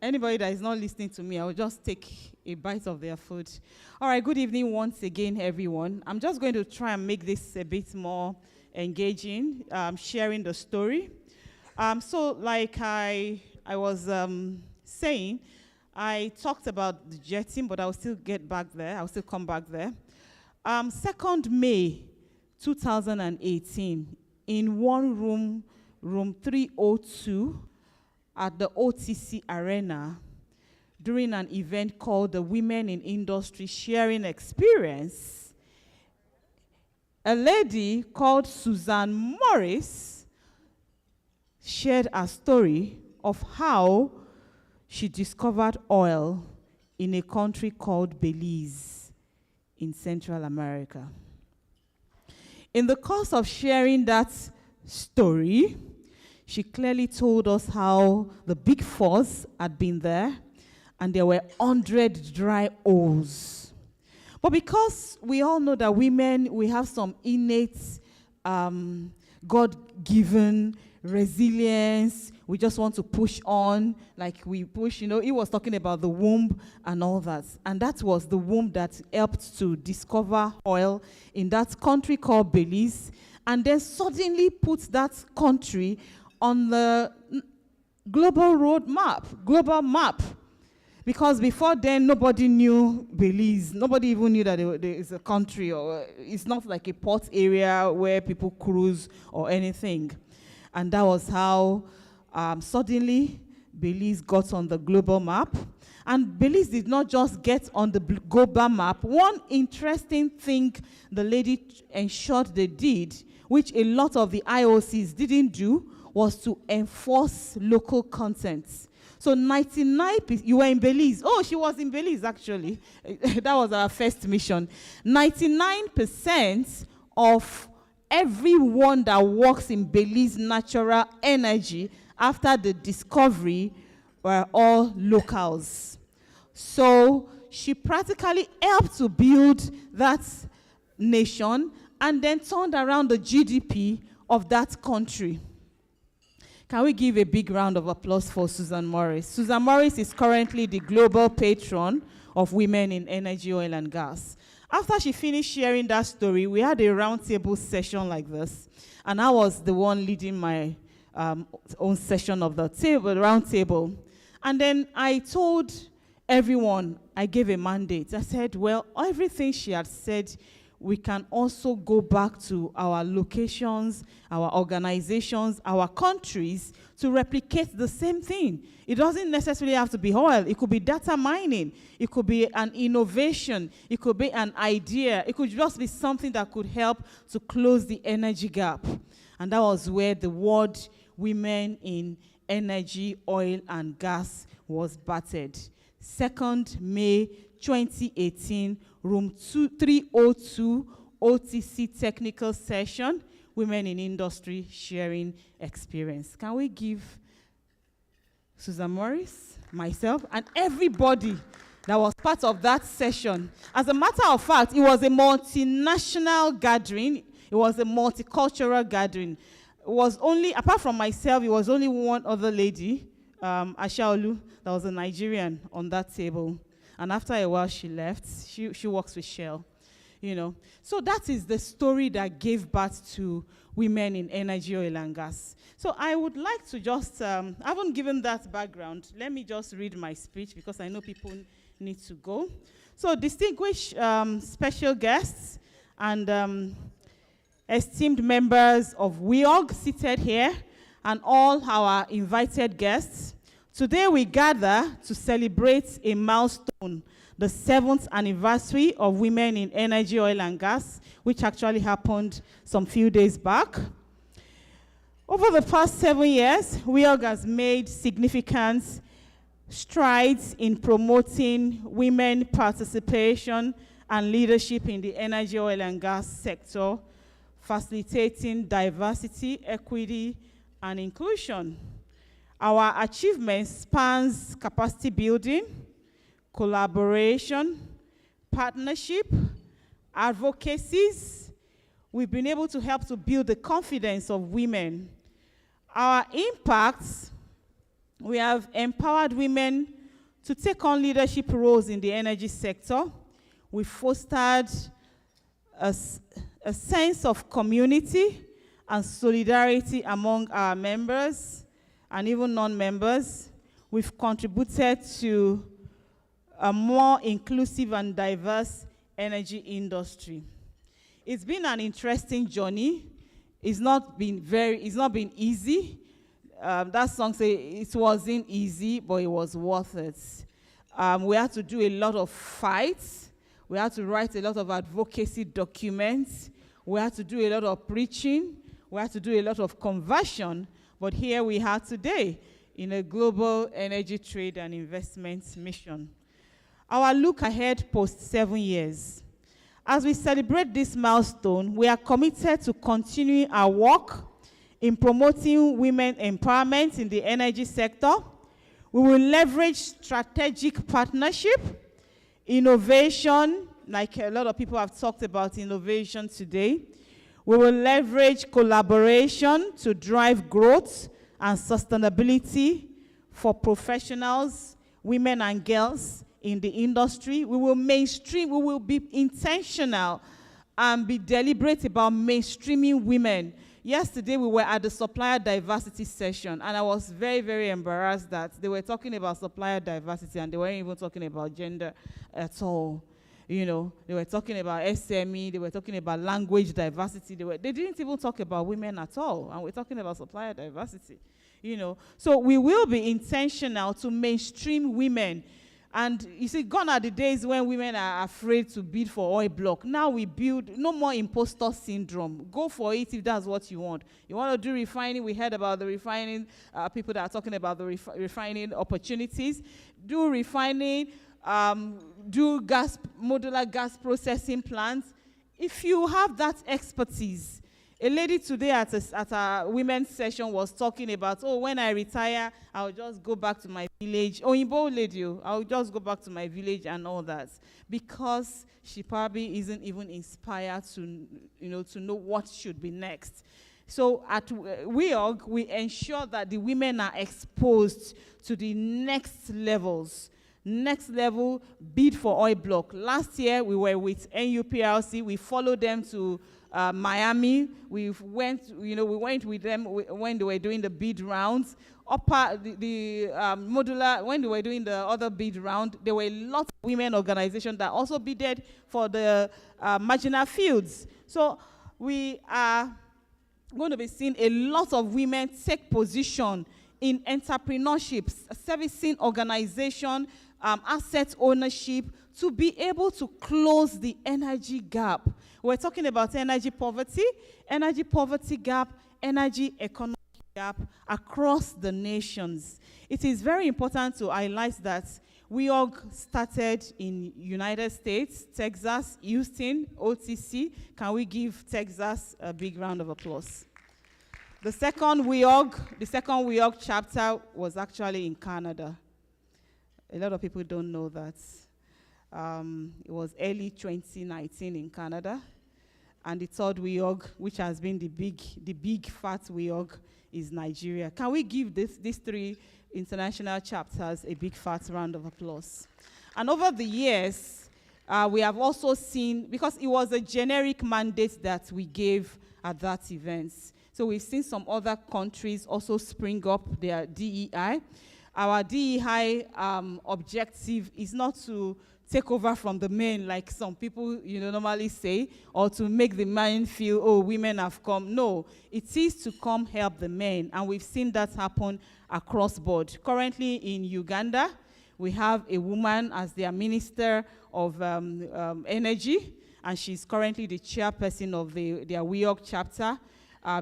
anybody that is not listening to me, I will just take a bite of their food. All right, good evening once again, everyone. I'm just going to try and make this a bit more engaging, sharing the story. So like I was saying, I talked about the jetting, but I'll still get back there. I'll still come back there. 2nd May 2018, in one room, room 302 at the OTC Arena, during an event called the Women in Industry Sharing Experience, a lady called Susan Morris shared a story of how she discovered oil in a country called Belize in Central America. In the course of sharing that story, she clearly told us how the Big Fours had been there and there were 100 dry holes. But because we all know that women, we have some innate God-given resilience, we just want to push on, like we push, you know, he was talking about the womb and all that. And that was the womb that helped to discover oil in that country called Belize, and then suddenly put that country on the global map. Because before then, nobody knew Belize. Nobody even knew that there is a country, or it's not like a port area where people cruise or anything. And that was how suddenly Belize got on the global map. And Belize did not just get on the global map. One interesting thing the lady ensured they did, which a lot of the IOCs didn't do, was to enforce local content. So 99%, you were in Belize. Oh, she was in Belize, actually. That was our first mission. 99% of everyone that works in Belize Natural Energy after the discovery were all locals. So she practically helped to build that nation and then turned around the GDP of that country. Can we give a big round of applause for Susan Morris? Susan Morris is currently the global patron of Women in Energy, Oil and Gas. After she finished sharing that story, we had a roundtable session like this, and I was the one leading my own session of the roundtable. And then I told everyone, I gave a mandate. I said, well, everything she had said, we can also go back to our locations, our organizations, our countries to replicate the same thing. It doesn't necessarily have to be oil. It could be data mining. It could be an innovation. It could be an idea. It could just be something that could help to close the energy gap. And that was where the word Women in Energy, Oil and Gas was battered. 2nd May 2018, room 302, OTC technical session, Women in Industry Sharing Experience. Can we give Susan Morris, myself, and everybody that was part of that session? As a matter of fact, it was a multinational gathering. It was a multicultural gathering. It was only, apart from myself, it was only one other lady, Ashaolu, that was a Nigerian on that table. And after a while, she left. She works with Shell, you know. So that is the story that gave birth to Women in Energy, Oil and Gas. So I would like to just, I haven't given that background. Let me just read my speech because I know people need to go. So distinguished special guests and esteemed members of WIOG seated here, and all our invited guests. Today we gather to celebrate a milestone, the 7th anniversary of Women in Energy, Oil and Gas, which actually happened some few days back. Over the past 7 years, WIOG has made significant strides in promoting women participation and leadership in the energy, oil, and gas sector, facilitating diversity, equity, and inclusion. Our achievements spans capacity building, collaboration, partnership, advocacies. We've been able to help to build the confidence of women. Our impacts, we have empowered women to take on leadership roles in the energy sector. We fostered a sense of community and solidarity among our members and even non-members. We've contributed to a more inclusive and diverse energy industry. It's been an interesting journey. It's not been easy. That song says it wasn't easy, but it was worth it. We had to do a lot of fights. We had to write a lot of advocacy documents. We had to do a lot of preaching. We had to do a lot of conversion. But here we are today in a global energy trade and investment mission. Our look ahead post 7 years. As we celebrate this milestone, we are committed to continuing our work in promoting women empowerment in the energy sector. We will leverage strategic partnership, innovation, like a lot of people have talked about innovation today. We will leverage collaboration to drive growth and sustainability for professionals, women and girls in the industry. We will mainstream, we will be intentional and be deliberate about mainstreaming women. Yesterday, we were at the supplier diversity session, and I was very, very embarrassed that they were talking about supplier diversity and they weren't even talking about gender at all. You know, they were talking about SME, they were talking about language diversity, they didn't even talk about women at all, and we're talking about supplier diversity, you know. So we will be intentional to mainstream women. And you see, gone are the days when women are afraid to bid for oil block. Now we build, no more imposter syndrome. Go for it if that's what you want. You want to do refining, we heard about the refining, people that are talking about the refining opportunities. Do refining, do modular gas processing plants. If you have that expertise, a lady today at a women's session was talking about, oh, when I retire, I'll just go back to my village. Oh, Imbo lady, I'll just go back to my village and all that. Because she probably isn't even inspired to, to know what should be next. So at WEOG, we ensure that the women are exposed to the next levels. Next level bid for oil block. Last year, we were with NUPRC. We followed them to Miami. We went with them when they were doing the bid rounds. Modular, when they were doing the other bid round, there were lots of women organizations that also bidded for the marginal fields. So we are going to be seeing a lot of women take position in entrepreneurship, servicing organization, asset ownership, to be able to close the energy gap. We're talking about energy poverty gap, energy economic gap across the nations. It is very important to highlight that WEOG started in United States, Texas, Houston, OTC. Can we give Texas a big round of applause? The second WEOG chapter was actually in Canada. A lot of people don't know that. It was early 2019 in Canada. And the third WEOG, which has been the big fat WEOG, is Nigeria. Can we give these three international chapters a big fat round of applause? And over the years, we have also seen, because it was a generic mandate that we gave at that event. So we've seen some other countries also spring up their DEI. Our DEI objective is not to take over from the men, like some people normally say, or to make the men feel, oh, women have come. No, it is to come help the men, and we've seen that happen across board. Currently in Uganda, we have a woman as their Minister of Energy, and she's currently the chairperson of their WEOG chapter.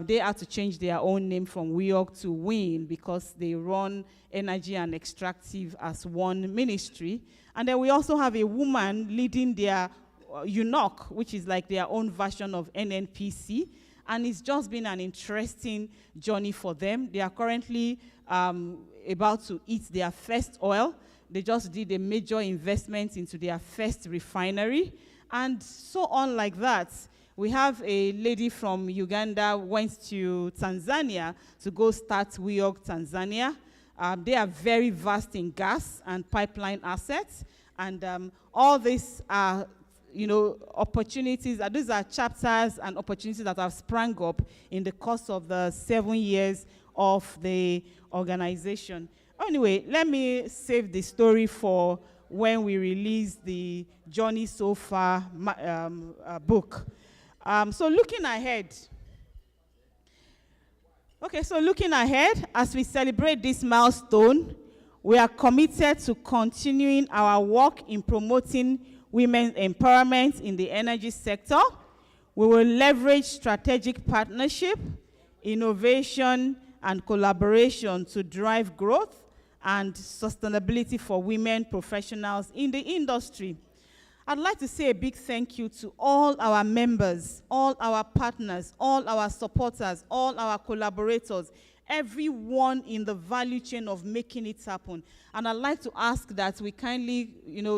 They had to change their own name from WEOG to WIN because they run energy and extractive as one ministry. And then we also have a woman leading their UNOC, which is like their own version of NNPC. And it's just been an interesting journey for them. They are currently about to eat their first oil. They just did a major investment into their first refinery, and so on like that. We have a lady from Uganda went to Tanzania to go start WEOG Tanzania. They are very vast in gas and pipeline assets, and all these are, opportunities. These are chapters and opportunities that have sprung up in the course of the 7 years of the organization. Anyway, let me save the story for when we release the Journey So Far book. So looking ahead, as we celebrate this milestone, we are committed to continuing our work in promoting women's empowerment in the energy sector. We will leverage strategic partnership, innovation, and collaboration to drive growth and sustainability for women professionals in the industry. I'd like to say a big thank you to all our members, all our partners, all our supporters, all our collaborators, everyone in the value chain of making it happen. And I'd like to ask that we kindly,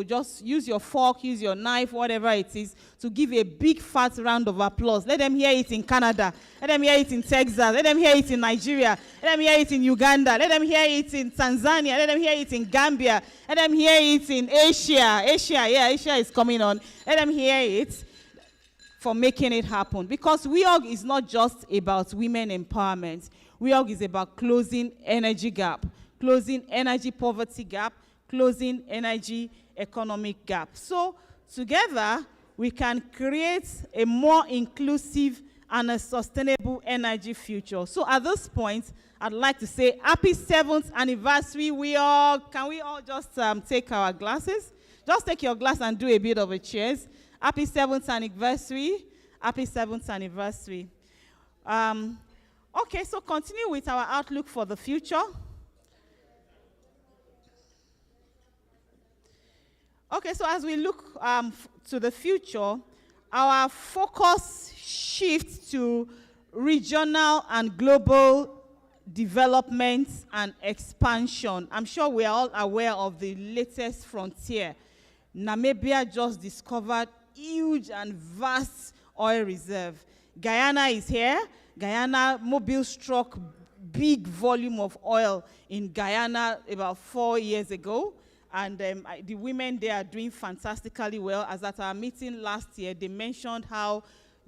just use your fork, use your knife, whatever it is, to give a big fat round of applause. Let them hear it in Canada. Let them hear it in Texas. Let them hear it in Nigeria. Let them hear it in Uganda. Let them hear it in Tanzania. Let them hear it in Gambia. Let them hear it in Asia. Asia is coming on. Let them hear it for making it happen. Because WEOG is not just about women empowerment. WEOG is about closing energy gap, closing energy poverty gap, closing energy economic gap. So together, we can create a more inclusive and a sustainable energy future. So at this point, I'd like to say happy 7th anniversary, WEOG. Can we all just take our glasses? Just take your glass and do a bit of a cheers. Happy 7th anniversary. Happy 7th anniversary. Okay, so continue with our outlook for the future. Okay, so as we look to the future, our focus shifts to regional and global development and expansion. I'm sure we are all aware of the latest frontier. Namibia just discovered huge and vast oil reserve. Guyana is here. Guyana, Mobil struck big volume of oil in Guyana about 4 years ago. And the women there are doing fantastically well. As at our meeting last year, they mentioned how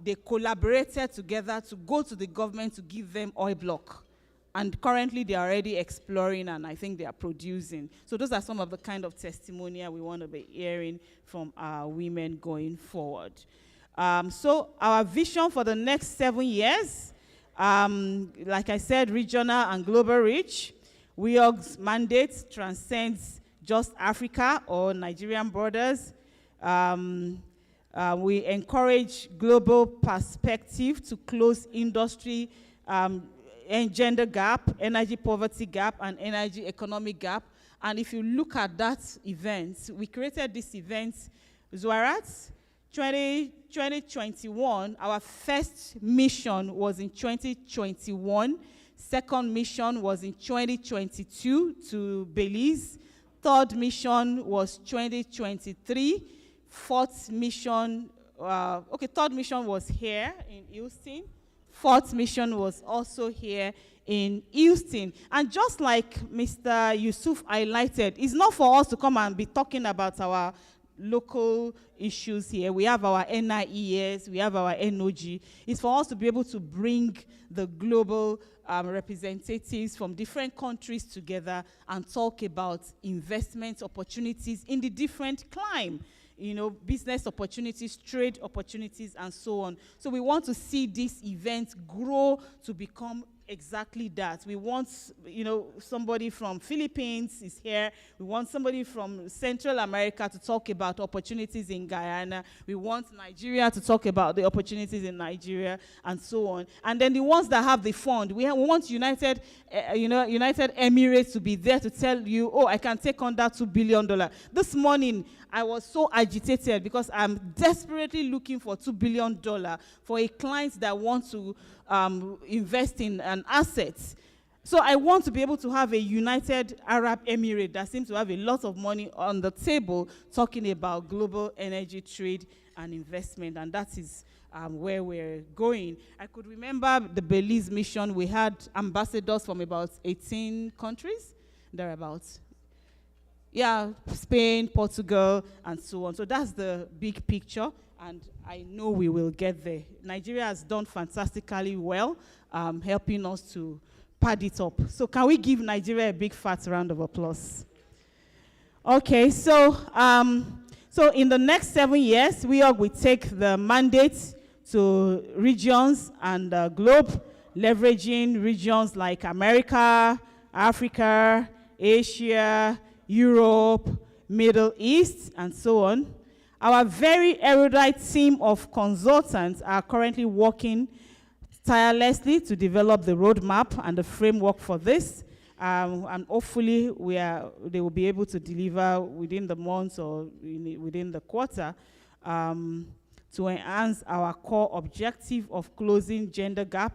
they collaborated together to go to the government to give them oil block. And currently, they are already exploring, and I think they are producing. So those are some of the kind of testimonial we want to be hearing from our women going forward. So our vision for the next 7 years, like I said, regional and global reach. WEOG's mandate transcends just Africa or Nigerian borders. We encourage global perspective to close industry and gender gap, energy poverty gap, and energy economic gap. And if you look at that event, we created this event, Zuarat, 2021, our first mission was in 2021. Second mission was in 2022 to Belize. Third mission was 2023. Fourth mission, third mission was here in Houston. Fourth mission was also here in Houston. And just like Mr. Yusuf highlighted, it's not for us to come and be talking about our local issues here. We have our NIES, we have our NOG. It's for us to be able to bring the global representatives from different countries together and talk about investment opportunities in the different climate. Business opportunities, trade opportunities, and so on. So we want to see this event grow to become exactly that. We want, somebody from Philippines is here. We want somebody from Central America to talk about opportunities in Guyana. We want Nigeria to talk about the opportunities in Nigeria, and so on. And then the ones that have the fund, we want United Emirates to be there to tell you, oh, I can take on that $2 billion. This morning, I was so agitated because I'm desperately looking for $2 billion for a client that wants to invest in an asset. So I want to be able to have a United Arab Emirates that seems to have a lot of money on the table talking about global energy trade and investment, and that is where we're going. I could remember the Belize mission. We had ambassadors from about 18 countries, thereabouts. Yeah, Spain, Portugal, and so on. So that's the big picture, and I know we will get there. Nigeria has done fantastically well, helping us to pad it up. So can we give Nigeria a big fat round of applause? Okay, so in the next 7 years, WEOG will take the mandate to regions and the globe, leveraging regions like America, Africa, Asia, Europe, Middle East, and so on. Our very erudite team of consultants are currently working tirelessly to develop the roadmap and the framework for this. And hopefully they will be able to deliver within the month or within the quarter to enhance our core objective of closing gender gap,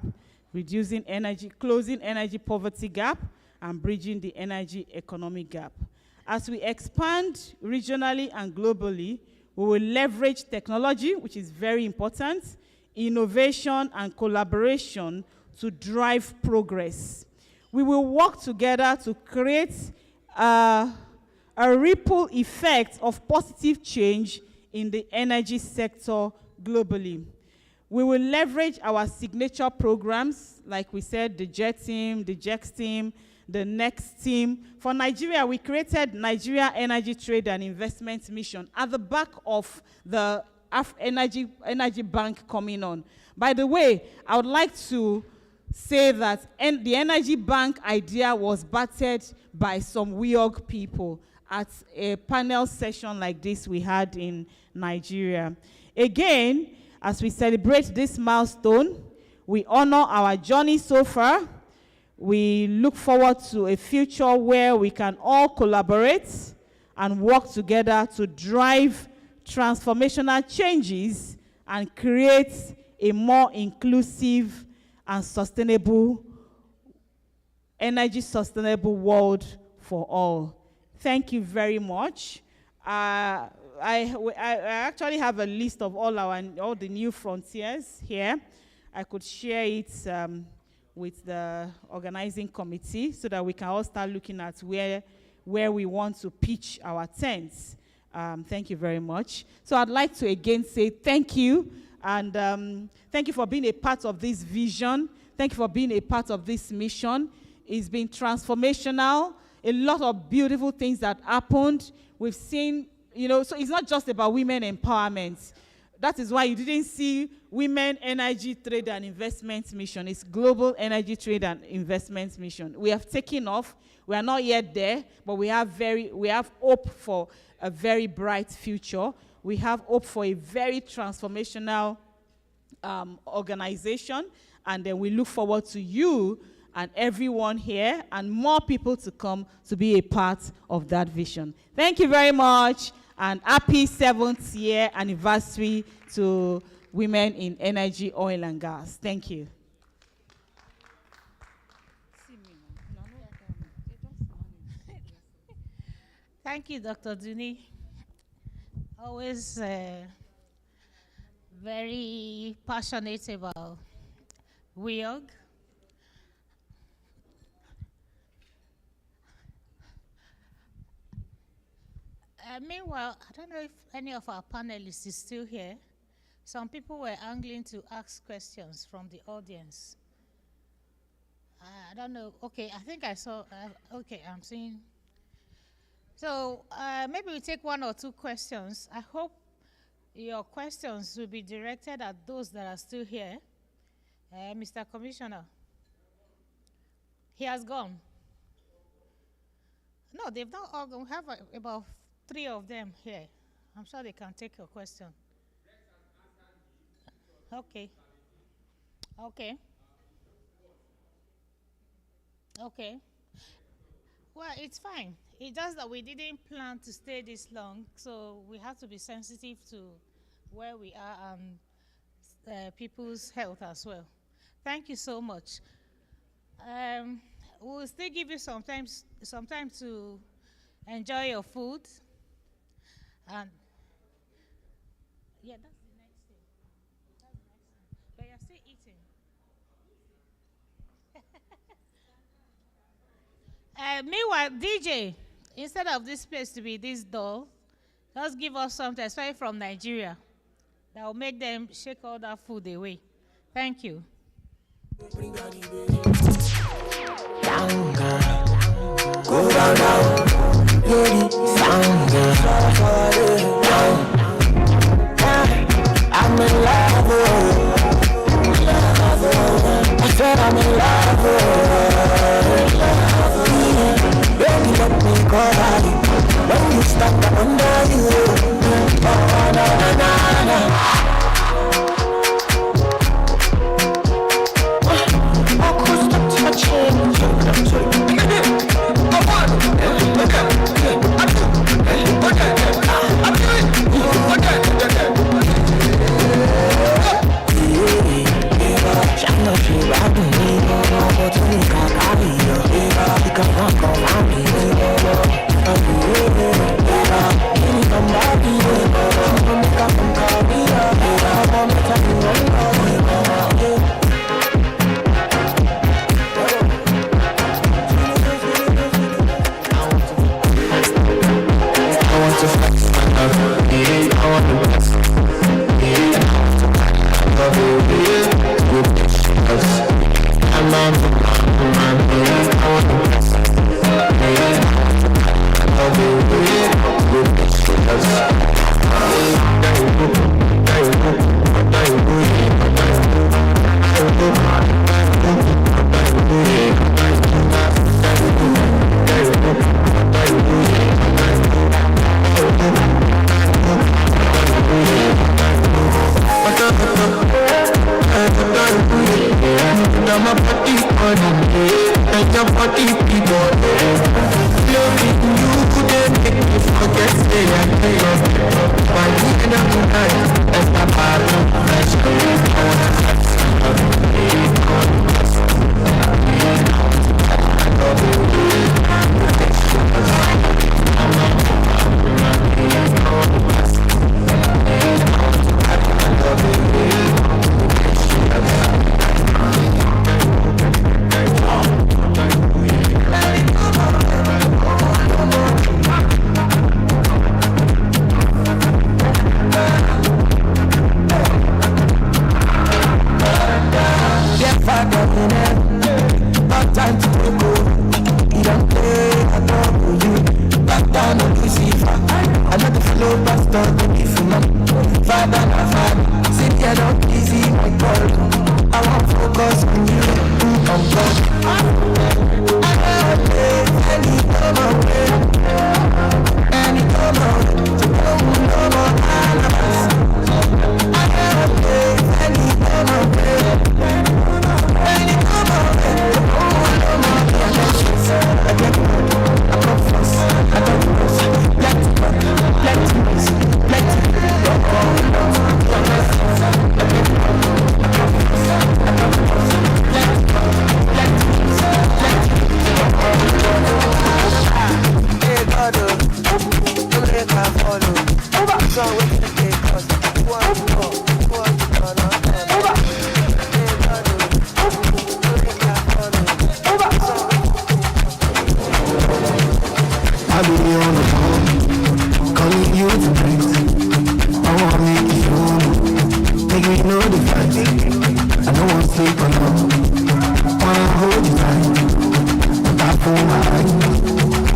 closing energy poverty gap, and bridging the energy economic gap. As we expand regionally and globally, we will leverage technology, which is very important, innovation and collaboration to drive progress. We will work together to create a ripple effect of positive change in the energy sector globally. We will leverage our signature programs, like we said, the JET team, the JEX team, the NEXT team. For Nigeria, we created Nigeria Energy Trade and Investment Mission at the back of the Energy Bank coming on. By the way, I would like to say that the Energy Bank idea was battered by some WEOG people at a panel session like this we had in Nigeria. Again, as we celebrate this milestone, we honor our journey so far. We look forward to a future where we can all collaborate and work together to drive transformational changes and create a more inclusive and energy sustainable world for all. Thank you very much. I actually have a list of all the new frontiers here. I could share it with the organizing committee so that we can all start looking at where we want to pitch our tents. Thank you very much. So I'd like to again say thank you, and thank you for being a part of this vision. Thank you for being a part of this mission. It's been transformational. A lot of beautiful things that happened. We've seen, so it's not just about women empowerment. That is why you didn't see Women Energy Trade and Investment Mission. It's Global Energy Trade and Investment Mission. We have taken off. We are not yet there, but we have hope for a very bright future. We have hope for a very transformational organization, and then we look forward to you and everyone here and more people to come to be a part of that vision. Thank you very much, and happy 7th year anniversary to Women in Energy, Oil and Gas. Thank you. Thank you, Dr. Duni. Always very passionate about WEOG. Meanwhile, I don't know if any of our panelists is still here. Some people were angling to ask questions from the audience. I don't know. Okay, I think I saw. Okay, I'm seeing. So maybe we take 1 or 2 questions. I hope your questions will be directed at those that are still here. Mr. Commissioner. He has gone. No, they've not all gone. We have about 3 of them here. I'm sure they can take your question. Okay. Okay. Okay. Well, it's fine. It's just that we didn't plan to stay this long, so we have to be sensitive to where we are and people's health as well. Thank you so much. We'll still give you some time to enjoy your food. And yeah, that's the next thing. That's the next thing. But you're still eating. Meanwhile, DJ, instead of this place to be this dull, just give us something, especially from Nigeria, that will make them shake all that food away. Thank you. Down, girl. Go down, down. Lady, sound, girl. Down. I'm in love, I said I'm in love, baby, let me go right. When you stop, I'm under you. Oh, na, na, na, na.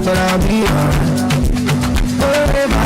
But I'll be alright. Forever.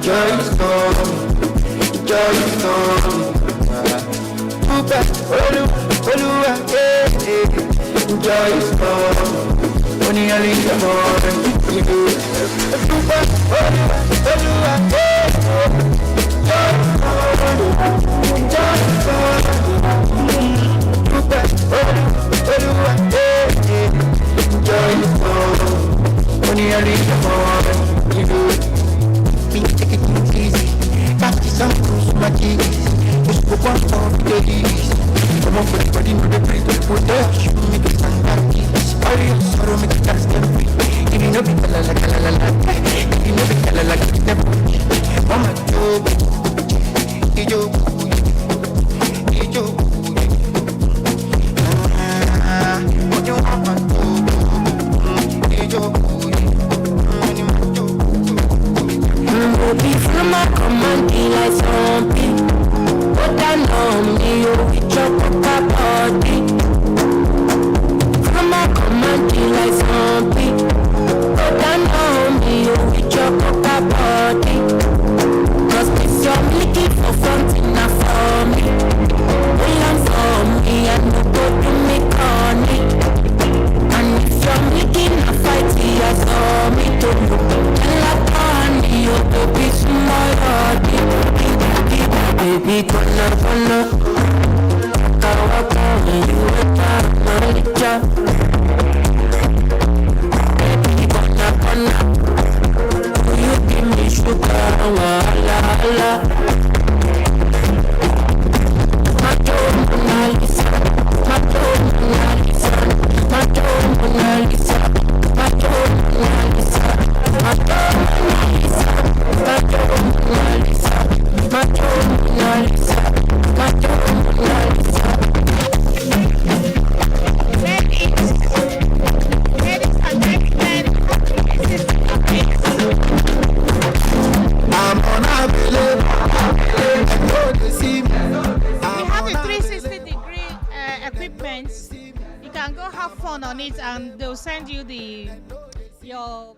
Joy is coming, joy is coming. Upa, Olúwa, joy is coming. Only early in the morning, Upa, Olúwa, joy is coming, joy is coming. Upa, Olúwa, joy is coming. Only early in the morning, me take it easy. Fast is on cruise, my keys. Push the one off the days. Come on for the body, no the break. Put the shoe, make it stand up. All your sorrow, make it dance them free. If you know be la la la la la. If you know be la la la la. Mama job, ijo, ijo. What you want to do? Ijo. Baby, from my command, be like zombie. Put down on me, you with your papa body. From my command, be like zombie. Put down on me, you with your papa body. Cause if you're looking for something, not for me. Learn for me, and no go to me, corny. And if you're looking to fight, I saw me to look. Baby, gonna waka waka when you enter my job. Baby, gonna will you give me sugar, wala wala. Macho Mona Lisa, Macho Mona Lisa, Macho Mona Lisa, Macho Mona Lisa, Macho Mona Lisa, Macho Mona Lisa, Macho Mona Lisa, Macho Mona Lisa. Ladies and gentlemen, this is I'm on a village. I know they see me. We have a 360-degree equipment. You can go have fun on it, and they'll send you your